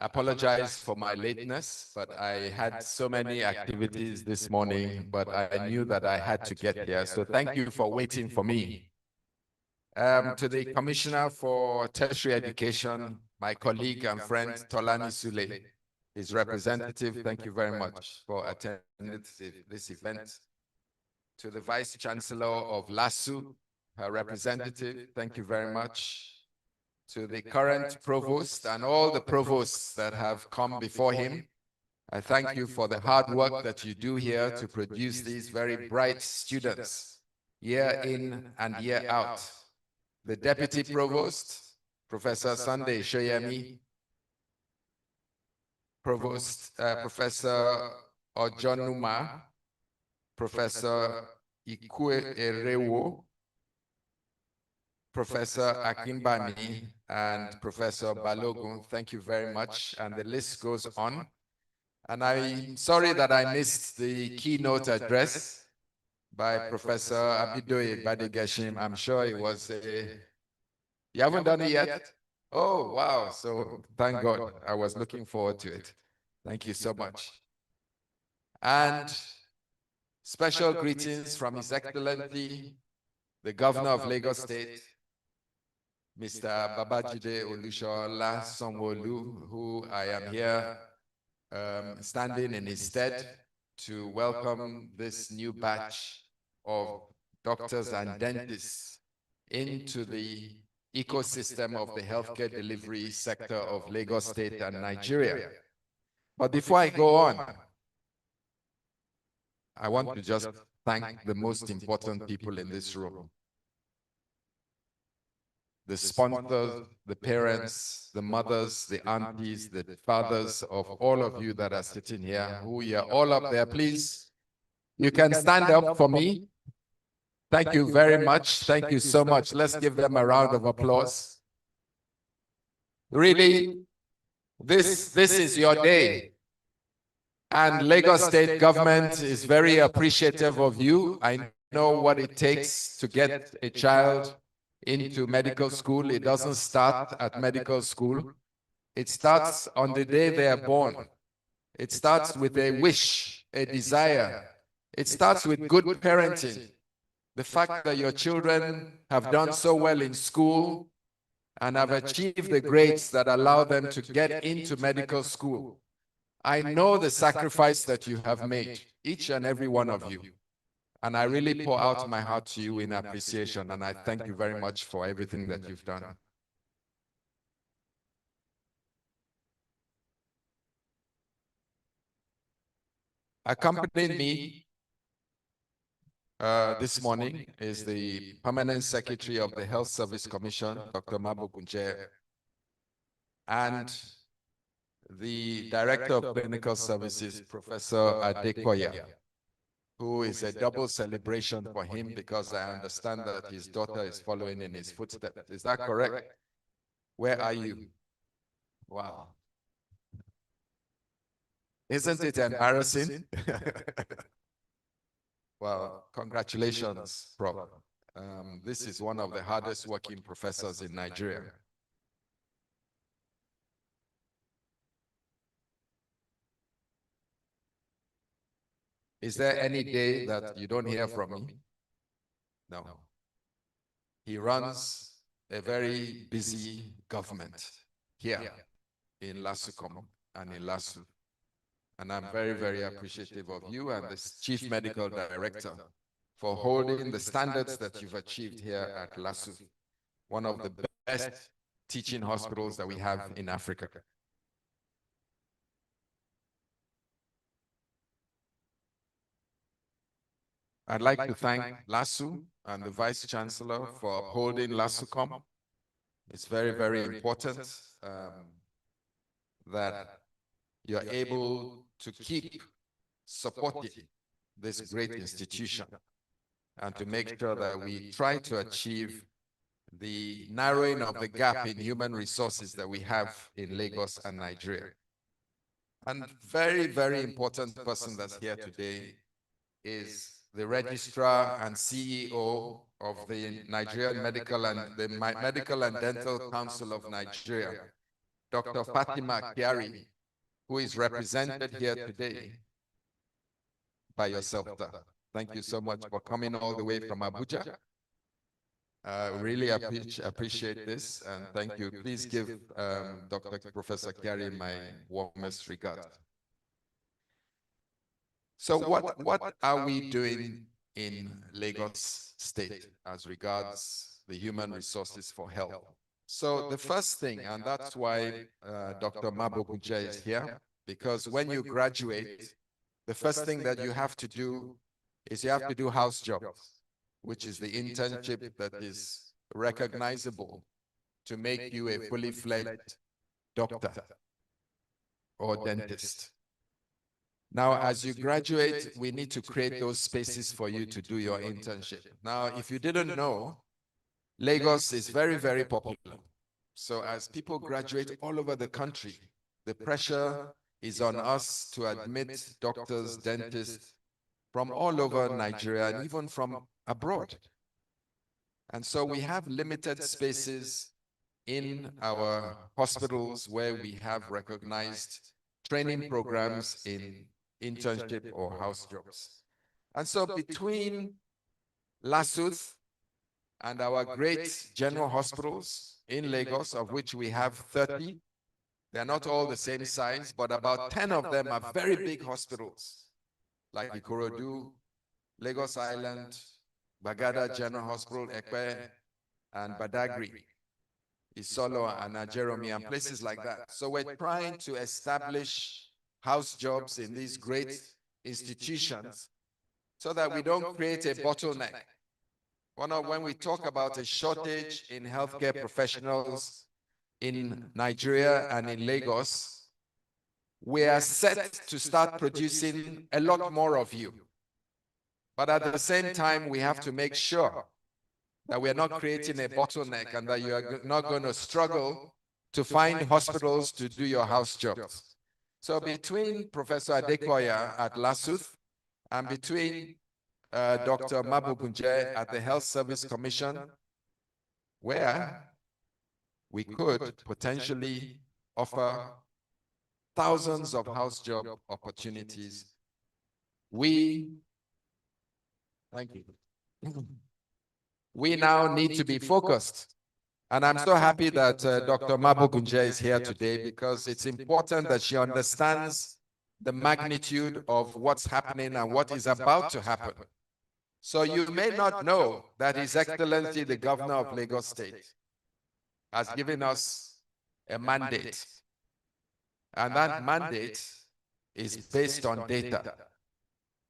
Speaker 15: apologize for my lateness, but I had so many activities this morning, but I knew that I had to get here. So thank you for waiting for me. To the Commissioner for Tertiary Education, my colleague and friend Tolani Sule, his representative, thank you very much for attending this event. To the Vice Chancellor of LASU, her representative, thank you very much. To the current provost and all the provosts that have come before him, I thank you for the hard work that you do here to produce these very bright students, year in and year out. The Deputy Provost, Professor Sunday Shoyemi, Provost, Professor Ojonuma, Professor Ikue Erewo, Professor Akimbami, and Professor Balogun, thank you very much. And the list goes on. And I'm sorry that I missed the keynote address by Professor Abidoye Badegashim. I'm sure it was a... You haven't done it yet? Oh, wow. So thank God. I was looking forward to it. Thank you so much. And special greetings from His Excellency, the Governor of Lagos State, Mr. Babajide Olushola Sanwo-Olu, who I am here standing in his stead to welcome this new batch of doctors and dentists into the ecosystem of the healthcare delivery sector of Lagos State and Nigeria. But before I go on, I want to just thank the most important people in this room. The sponsors, the parents, the mothers, the aunties, the fathers of all of you that are sitting here, who you're all up there, please. You can stand up for me. Thank you very much. Thank you so much. Let's give them a round of applause. Really, this is your day. And Lagos State government is very appreciative of you. I know what it takes to get a child into medical school. It doesn't start at medical school. It starts on the day they are born. It starts with a wish, a desire. It starts with good parenting. The fact that your children have done so well in school and have achieved the grades that allow them to get into medical school. I know the sacrifice that you have made, each and every one of you. And I really pour out my heart to you in appreciation, and I thank you very much for everything that you've done. Accompanying me this morning is the Permanent Secretary of the Health Service Commission, Dr. Mabo Gunje, and the Director of Clinical Services, Professor Adekoya, who is a double celebration for him because I understand that his daughter is following in his footsteps. Is that correct? Where are you? Wow. Isn't it embarrassing? Well, congratulations, Prof. This is one of the hardest working professors in Nigeria. Is there any day that you don't hear from me? No. He runs a very busy government here in Lasukom and in Lasu. And I'm very, very appreciative of you and the Chief Medical Director for holding the standards that you've achieved here at Lasu, one of the best teaching hospitals that we have in Africa. I'd like to thank Lasu and the Vice Chancellor for upholding Lasucom. It's very, very important that you're able to keep supporting this great institution and to make sure that we try to achieve the narrowing of the gap in human resources that we have in Lagos and Nigeria. And very, very important person that's here today is the Registrar and CEO of the Nigerian Medical and Dental Council of Nigeria, Dr. Fatima Kiari, who is represented here today by yourself. Thank you so much for coming all the way from Abuja. Really appreciate this, and thank you. Please give Professor Kiari my warmest regards. So what are we doing in Lagos State as regards the human resources for health? So the first thing, and that's why Dr. Mabogunje is here, because when you graduate, the first thing that you have to do is you have to do house jobs, which is the internship that is recognizable to make you a fully fledged doctor or dentist. Now, as you graduate, we need to create those spaces for you to do your internship. Now, if you didn't know, Lagos is very, very popular. So as people graduate all over the country, the pressure is on us to admit doctors, dentists from all over Nigeria and even from abroad. And so we have limited spaces in our hospitals where we have recognized training programs in internship or house jobs. And so between Lasuth and our great general hospitals in Lagos, of which we have 30, they're not all the same size, but about 10 of them are very big hospitals, like Ikorodu, Lagos Island, Bagada General Hospital, Ekpe, and Badagry, Isolo and Ajeromi, and places like that. So we're trying to establish house jobs in these great institutions so that we don't create a bottleneck. When we talk about a shortage in healthcare professionals in Nigeria and in Lagos, we are set to start producing a lot more of you. But at the same time, we have to make sure that we are not creating a bottleneck and that you are not going to struggle to find hospitals to do your house jobs. So between Professor Adekoya at Lasuth and between Dr. Mabogunje at the Health Service Commission, where we could potentially offer thousands of house job opportunities, thank you. We now need to be focused. And I'm so happy that Dr. Mabogunje is here today, because it's important that she understands the magnitude of what's happening and what is about to happen. So you may not know that His Excellency, the Governor of Lagos State, has given us a mandate. And that mandate is based on data.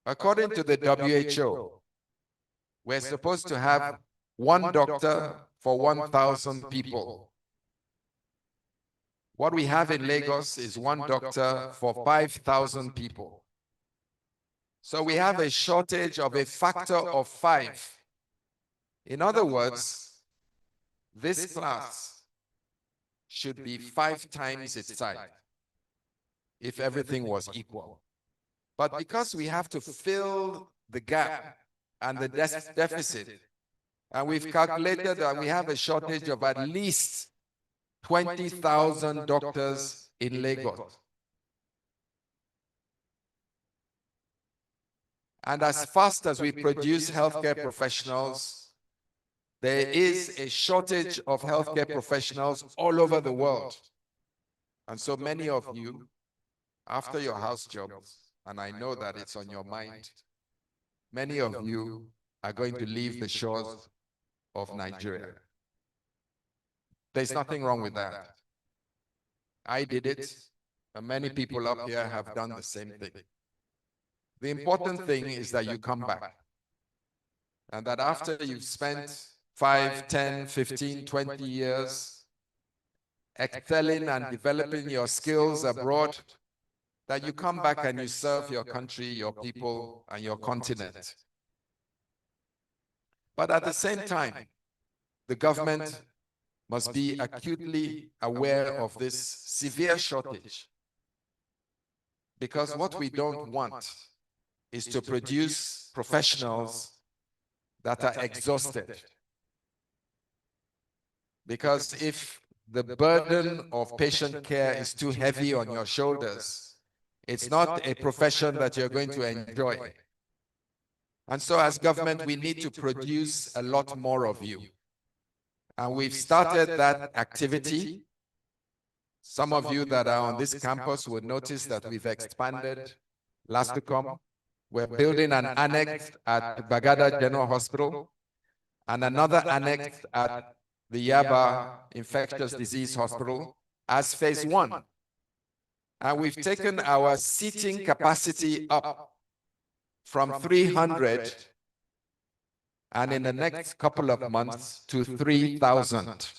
Speaker 15: According to the WHO, we're supposed to have one doctor for 1,000 people. What we have in Lagos is one doctor for 5,000 people. So we have a shortage of a factor of 5. In other words, this class should be 5 times its size if everything was equal. But because we have to fill the gap and the deficit, and we've calculated that we have a shortage of at least 20,000 doctors in Lagos. And as fast as we produce healthcare professionals, there is a shortage of healthcare professionals all over the world. And so many of you, after your house jobs, and I know that it's on your mind, many of you are going to leave the shores of Nigeria. There's nothing wrong with that. I did it, and many people up here have done the same thing. The important thing is that you come back, and that after you've spent 5, 10, 15, 20 years excelling and developing your skills abroad, that you come back and you serve your country, your people, and your continent. But at the same time, the government must be acutely aware of this severe shortage. Because what we don't want is to produce professionals that are exhausted. Because if the burden of patient care is too heavy on your shoulders, it's not a profession that you're going to enjoy. And so as government, we need to produce a lot more of you. And we've started that activity. Some of you that are on this campus would notice that we've expanded LASTICOM. We're building an annex at Bagada General Hospital and another annex at the Yaba Infectious Disease Hospital as phase 1. And we've taken our seating capacity up from 300 and in the next couple of months to 3,000.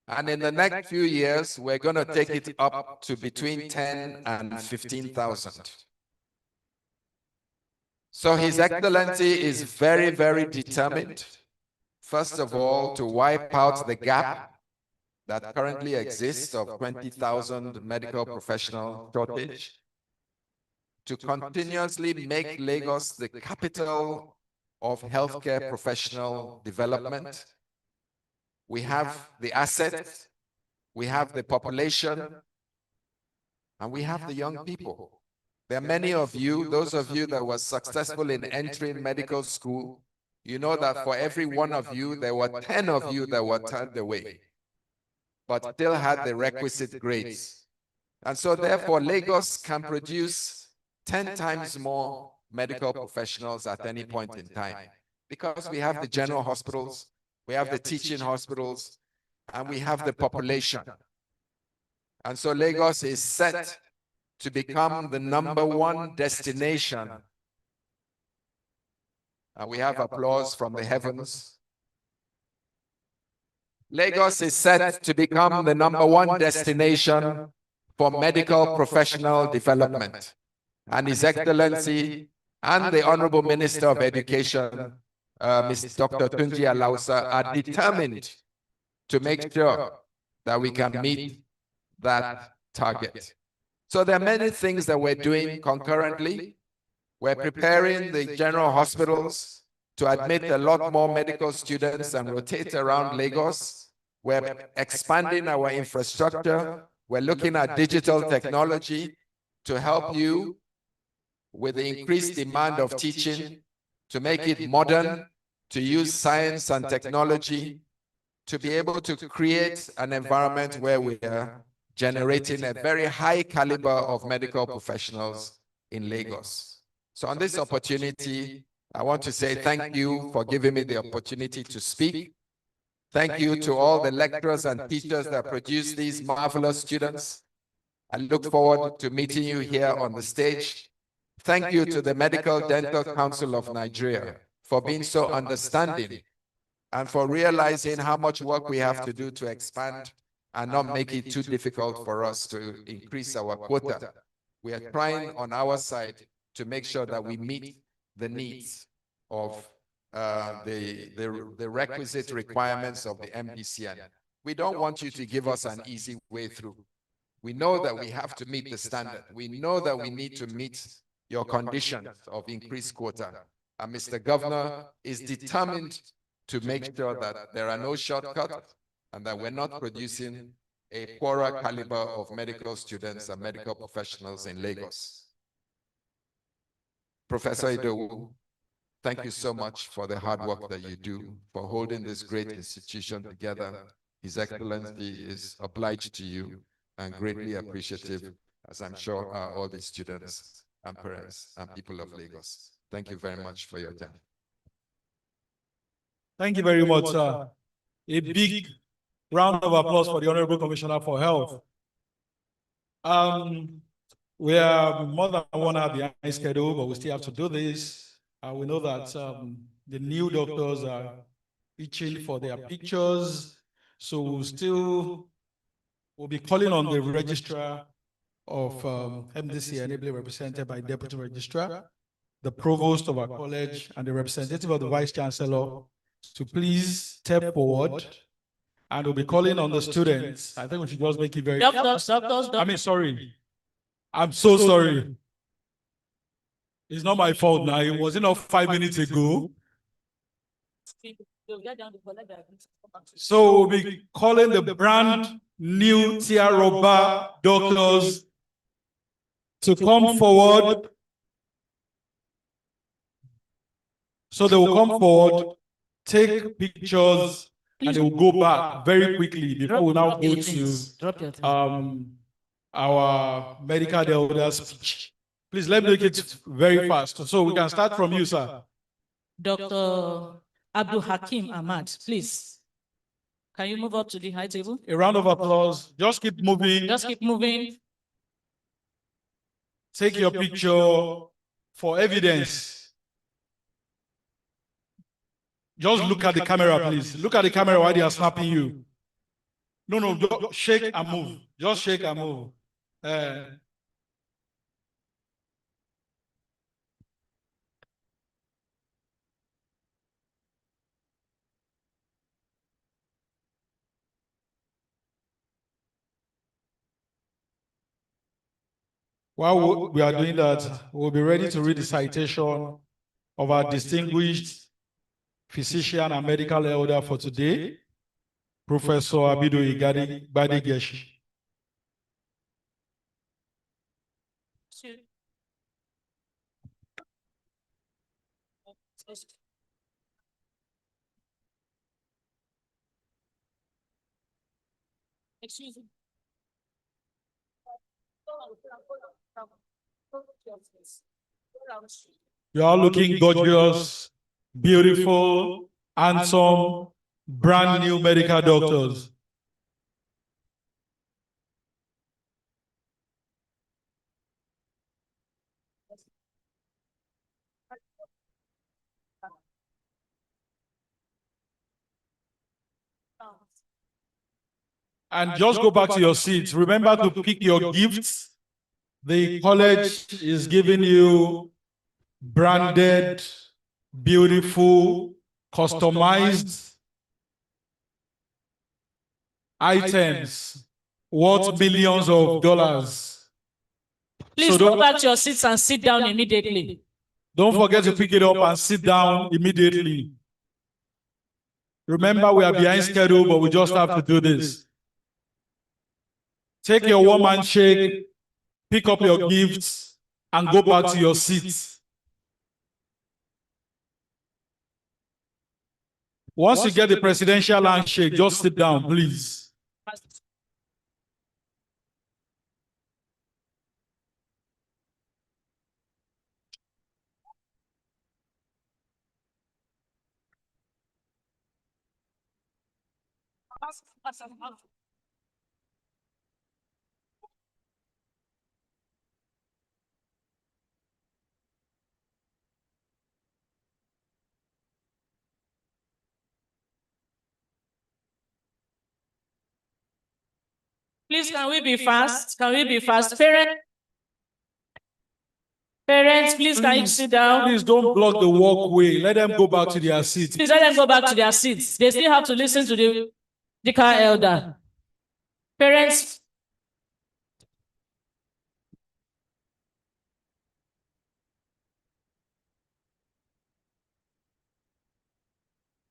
Speaker 15: And in the next few years, we're going to take it up to between 10 and 15,000. So His Excellency is very, very determined, first of all, to wipe out the gap that currently exists of 20,000 medical professional shortage, to continuously make Lagos the capital of healthcare professional development. We have the assets, we have the population, and we have the young people. There are many of you, those of you that were successful in entering medical school, you know that for every one of you, there were 10 of you that were turned away, but still had the requisite grades. And so therefore, Lagos can produce 10 times more medical professionals at any point in time, because we have the general hospitals, we have the teaching hospitals, and we have the population. And so Lagos is set to become the #1 destination. And we have applause from the heavens. Lagos is set to become the #1 destination for medical professional development. And His Excellency and the Honorable Minister of Education, Dr. Tunji Alausa, are determined to make sure that we can meet that target. So there are many things that we're doing concurrently. We're preparing the general hospitals to admit a lot more medical students and rotate around Lagos. We're expanding our infrastructure. We're looking at digital technology to help you with the increased demand of teaching, to make it modern, to use science and technology, to be able to create an environment where we are generating a very high caliber of medical professionals in Lagos. So on this opportunity, I want to say thank you for giving me the opportunity to speak. Thank you to all the lecturers and teachers that produce these marvelous students. I look forward to meeting you here on the stage. Thank you to the Medical Dental Council of Nigeria for being so understanding and for realizing how much work we have to do to expand and not make it too difficult for us to increase our quota. We are trying on our side to make sure that we meet the needs of the requisite requirements of the MDCN. We don't want you to give us an easy way through. We know that we have to meet the standard. We know that we need to meet your conditions of increased quota. And Mr. Governor is determined to make sure that there are no shortcuts and that we're not producing a poorer caliber of medical students and medical professionals in Lagos. Professor Idowu, thank you so much for the hard work that you do, for holding this great institution together. His Excellency is obliged to you and greatly appreciative, as I'm sure are all the students and parents and people of Lagos. Thank you very much for your time.
Speaker 1: Thank you very much, sir. A big round of applause for the Honorable Commissioner for Health. We are more than 1 hour behind schedule, but we still have to do this. We know that the new doctors are itching for their pictures, so we'll be calling on the registrar of MDC, ably represented by Deputy Registrar, the provost of our college, and the representative of the Vice Chancellor to please step forward. And we'll be calling on the students. I think we should just make it very clear. Sorry. I'm so sorry. It's not my fault now. It was enough 5 minutes ago. So we'll be calling the brand new Tiaroba doctors to come forward. So they will come forward, take pictures, and they will go back very quickly before we now go to our medical elder speech. Please let me make it very fast. So we can start from you, sir.
Speaker 5: Dr. Abdul Hakim Ahmad, please. Can you move up to the high table?
Speaker 1: A round of applause. Just keep moving.
Speaker 5: Just keep moving.
Speaker 1: Take your picture for evidence. Just look at the camera, please. Look at the camera while they are snapping you. No, don't shake and move. Just shake and move. While we are doing that, we'll be ready to read the citation of our distinguished physician and medical elder for today, Professor Abido Igadi Badegeshi.
Speaker 5: Excuse me.
Speaker 1: You are looking gorgeous, beautiful, handsome, brand new medical doctors. And just go back to your seats. Remember to pick your gifts. The college is giving you branded, beautiful, customized items worth millions of dollars.
Speaker 5: Please go back to your seats and sit down immediately.
Speaker 1: Don't forget to pick it up and sit down immediately. Remember, we are behind schedule, but we just have to do this. Take your warm handshake, pick up your gifts, and go back to your seats. Once you get the presidential handshake, just sit down, please.
Speaker 5: Please, can we be fast? Can we be fast? Parents, please, can you sit down?
Speaker 1: Please don't block the walkway. Let them go back to their seats.
Speaker 5: Please let them go back to their seats. They still have to listen to the medical elder. Parents,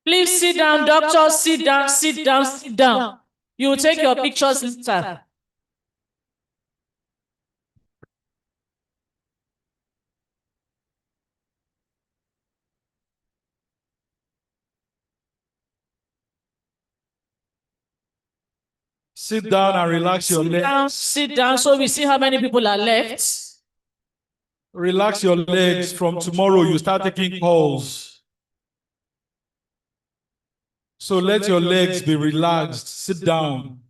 Speaker 5: please sit down. Doctors, sit down, sit down, sit down. You will take your pictures later.
Speaker 1: Sit down and relax your legs.
Speaker 5: Sit down so we see how many people are left.
Speaker 1: Relax your legs. From tomorrow, you start taking calls. So let your legs be relaxed. Sit down.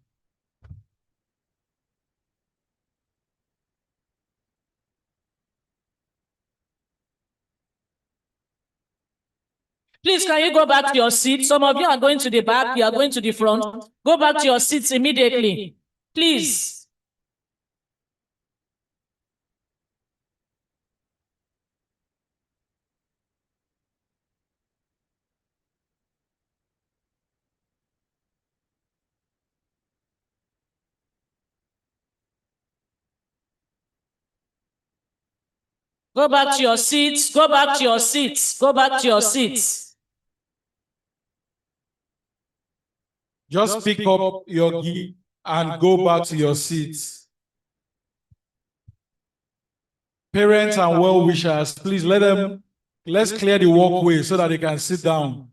Speaker 5: Please, can you go back to your seat? Some of you are going to the back, you are going to the front. Go back to your seats immediately. Please. Go back to your seats. Go back to your seats. Go back to your seats.
Speaker 1: Just pick up your key and go back to your seats. Parents and well-wishers, please let's clear the walkway so that they can sit down.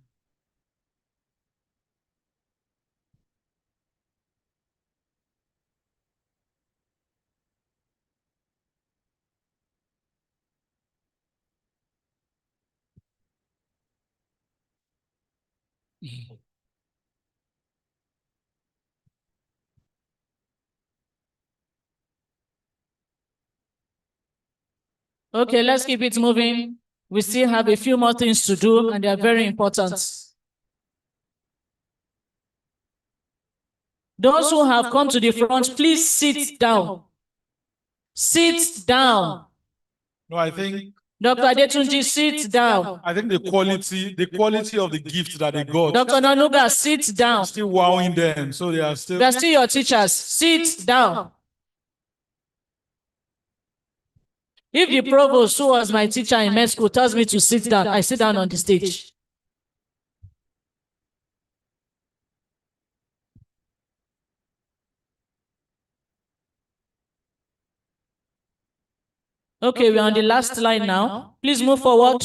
Speaker 5: Okay, let's keep it moving. We still have a few more things to do, and they are very important. Those who have come to the front, please sit down. Sit down.
Speaker 1: No, I think
Speaker 5: Dr. Adetunji, sit down.
Speaker 1: I think the quality of the gift that they got.
Speaker 5: Dr. Nanuga, sit down.
Speaker 1: Still wowing them, so they are still.
Speaker 5: They're still your teachers. Sit down. If the provost, who was my teacher in med school, tells me to sit down, I sit down on the stage. Okay, we're on the last line now. Please move forward.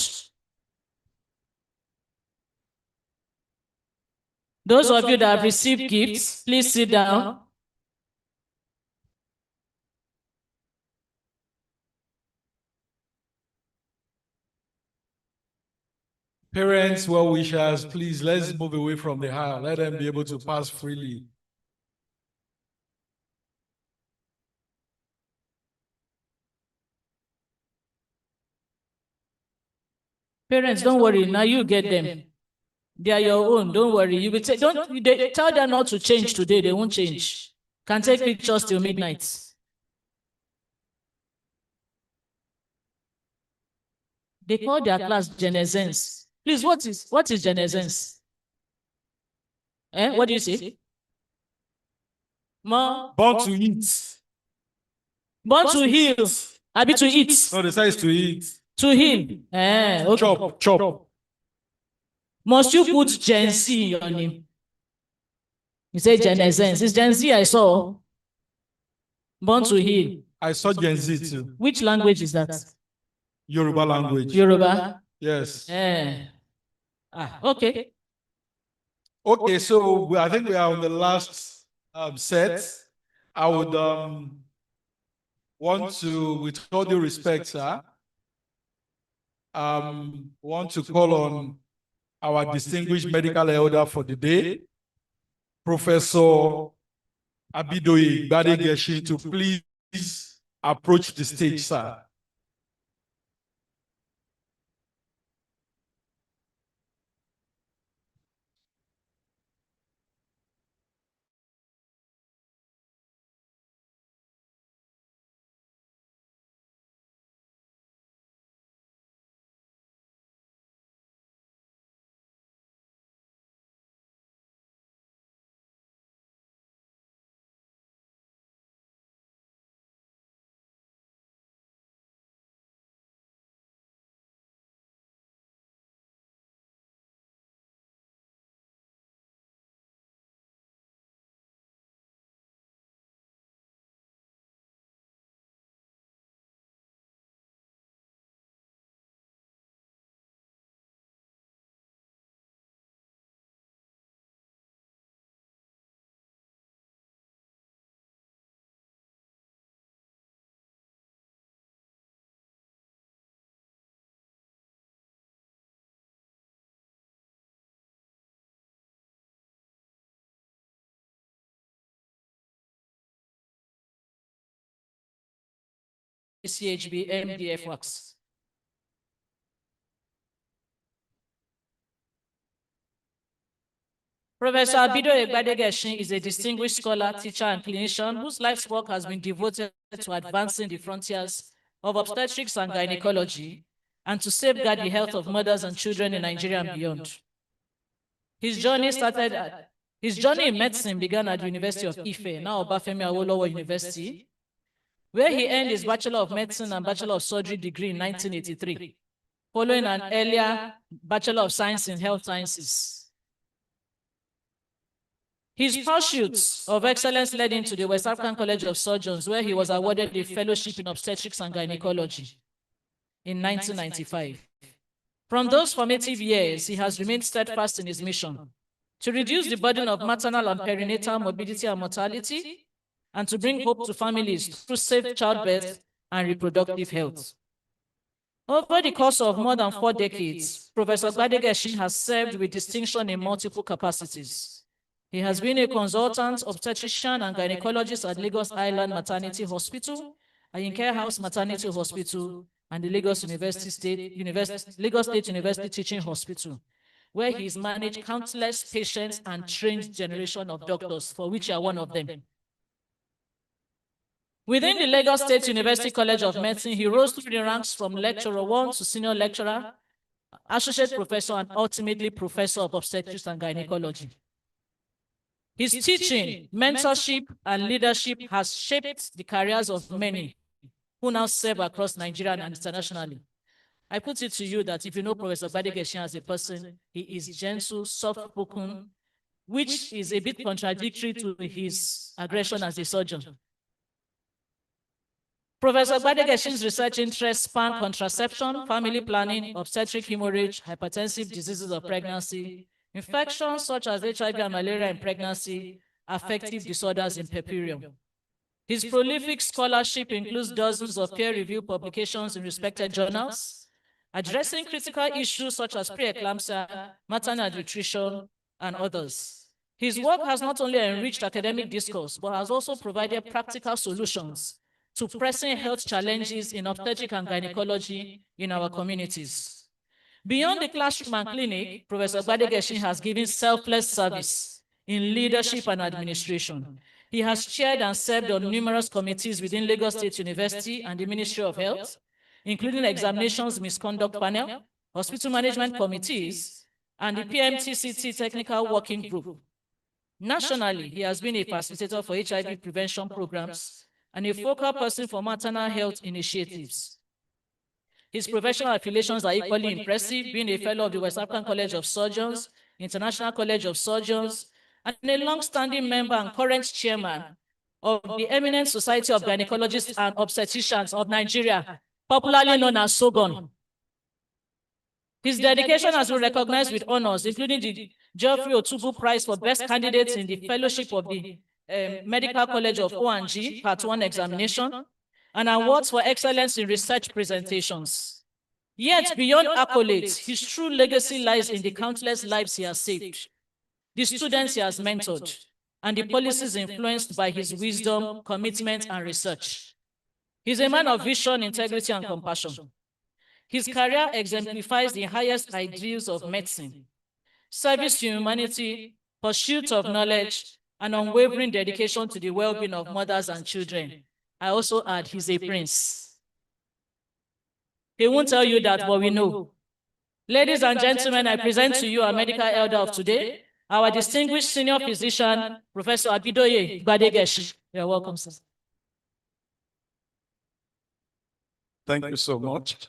Speaker 5: Those of you that have received gifts, please sit down.
Speaker 1: Parents, well-wishers, please let's move away from the aisle. Let them be able to pass freely.
Speaker 5: Parents, don't worry. Now you get them. They are your own. Don't worry. You will tell them not to change today. They won't change. Can take pictures till midnight. They call their class Genesens. Please, what is Genesens? What do you say? More.
Speaker 1: Born to eat.
Speaker 5: Born to heal. I be to eat.
Speaker 1: No, the size to eat.
Speaker 5: To heal. Okay.
Speaker 1: Chop.
Speaker 5: Must you put Gen Z in your name? You say Genesens. It's Gen Z I saw. Born to heal.
Speaker 1: I saw Gen Z too.
Speaker 5: Which language is that?
Speaker 1: Yoruba language.
Speaker 5: Yoruba?
Speaker 1: Yes.
Speaker 5: Okay.
Speaker 1: Okay, so I think we are on the last set. I would want to, with all due respect, sir, want to call on our distinguished medical elder for the day, Professor Abidoye Gbadegeshi, to please approach the stage, sir.
Speaker 5: CHB, MDF works. Professor Abidoye Gbadegeshin is a distinguished scholar, teacher, and clinician whose life's work has been devoted to advancing the frontiers of obstetrics and gynecology and to safeguard the health of mothers and children in Nigeria and beyond. His journey in medicine began at the University of Ife, now Obafemi Awolowo University, where he earned his Bachelor of Medicine and Bachelor of Surgery degree in 1983, following an earlier Bachelor of Science in Health Sciences. His pursuits of excellence led him to the West African College of Surgeons, where he was awarded a fellowship in obstetrics and gynecology in 1995. From those formative years, he has remained steadfast in his mission to reduce the burden of maternal and perinatal morbidity and mortality, and to bring hope to families through safe childbirth and reproductive health. Over the course of more than 4 decades, Professor Gbadegeshin has served with distinction in multiple capacities. He has been a consultant, obstetrician, and gynecologist at Lagos Island Maternity Hospital, Ayinke House Maternity Hospital, and the Lagos State University Teaching Hospital, where he's managed countless patients and trained generation of doctors, for which you are one of them. Within the Lagos State University College of Medicine, he rose through the ranks from lecturer 1 to senior lecturer, associate professor, and ultimately professor of obstetrics and gynecology. His teaching, mentorship, and leadership has shaped the careers of many who now serve across Nigeria and internationally. I put it to you that if you know Professor Gbadegeshin as a person, he is gentle, soft-spoken, which is a bit contradictory to his aggression as a surgeon. Professor Gbadegeshin's research interests span contraception, family planning, obstetric hemorrhage, hypertensive diseases of pregnancy, infections such as HIV and malaria in pregnancy, affective disorders in puerperium. His prolific scholarship includes dozens of peer-reviewed publications in respected journals, addressing critical issues such as preeclampsia, maternal nutrition, and others. His work has not only enriched academic discourse, but has also provided practical solutions to pressing health challenges in obstetrics and gynecology in our communities. Beyond the classroom and clinic, Professor Gbadegeshin has given selfless service in leadership and administration. He has chaired and served on numerous committees within Lagos State University and the Ministry of Health, including examinations misconduct panel, hospital management committees, and the PMTCT Technical Working Group. Nationally, he has been a facilitator for HIV prevention programs and a focal person for maternal health initiatives. His professional affiliations are equally impressive, being a fellow of the West African College of Surgeons, International College of Surgeons, and a long-standing member and current chairman of the Eminent Society of Gynecologists and Obstetricians of Nigeria, popularly known as SOGON. His dedication has been recognized with honors, including the Geoffrey Otubu Prize for Best Candidates in the Fellowship of the Medical College of ONG, Part 1 examination, and awards for excellence in research presentations. Yet, beyond accolades, his true legacy lies in the countless lives he has saved, the students he has mentored, and the policies influenced by his wisdom, commitment, and research. He's a man of vision, integrity, and compassion. His career exemplifies the highest ideals of medicine: service to humanity, pursuit of knowledge, and unwavering dedication to the well-being of mothers and children. I also add, he's a prince. He won't tell you that, but we know. Ladies and gentlemen, I present to you our medical elder of today, our distinguished senior physician, Professor Abidoye Gbadegeshin. You're welcome, sir.
Speaker 1: Thank you so much.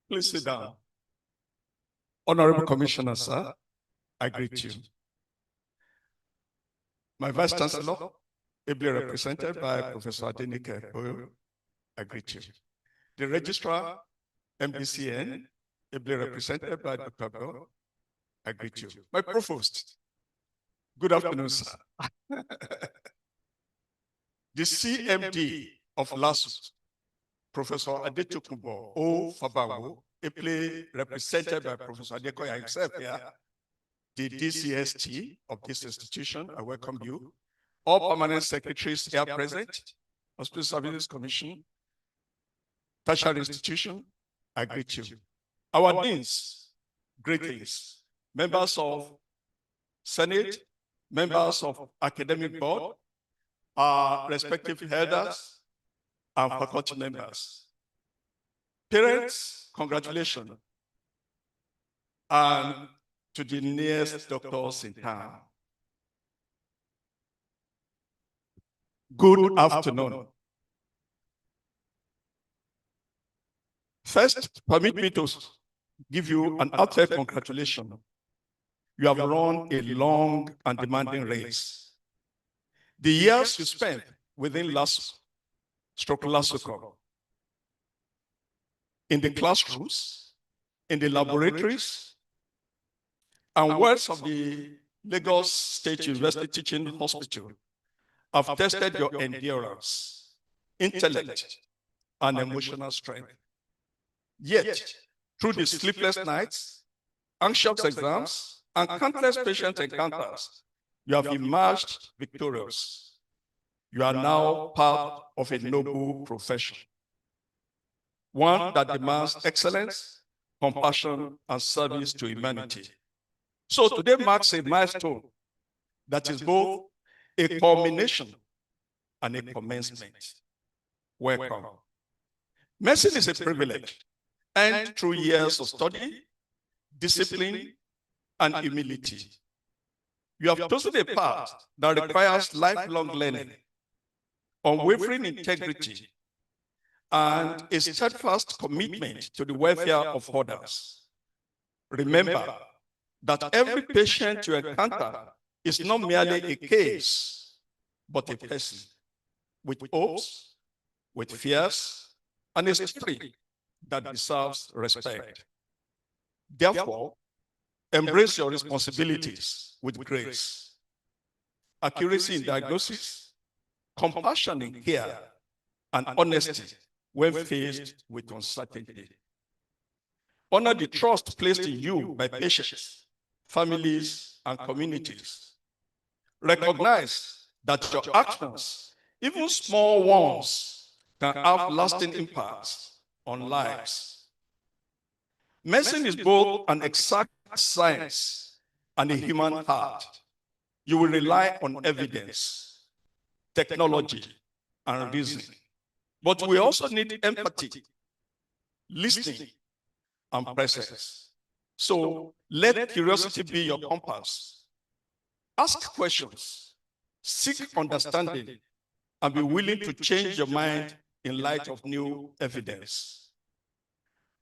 Speaker 1: Please sit down. Honorable Commissioner, sir, I greet you. My Vice Chancellor, ably represented by Professor Adenike Boyo, I greet you. The Registrar, MDCN, ably represented by Dr. Bell, I greet you. My Provost, good afternoon, sir. The CMD of LASU, Professor Adetokunbo O. Fabawo, ably represented by Professor Adekoya himself here,
Speaker 16: the DCST of this institution, I welcome you. All permanent secretaries here present, Hospital Services Commission, tertiary institution, I greet you. Our deans, greetings. Members of Senate, members of academic board, our respective elders, and faculty members. Parents, congratulations. And to the nearest doctors in town. Good afternoon. First, permit me to give you an heartfelt congratulations. You have run a long and demanding race. The years you spent within LASUCOM, in the classrooms, in the laboratories, and words of the Lagos State University Teaching Hospital have tested your endurance, intellect, and emotional strength. Yet, through the sleepless nights, anxious exams, and countless patient encounters, you have emerged victorious. You are now part of a noble profession, one that demands excellence, compassion, and service to humanity. So today marks a milestone that is both a culmination and a commencement. Welcome. Medicine is a privilege, and through years of study, discipline, and humility. You have chosen a path that requires lifelong learning, unwavering integrity, and a steadfast commitment to the welfare of others. Remember that every patient you encounter is not merely a case, but a person with hopes, with fears, and a story that deserves respect. Therefore, embrace your responsibilities with grace, accuracy in diagnosis, compassion in care, and honesty when faced with uncertainty. Honor the trust placed in you by patients, families, and communities. Recognize that your actions, even small ones, can have lasting impacts on lives. Medicine is both an exact science and a human heart. You will rely on evidence, technology, and reasoning. But we also need empathy, listening, and presence. So let curiosity be your compass. Ask questions, seek understanding, and be willing to change your mind in light of new evidence.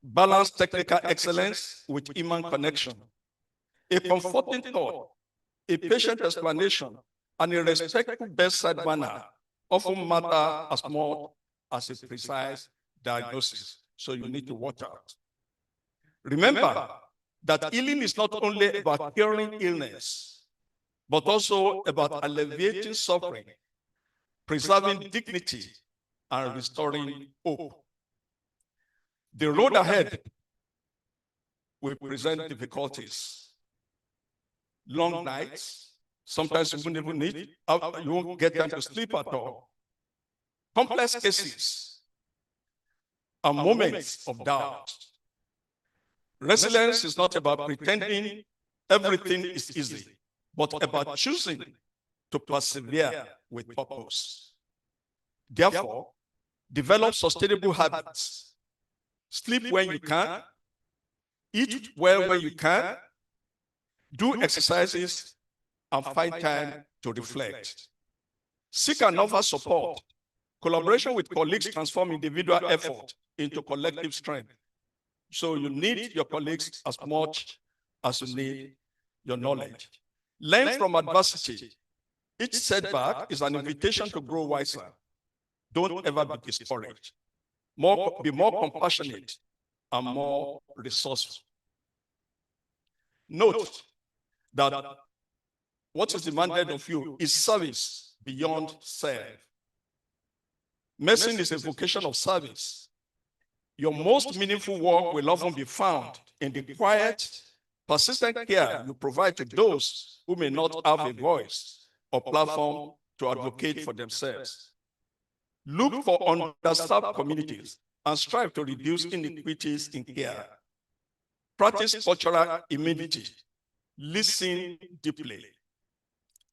Speaker 16: Balance technical excellence with human connection. A comforting thought, a patient explanation, and a respectful bedside manner often matter as much as a precise diagnosis. So you need to watch out. Remember that healing is not only about curing illness, but also about alleviating suffering, preserving dignity, and restoring hope. The road ahead will present difficulties. Long nights, sometimes you won't even need, you won't get time to sleep at all. Complex cases and moments of doubt. Resilience is not about pretending everything is easy, but about choosing to persevere with purpose. Therefore, develop sustainable habits. Sleep when you can, eat well when you can, do exercises, and find time to reflect. Seek and offer support. Collaboration with colleagues transform individual effort into collective strength. So you need your colleagues as much as you need your knowledge. Learn from adversity. Each setback is an invitation to grow wiser. Don't ever be discouraged. Be more compassionate and more resourceful. Note that what is demanded of you is service beyond self. Medicine is a vocation of service. Your most meaningful work will often be found in the quiet, persistent care you provide to those who may not have a voice or platform to advocate for themselves. Look for underserved communities and strive to reduce inequities in care. Practice cultural humility. Listen deeply.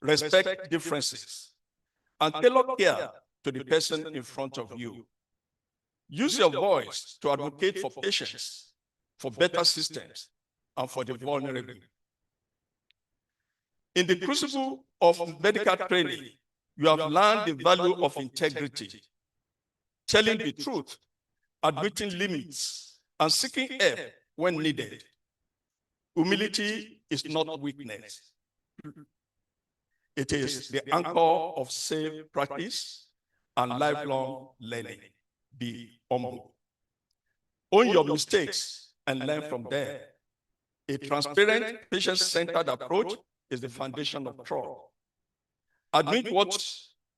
Speaker 16: Respect differences. And tailor care to the person in front of you. Use your voice to advocate for patients, for better systems, and for the vulnerable. In the crucible of medical training, you have learned the value of integrity, telling the truth, admitting limits, and seeking help when needed. Humility is not weakness. It is the anchor of safe practice and lifelong learning. Be humble. Own your mistakes and learn from them. A transparent, patient-centered approach is the foundation of trust. Admit what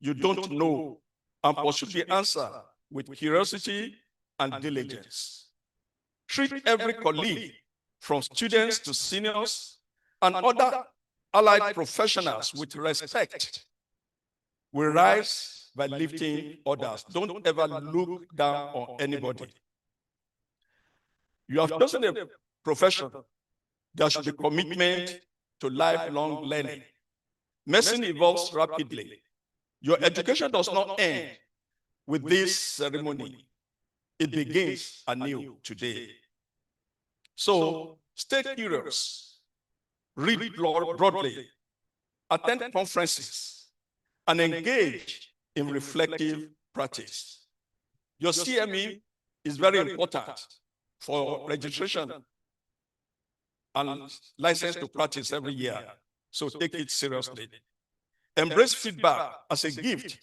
Speaker 16: you don't know and pursue the answer with curiosity and diligence. Treat every colleague, from students to seniors and other allied professionals, with respect. We rise by lifting others. Don't ever look down on anybody. You have chosen a profession. There should be commitment to lifelong learning. Medicine evolves rapidly. Your education does not end with this ceremony. It begins anew today. So stay curious, read broadly, attend conferences, and engage in reflective practice. Your CME is very important for registration and license to practice every year. So take it seriously. Embrace feedback as a gift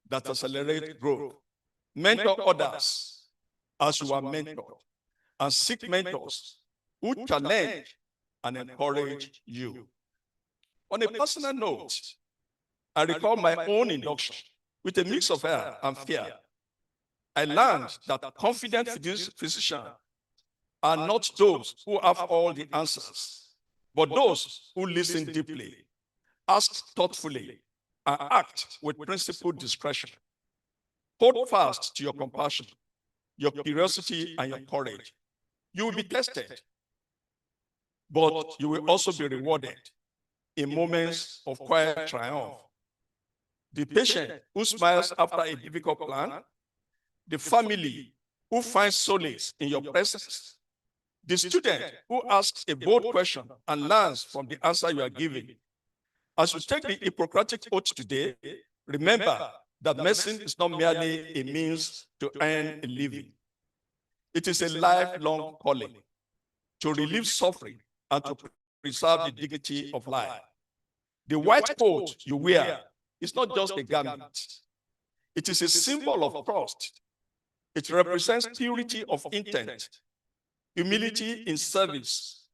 Speaker 16: that accelerates growth. Mentor others as you are mentored, and seek mentors who challenge and encourage you. On a personal note, I recall my own induction with a mix of awe and fear. I learned that confident physicians are not those who have all the answers, but those who listen deeply, ask thoughtfully, and act with principled discretion. Hold fast to your compassion, your curiosity, and your courage. You will be tested, but you will also be rewarded in moments of quiet triumph. The patient who smiles after a difficult plan, the family who finds solace in your presence, the student who asks a bold question and learns from the answer you are giving. As you take the Hippocratic oath today, remember that medicine is not merely a means to earn a living. It is a lifelong calling to relieve suffering and to preserve the dignity of life. The white coat you wear is not just a garment. It is a symbol of trust. It represents purity of intent, humility in service,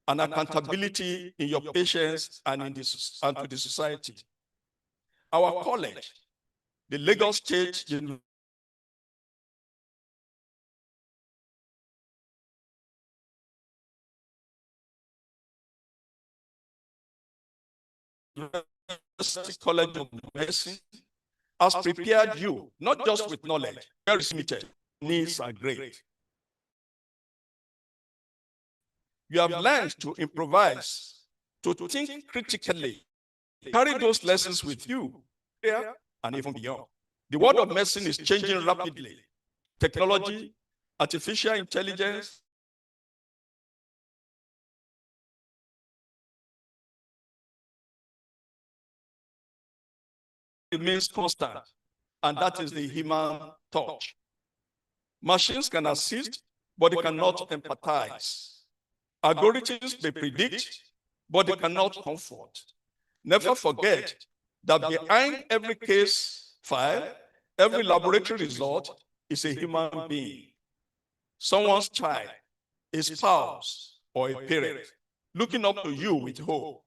Speaker 16: and accountability in your patients and to the society. Our college, the Lagos State University College of Medicine, has prepared you, not just with knowledge, very limited, needs are great. You have learned to improvise, to think critically, carry those lessons with you, here and even beyond. The world of medicine is changing rapidly. Technology, artificial intelligence, remains constant, and that is the human touch. Machines can assist, but they cannot empathize. Algorithms may predict, but they cannot comfort. Never forget that behind every case file, every laboratory result is a human being. Someone's child, a spouse, or a parent looking up to you with hope.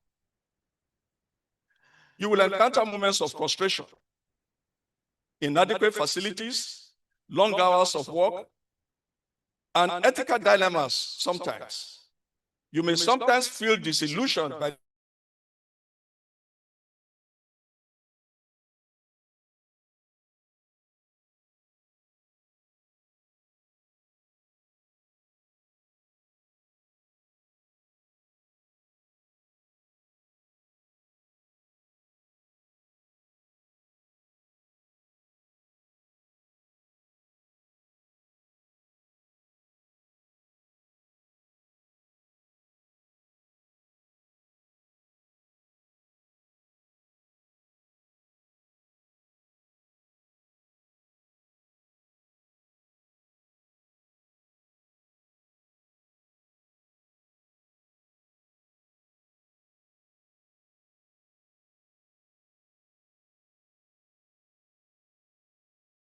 Speaker 16: You will encounter moments of frustration, inadequate facilities, long hours of work, and ethical dilemmas sometimes. You may sometimes feel disillusioned by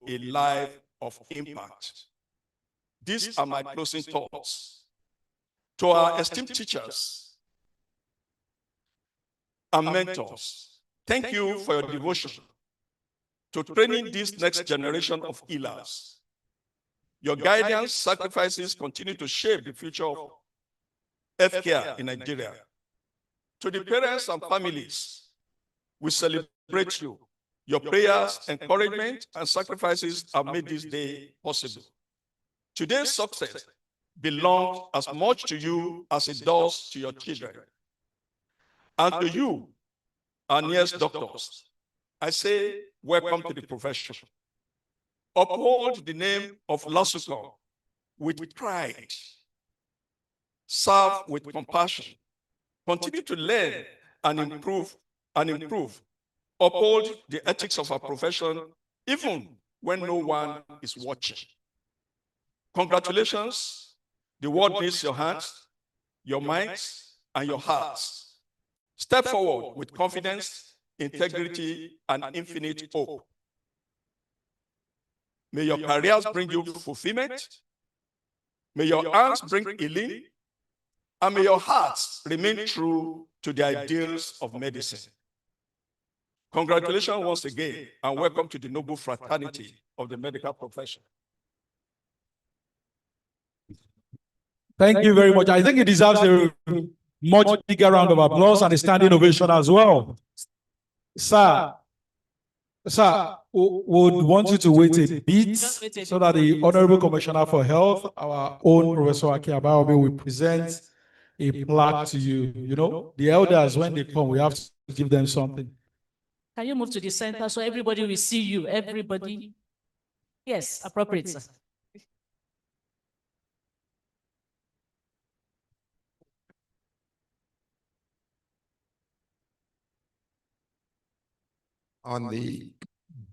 Speaker 16: a life of impact. These are my closing thoughts. To our esteemed teachers and mentors, thank you for your devotion to training this next generation of healers. Your guidance, sacrifices continue to shape the future of healthcare in Nigeria. To the parents and families, we celebrate you. Your prayers, encouragement, and sacrifices have made this day possible. Today's success belongs as much to you as it does to your children. And to you, our nearest doctors, I say, welcome to the profession. Uphold the name of LASUCOM with pride. Serve with compassion. Continue to learn and improve. Uphold the ethics of our profession, even when no one is watching. Congratulations. The world needs your hands, your minds, and your hearts. Step forward with confidence, integrity, and infinite hope. May your careers bring you fulfillment. May your hands bring healing. And may your hearts remain true to the ideals of medicine. Congratulations once again, and welcome to the noble fraternity of the medical profession.
Speaker 1: Thank you very much. I think it deserves a much bigger round of applause and a standing ovation as well. Sir, would want you to wait a bit so that the Honorable Commissioner for Health, our own Professor Akiabaobe, will present a plaque to you. You know, the elders, when they come, we have to give them something.
Speaker 5: Can you move to the center so everybody will see you? Everybody? Yes, appropriate, sir.
Speaker 15: On the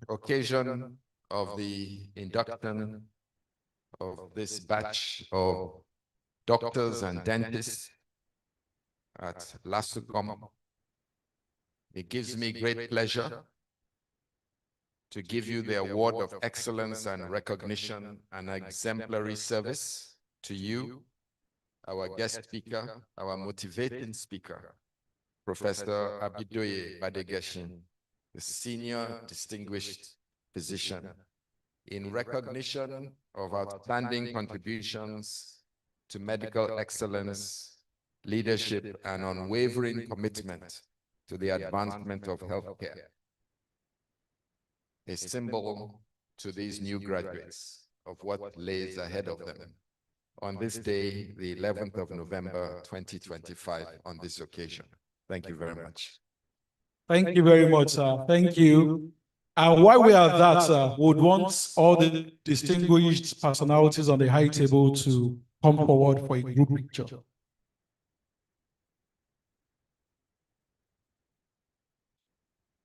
Speaker 15: occasion of the induction of this batch of doctors and dentists at LASUCOM, it gives me great pleasure to give you the award of excellence and recognition and exemplary service to you, our guest speaker, our motivating speaker, Professor Abidoye Badegeshin, the senior distinguished physician, in recognition of outstanding contributions to medical excellence, leadership, and unwavering commitment to the advancement of healthcare. A symbol to these new graduates of what lays ahead of them on this day, the 11th of November, 2025, on this occasion. Thank you very much.
Speaker 1: Thank you very much, sir. Thank you. And while we are at that, sir, we would want all the distinguished personalities on the high table to come forward for a group picture.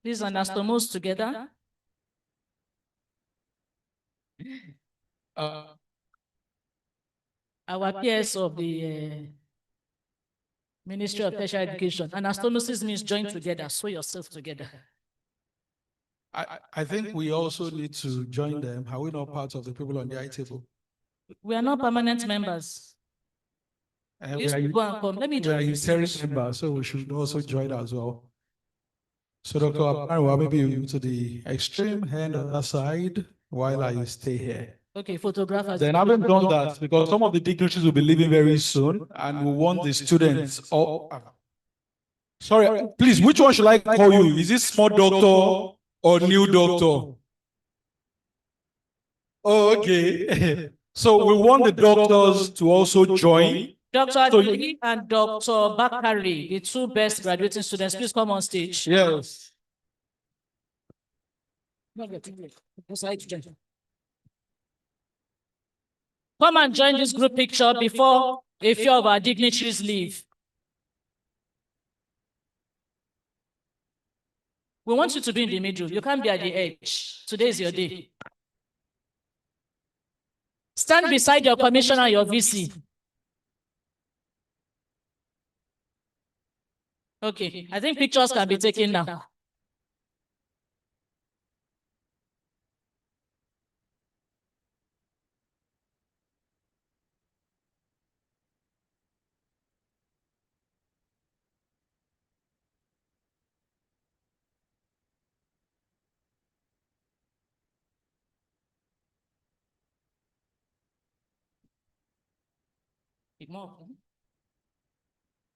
Speaker 5: Please anastomose together. Our peers of the Ministry of Tertiary Education. Anastomosis means join together, sew yourself together.
Speaker 1: I think we also need to join them. Are we not part of the people on the high table?
Speaker 5: We are not permanent members.
Speaker 1: We are interim members, so we should also join as well. So Dr. Aparwa, maybe you to the extreme hand on that side while I stay here.
Speaker 5: Okay, photographers.
Speaker 1: Then having done that, because some of the dignitaries will be leaving very soon, and we want the students. Sorry, please, which one should I call you? Is it small doctor or new doctor? Oh, okay. So we want the doctors to also join.
Speaker 5: Dr. Lee and Dr. Bakari, the two best graduating students, please come on stage.
Speaker 1: Yes.
Speaker 5: Come and join this group picture before a few of our dignitaries leave. We want you to be in the middle. You can't be at the edge. Today is your day. Stand beside your commissioner, your VC. Okay, I think pictures can be taken now.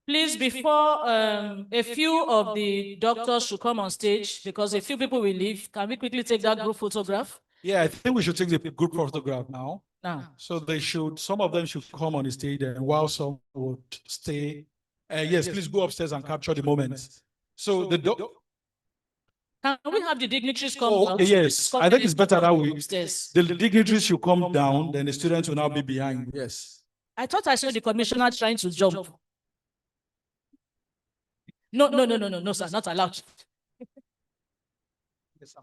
Speaker 5: Please, before a few of the doctors should come on stage, because a few people will leave, can we quickly take that group photograph?
Speaker 1: Yeah, I think we should take the group photograph now.
Speaker 5: Now.
Speaker 1: So some of them should come on the stage, and while some would stay. Yes, please go upstairs and capture the moment. So
Speaker 5: can we have the dignitaries come
Speaker 1: down? Yes, I think it's better that way. The dignitaries should come down, then the students will now be behind. Yes.
Speaker 5: I thought I saw the commissioner trying to jump. No, sir, not allowed.
Speaker 1: Yes, sir.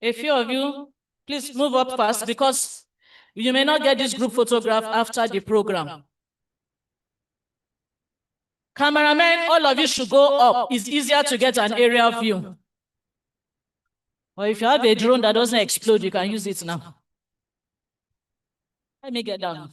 Speaker 5: A few of you, please move up fast because you may not get this group photograph after the program. Cameramen, all of you should go up. It's easier to get an aerial view. Or if you have a drone that doesn't explode, you can use it now. Let me get down.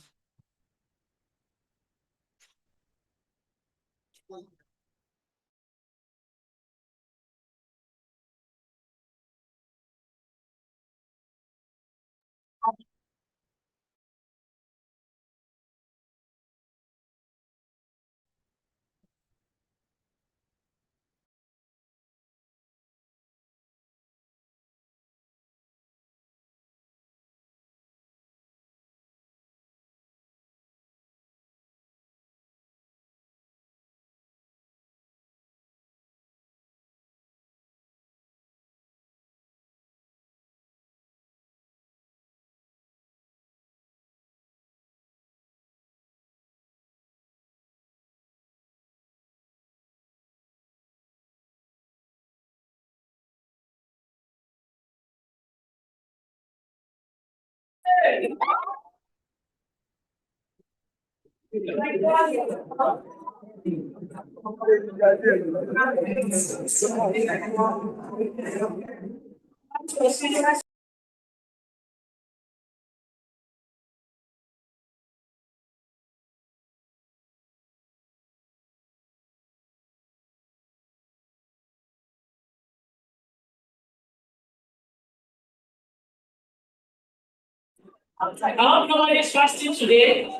Speaker 5: I don't know why it's fasting today.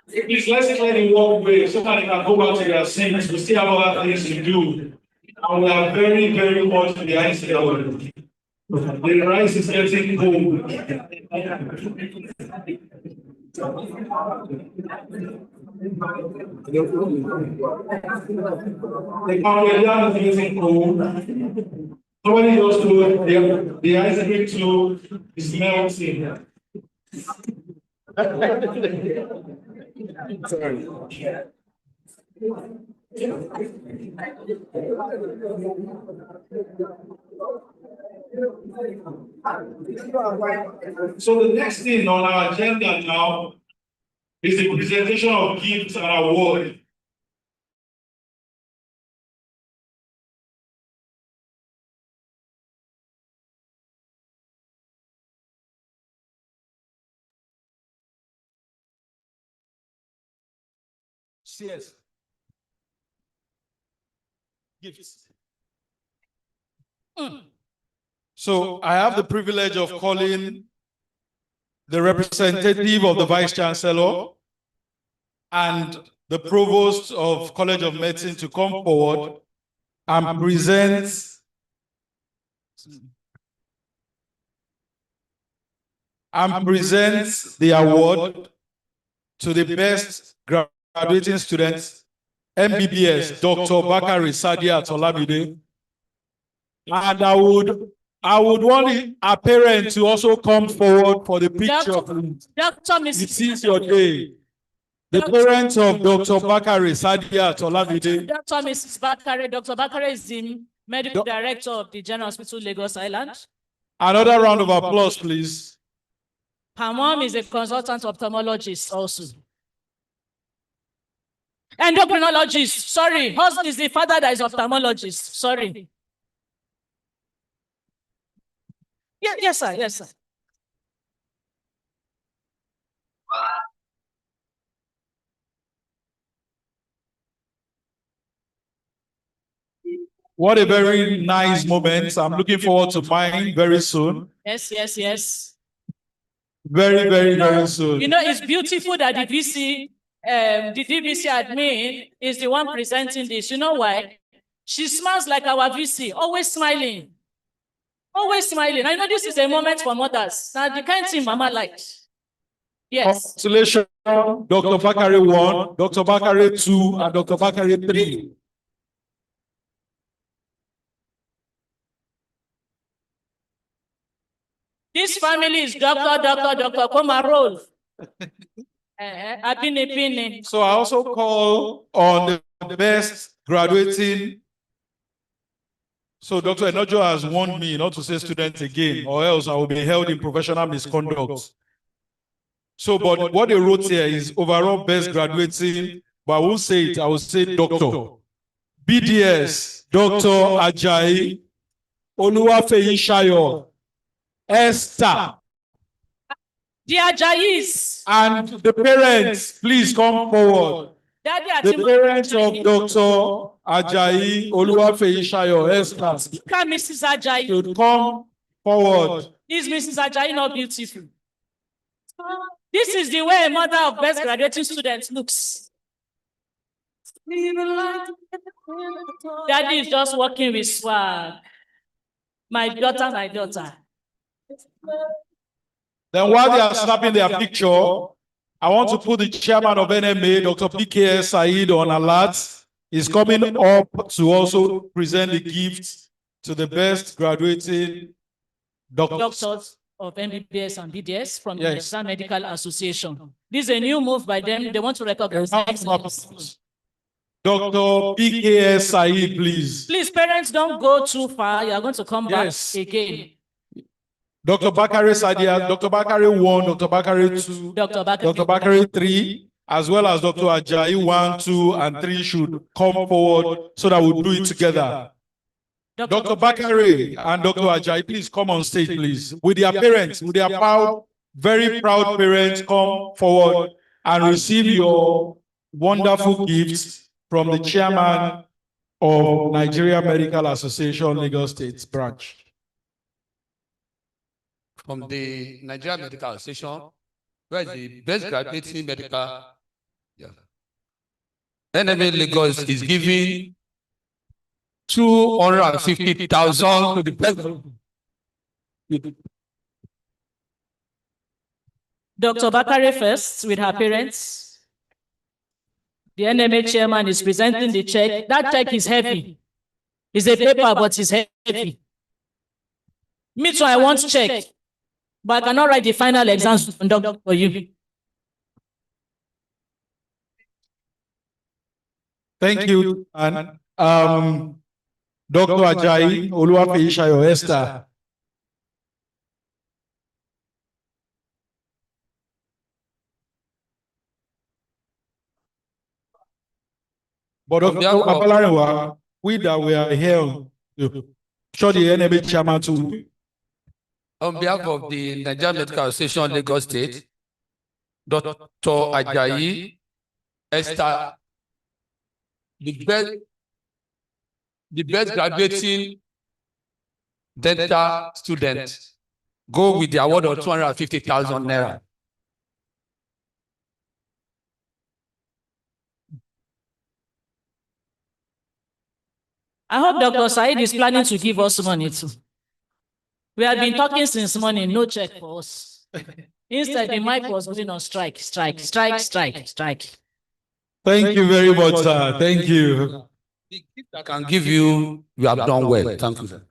Speaker 1: Please, let's clear the walkway so that they can go back to their seats. We still have other things to do. And we are very, very much behind schedule. The rice is getting cold. The congregation is getting cold. Somebody just told the ice cream to It's melting. Sorry. So the next thing on our agenda now is the presentation of gifts and awards. CS. Gifts. So I have the privilege of calling the representative of the Vice Chancellor and the Provost of College of Medicine to come forward and present the award to the best graduating students, MBBS, Dr. Bakari Sadia Tolamide. And I would want a parent to also come forward for the picture.
Speaker 5: Dr. Mrs.
Speaker 1: It is your day. The parents of Dr. Bakari Sadia Tolamide.
Speaker 5: Dr. Mrs. Bakari. Dr. Bakari is the medical director of the General Hospital, Lagos Island.
Speaker 1: Another round of applause, please.
Speaker 5: Her mom is a consultant ophthalmologist also. Endocrinologist, sorry. Husband is the father that is ophthalmologist, sorry. Yes, sir, yes, sir.
Speaker 1: What a very nice moment. I'm looking forward to mine very soon.
Speaker 5: Yes, yes, yes.
Speaker 1: Very, very, very soon.
Speaker 5: You know, it's beautiful that the DVC admin is the one presenting this. You know why? She smiles like our VC, always smiling. Always smiling. I know this is a moment for mothers. Now, the kind thing Mama likes. Yes.
Speaker 1: Congratulations, Dr. Bakari 1, Dr. Bakari 2, and Dr. Bakari 3.
Speaker 5: This family is Dr. Komarol.
Speaker 1: So I also call on the best graduating. So Dr. Enojo has warned me not to say students again, or else I will be held in professional misconduct. So, but what they wrote here is overall best graduating, but I won't say it, I will say doctor. BDS, Dr. Ajayi, Oluwafeyi Shayo, Esther.
Speaker 5: The Ajayis.
Speaker 1: And the parents, please come forward. The parents of Dr. Ajayi, Oluwafeyi Shayo, Esther.
Speaker 5: Can Mrs. Ajayi
Speaker 1: should come forward.
Speaker 5: Is Mrs. Ajayi not beautiful? This is the way a mother of best graduating students looks. Daddy is just working with swag. My daughter, my daughter.
Speaker 1: Then while they are snapping their picture, I want to put the chairman of NMA, Dr. PKS Said, on alert. He's coming up to also present the gift to the best graduating doctors
Speaker 5: of MBBS and BDS from the National Medical Association. This is a new move by them. They want to recognize.
Speaker 1: Dr. PKS Said, please.
Speaker 5: Please, parents, don't go too far. You are going to come back again.
Speaker 1: Dr. Bakari Sadia, Dr. Bakari 1, Dr. Bakari 2, Dr. Bakari 3, as well as Dr. Ajayi 1, 2, and 3 should come forward so that we'll do it together. Dr. Bakari and Dr. Ajayi, please come on stage, please. With their parents, with their proud, very proud parents, come forward and receive your wonderful gifts from the chairman of Nigeria Medical Association, Lagos State branch.
Speaker 11: From the Nigeria Medical Association, where the best graduating medical, NMA Lagos is giving 250,000 to the best.
Speaker 5: Dr. Bakari first with her parents. The NMA chairman is presenting the check. That check is heavy. It's a paper, but it's heavy. Me too, I want check. but I cannot write the final exams to conduct for you.
Speaker 1: Thank you. And Dr. Ajayi Oluwafeyisayo Esther. But Dr. Babalarewa, we that we are here, show the NMA chairman to.
Speaker 11: On behalf of the Nigerian Medical Association, Lagos State, Dr. Ajayi Esther, the best graduating dental student, go with the award of 250,000 naira.
Speaker 5: I hope Dr. Said is planning to give us money too. We have been talking since morning, no check for us. Instead, the mic was going on strike.
Speaker 1: Thank you very much, sir. Thank you.
Speaker 11: The gift I can give you, you have done well. Thank you, sir.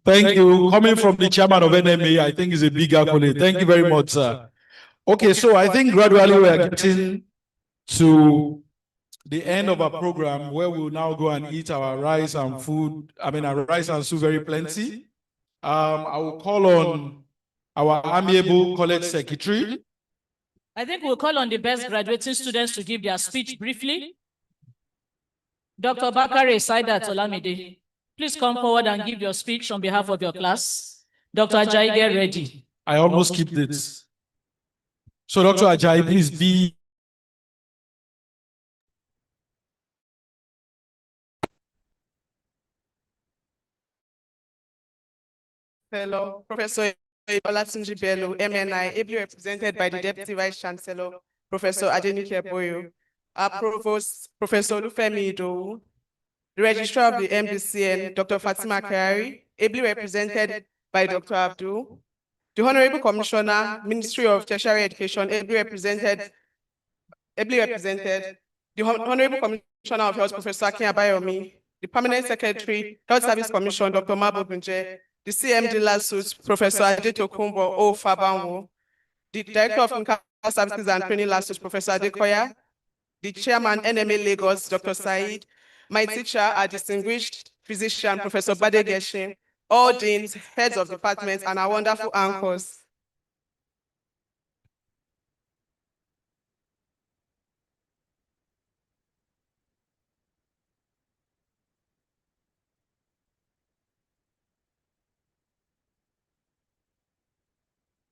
Speaker 1: Thank you. Coming from the chairman of NMA, I think is a big accolade. Thank you very much, sir. Okay, so I think gradually we are getting to the end of our program where we'll now go and eat our rice and food. I mean, our rice and soup very plenty. I will call on our amiable college secretary.
Speaker 5: I think we'll call on the best graduating students to give their speech briefly. Dr. Bakare Saidat Olamide, please come forward and give your speech on behalf of your class. Dr. Ajayi, get ready.
Speaker 1: I almost skipped it. So Dr. Ajayi, please be.
Speaker 17: Fellow Professor Olatunji Bello, MNI, ably represented by the Deputy Vice Chancellor, Professor Adenike Boyo, our Provost, Professor Olufemi Idowu, the Registrar of the MBCN, Dr. Fatima Kari, ably represented by Dr. Abdul, the Honorable Commissioner, Ministry of Tertiary Education, ably represented, the Honorable Commissioner of Health, Professor Akin Abayomi, the Permanent Secretary, Health Service Commission, Dr. Mabo Bunje, the CMD Lasuit, Professor Adetokunbo O. Fabanwo, the Director of Clinical Services and Training Lasuit, Professor Adekoya, the Chairman, NMA Lagos, Dr. Said, my teacher, our distinguished physician, Professor Bade Geshin, all deans, heads of departments, and our wonderful anchors.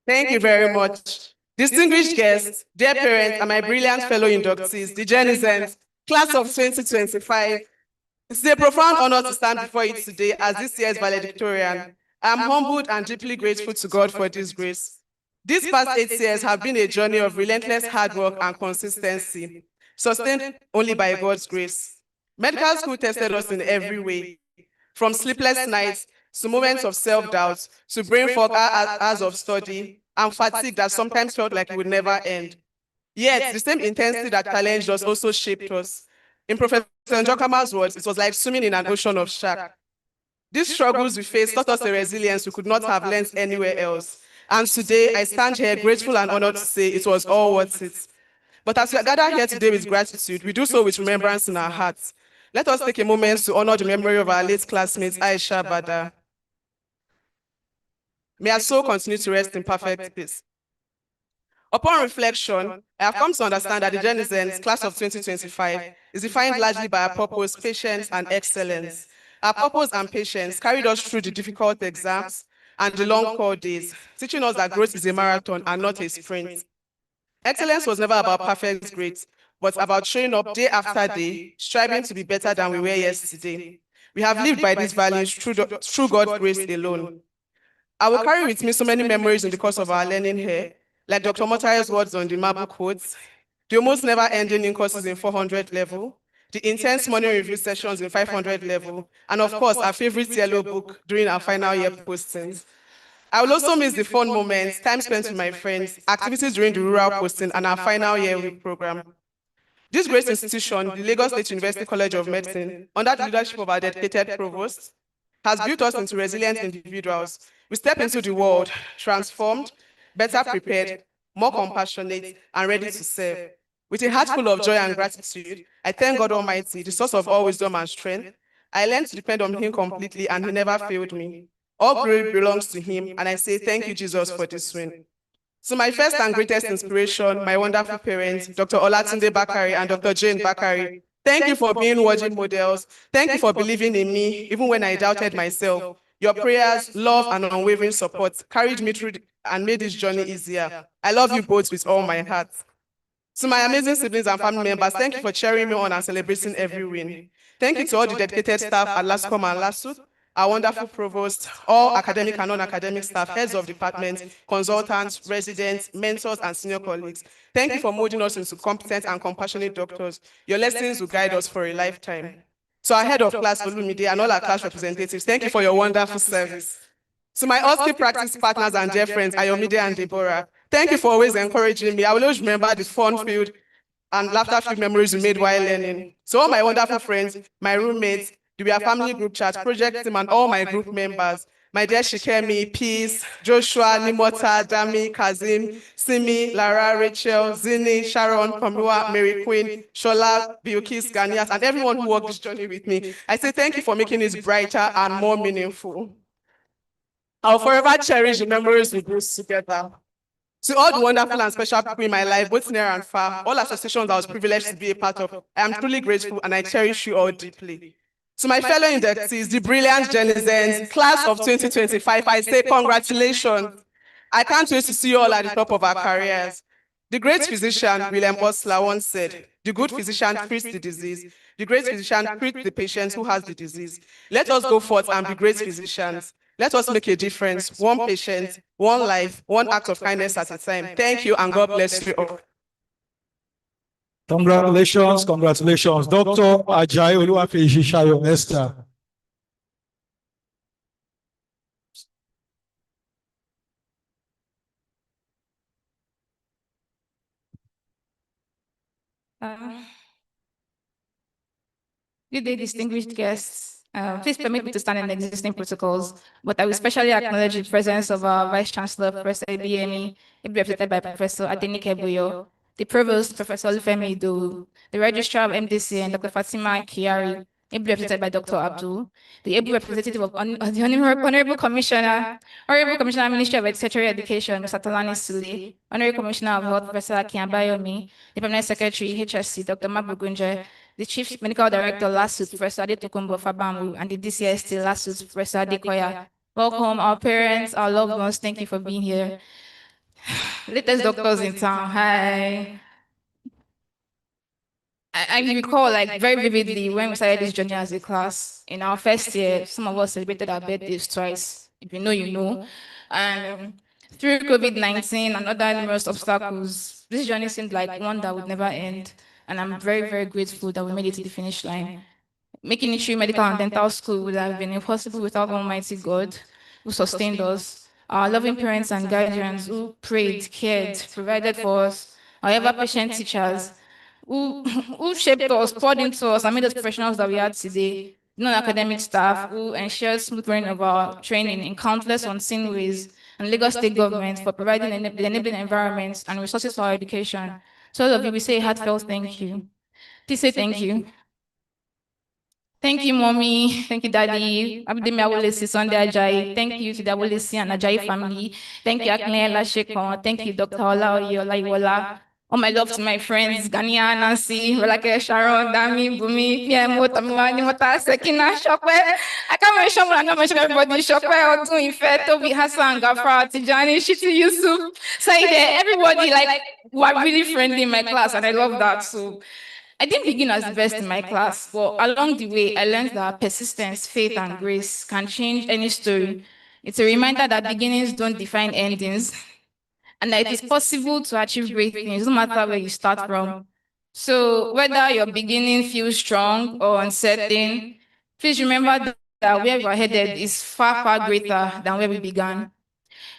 Speaker 17: Thank you very much. Distinguished guests, dear parents, and my brilliant fellow inductees, the Genisans, class of 2025, it's a profound honor to stand before you today as this year's valedictorian. I'm humbled and deeply grateful to God for this grace. These past 8 years have been a journey of relentless hard work and consistency, sustained only by God's grace. Medical school tested us in every way, from sleepless nights to moments of self-doubt, to brain fog hours of study, and fatigue that sometimes felt like it would never end. Yet, the same intensity that challenged us also shaped us. In Professor Njokama's words, it was like swimming in an ocean of sharks. These struggles we faced taught us a resilience we could not have learned anywhere else. And today, I stand here grateful and honored to say it was all worth it. But as we are gathered here today with gratitude, we do so with remembrance in our hearts. Let us take a moment to honor the memory of our late classmate, Aisha Bada. May her soul continue to rest in perfect peace. Upon reflection, I have come to understand that the Genisans class of 2025 is defined largely by our purpose, patience, and excellence. Our purpose and patience carried us through the difficult exams and the long core days, teaching us that growth is a marathon and not a sprint. Excellence was never about perfect grades, but about showing up day after day, striving to be better than we were yesterday. We have lived by these values through God's grace alone. I will carry with me so many memories in the course of our learning here, like Dr. Motayo's words on the marble quotes, the almost never-ending in courses in 400 level, the intense morning review sessions in 500 level, and of course, our favorite yellow book during our final year postings. I will also miss the fun moments, time spent with my friends, activities during the rural posting, and our final year week program. This great institution, the Lagos State University College of Medicine, under the leadership of our dedicated provost, has built us into resilient individuals. We step into the world transformed, better prepared, more compassionate, and ready to serve. With a heart full of joy and gratitude, I thank God Almighty, the source of all wisdom and strength. I learned to depend on Him completely, and He never failed me. All glory belongs to Him, and I say thank you, Jesus, for this win. So my first and greatest inspiration, my wonderful parents, Dr. Olatunde Bakari and Dr. Jane Bakari. Thank you for being worthy models. Thank you for believing in me, even when I doubted myself. Your prayers, love, and unwavering support carried me through and made this journey easier. I love you both with all my heart. To my amazing siblings and family members, thank you for cheering me on and celebrating every win. Thank you to all the dedicated staff at LASCOM and LASUT, our wonderful provost, all academic and non-academic staff, heads of departments, consultants, residents, mentors, and senior colleagues. Thank you for molding us into competent and compassionate doctors. Your lessons will guide us for a lifetime. To our head of class, Olumide, and all our class representatives, thank you for your wonderful service. To my OSCE practice partners and dear friends, Ayomide and Deborah, thank you for always encouraging me. I will always remember the fun-filled and laughter-filled memories we made while learning. So all my wonderful friends, my roommates, the family group chat, project team, and all my group members, my dear Shikemi, Peace, Joshua, Nimota, Dami, Kazim, Simi, Lara, Rachel, Zini, Sharon, Pamua, Mary Queen, Shola, Bilkis, Ganias, and everyone who walked this journey with me. I say thank you for making it brighter and more meaningful. I'll forever cherish the memories we built together. To all the wonderful and special people in my life, both near and far, all associations I was privileged to be a part of, I am truly grateful and I cherish you all deeply. To my fellow inductees, the brilliant Genisans, class of 2025, I say congratulations. I can't wait to see you all at the top of our careers. The great physician, William Osler, once said, the good physician treats the disease. The great physician treats the patient who has the disease. Let us go forth and be great physicians. Let us make a difference, one patient, one life, one act of kindness at a time. Thank you and God bless you all.
Speaker 1: Congratulations, congratulations. Dr. Ajayi Oluwafeyi Shayo Esther.
Speaker 18: Good day, distinguished guests. Please permit me to stand in the existing protocols, but I will especially acknowledge the presence of our Vice Chancellor, Professor BME, represented by Professor Adenike Boyo, the Provost, Professor Olufemi Idowu, the Registrar of MDC, and Dr. Fatima Kiari, represented by Dr. Abdul, the able representative of the Honorable Commissioner, Ministry of Secretary Education, Mr. Tolani Sule, Honorable Commissioner of Health, Professor Akiabayomi, the Permanent Secretary, HSC, Dr. Mabugunje, the Chief Medical Director, LASUT, Professor Adetokunbo Fabamu, and the DCST, LASUT, Professor Adekoya. Welcome, our parents, our loved ones. Thank you for being here. Latest doctors in town. Hi. I recall, like, very vividly when we started this journey as a class. In our first year, some of us celebrated our birthdays twice. If you know, you know. And through COVID-19 and other numerous obstacles, this journey seemed like one that would never end. And I'm very, very grateful that we made it to the finish line. Making it through medical and dental school would have been impossible without Almighty God, who sustained us, our loving parents and guardians who prayed, cared, provided for us, our ever-patient teachers, who shaped us, poured into us, and made us professionals that we are today, non-academic staff who ensured smooth running of our training in countless unseen ways, and Lagos State government for providing the enabling environments and resources for our education. So all of you, we say a heartfelt thank you. Please say thank you. Thank you, Mommy. Thank you, Daddy. Abdemi Awolesi, Sunday Ajayi. Thank you to the Awolesi and Ajayi family. Thank you, Akne Lashekon. Thank you, Dr. Olaoye Olaiwola. All my love to my friends, Gania, Nancy, Rolake, Sharon, Dami, Bumi, PMO, Tamimani, Mota, Sekina, Shokwe. I can't mention, but I'm not mentioning everybody. Shokwe, Otu, Ife, Toby, Hassan, Gafra, Tijani, Shitu, Yusuf, Saide, everybody, like, were really friendly in my class, and I love that. So I didn't begin as the best in my class, but along the way, I learned that persistence, faith, and grace can change any story. It's a reminder that beginnings don't define endings, and that it is possible to achieve great things, no matter where you start from. So whether your beginning feels strong or uncertain, please remember that where we're headed is far, far greater than where we began.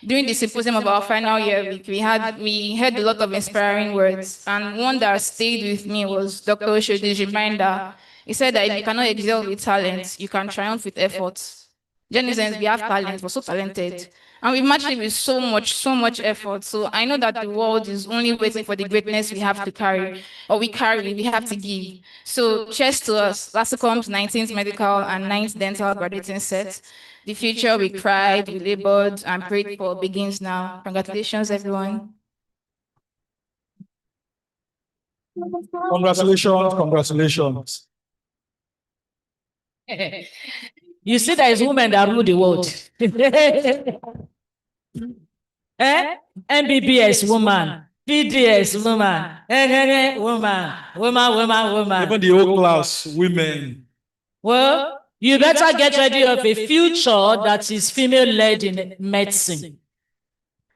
Speaker 18: During the symposium of our final year week, we heard a lot of inspiring words, and one that stayed with me was Dr. Oshodi's reminder. He said that if you cannot excel with talent, you can triumph with effort. Denizens, we have talent, we're so talented. And we've matched it with so much effort. So I know that the world is only waiting for the greatness we have to carry, or we have to give. So cheers to us, Lassicom's 19th medical and 9th dental graduating set. The future we cried, we labored, and prayed for begins now. Congratulations, everyone.
Speaker 1: Congratulations, congratulations.
Speaker 5: You see, there is women that rule the world. MBBS woman, PDS woman, woman.
Speaker 1: Even the old class women.
Speaker 5: Well, you better get ready of a future that is female-led in medicine.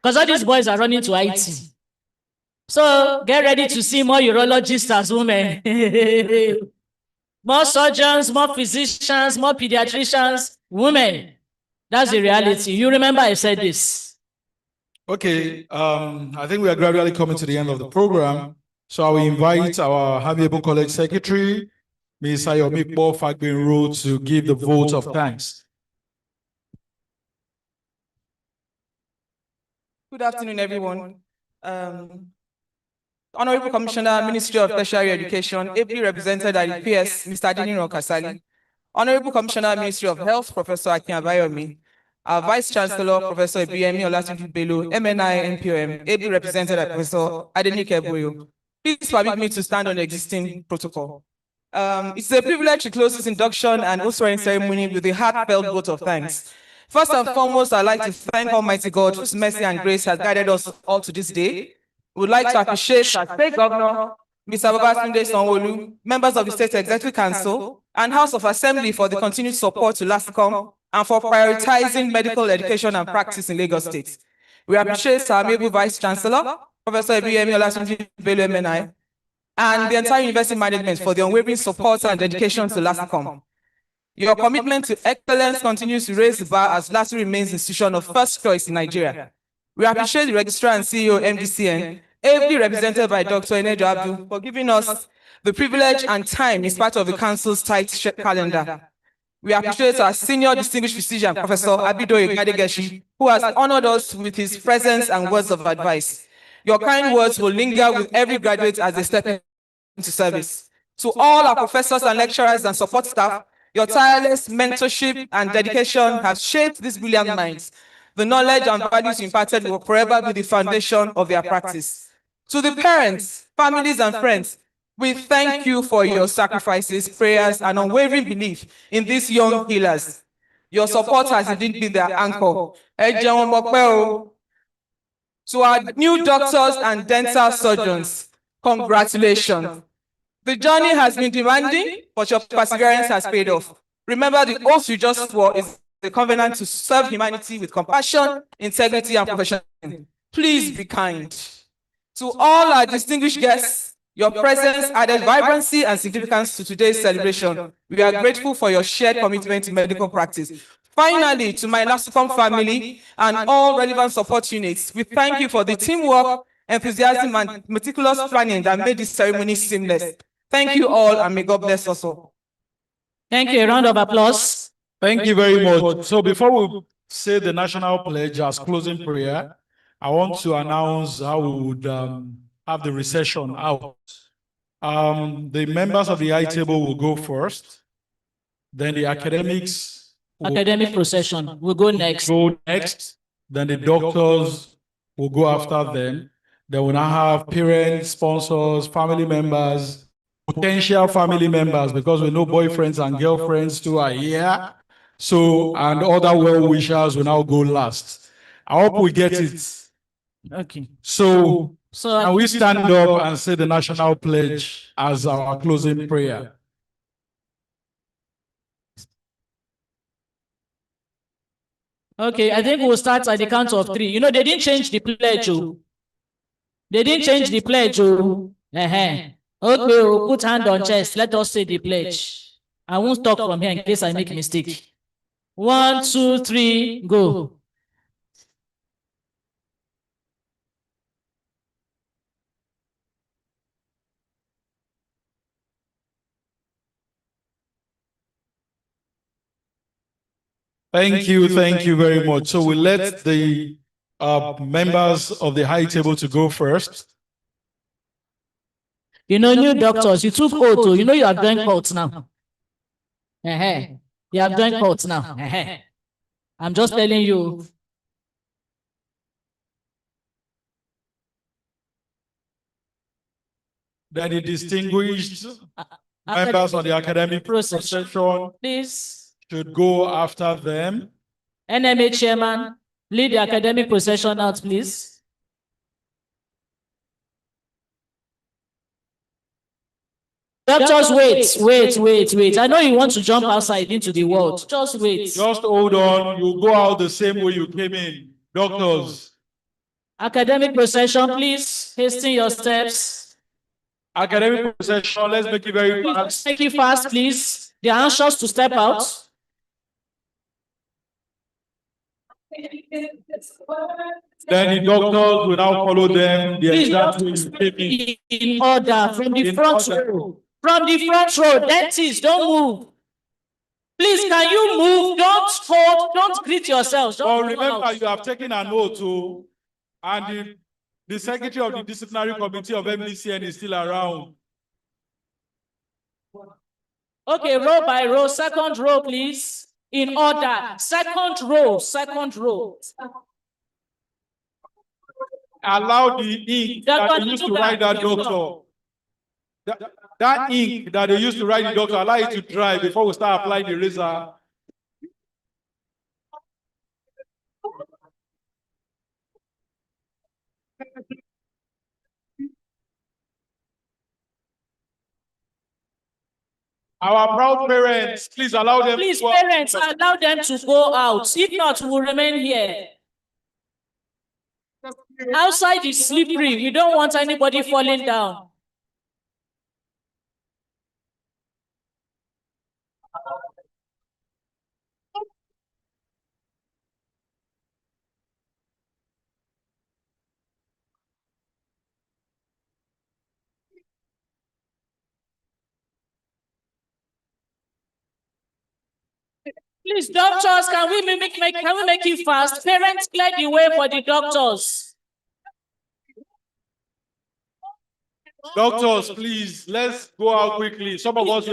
Speaker 5: Because all these boys are running to IT. So get ready to see more urologists as women. More surgeons, more physicians, more pediatricians, women. That's the reality. You remember I said this.
Speaker 1: Okay, I think we are gradually coming to the end of the program. So I will invite our Amiable College Secretary, Ms. Ayomikbo Fagbinro, to give the vote of thanks.
Speaker 17: Good afternoon, everyone. Honorable Commissioner, Ministry of Tertiary Education, ably represented by the PS, Mr. Adiniro Kasali. Honorable Commissioner, Ministry of Health, Professor Akin Abayomi. Our Vice Chancellor, Professor Ebiyemi Olatunji Bello, MNI, NPOM, ably represented by Professor Adenike Boyo. Please permit me to stand on the existing protocol. It's a privilege to close this induction and also ceremony with a heartfelt vote of thanks. First and foremost, I'd like to thank Almighty God whose mercy and grace has guided us all to this day. We would like to appreciate our State Governor, Mr. Babatunde Sanwo-Olu, members of the State Executive Council, and House of Assembly for the continued support to LASCOM and for prioritizing medical education and practice in Lagos State. We appreciate our amiable Vice Chancellor, Professor Ebiyemi Olatunji Bello MNI, and the entire university management for the unwavering support and dedication to LASCOM. Your commitment to excellence continues to raise the bar as LASU remains the institution of first choice in Nigeria. We appreciate the Registrar and CEO MDCN, ably represented by Dr. Enejo Abdul, for giving us the privilege and time in spite of the Council's tight calendar. We appreciate our senior distinguished physician, Professor Abidoye Gadegeshi, who has honored us with his presence and words of advice. Your kind words will linger with every graduate as they step into service. To all our professors and lecturers and support staff, your tireless mentorship and dedication have shaped these brilliant minds. The knowledge and values imparted will forever be the foundation of their practice. To the parents, families, and friends, we thank you for your sacrifices, prayers, and unwavering belief in these young healers. Your support has indeed been their anchor. To our new doctors and dental surgeons, congratulations. The journey has been demanding, but your perseverance has paid off. Remember, the oath you just swore is the covenant to serve humanity with compassion, integrity, and professionalism. Please be kind. To all our distinguished guests, your presence added vibrancy and significance to today's celebration. We are grateful for your shared commitment to medical practice. Finally, to my LASCOM family and all relevant support units, we thank you for the teamwork, enthusiasm, and meticulous planning that made this ceremony seamless. Thank you all, and may God bless us all.
Speaker 5: Thank you. A round of applause.
Speaker 1: Thank you very much. So before we say the national pledge as closing prayer, I want to announce how we would have the recession out. The members of the I table will go first. Then the academics.
Speaker 5: Academic procession will go next.
Speaker 1: Then the doctors will go after them. Then we'll now have parents, sponsors, family members, potential family members, because we know boyfriends and girlfriends too are here. So, and other well-wishers will now go last. I hope we get it.
Speaker 5: Okay.
Speaker 1: So can we stand up and say the national pledge as our closing prayer?
Speaker 5: Okay, I think we'll start at the count of 3. You know, they didn't change the pledge. Oh. They didn't change the pledge. Oh. Okay, we'll put hand on chest. Let us say the pledge. I won't talk from here in case I make a mistake. 1, 2, 3, go.
Speaker 1: Thank you very much. So we let the members of the high table to go first.
Speaker 5: You know, new doctors, you took oath, you know you have joined cults now. You have joined cults now. I'm just telling you.
Speaker 1: Then the distinguished members of the academic procession,
Speaker 5: please,
Speaker 1: should go after them.
Speaker 5: NMA chairman, lead the academic procession out, please. Doctors, wait. I know you want to jump outside into the world. Just wait.
Speaker 1: Just hold on. You go out the same way you came in. Doctors.
Speaker 5: Academic procession, please hasten your steps.
Speaker 1: Academic procession, let's make it very fast.
Speaker 5: Make it fast, please. They are anxious to step out.
Speaker 1: Then the doctors will now follow them.
Speaker 5: In order, from the front row. From the front row, dentists, don't move. Please, can you move? Don't hold, don't greet yourselves.
Speaker 1: But remember, you have taken an oath too, and the secretary of the disciplinary committee of MDCN is still around.
Speaker 5: Okay, row by row, second row, please. In order, second row.
Speaker 1: Allow the ink that they used to write that doctor. That ink that they used to write the doctor, allow it to dry before we start applying the razor. Our proud parents, please allow them.
Speaker 5: Please, parents, allow them to go out. If not, we will remain here. Outside is slippery. We don't want anybody falling down. Please, doctors, can we make it fast? Parents, clear the way for the doctors.
Speaker 1: Doctors, please, let's go out quickly. Some of us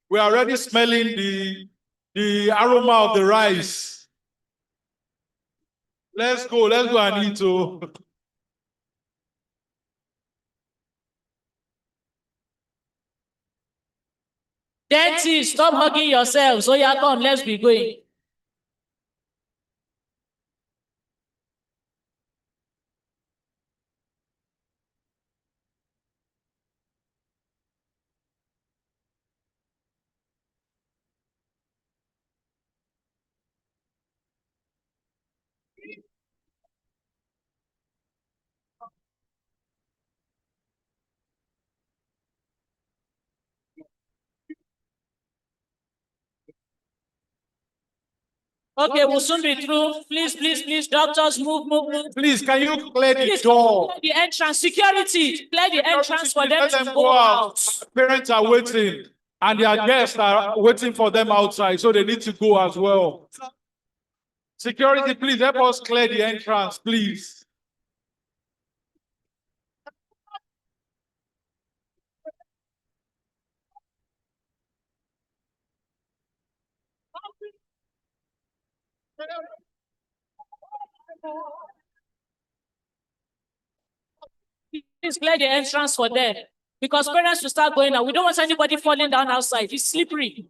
Speaker 1: we are already smelling the aroma of the rice. Let's go and eat too.
Speaker 5: Dentists, stop hugging yourselves. So yeah, come, let's be going. Okay, we'll soon be through. Please, doctors, move.
Speaker 1: Please, can you clear the door?
Speaker 5: Clear the entrance. Security, clear the entrance for them to
Speaker 1: go out. Parents are waiting, and their guests are waiting for them outside, so they need to go as well. Security, please help us clear the entrance, please.
Speaker 5: Please clear the entrance for them. Because parents will start going out. We don't want anybody falling down outside. It's slippery.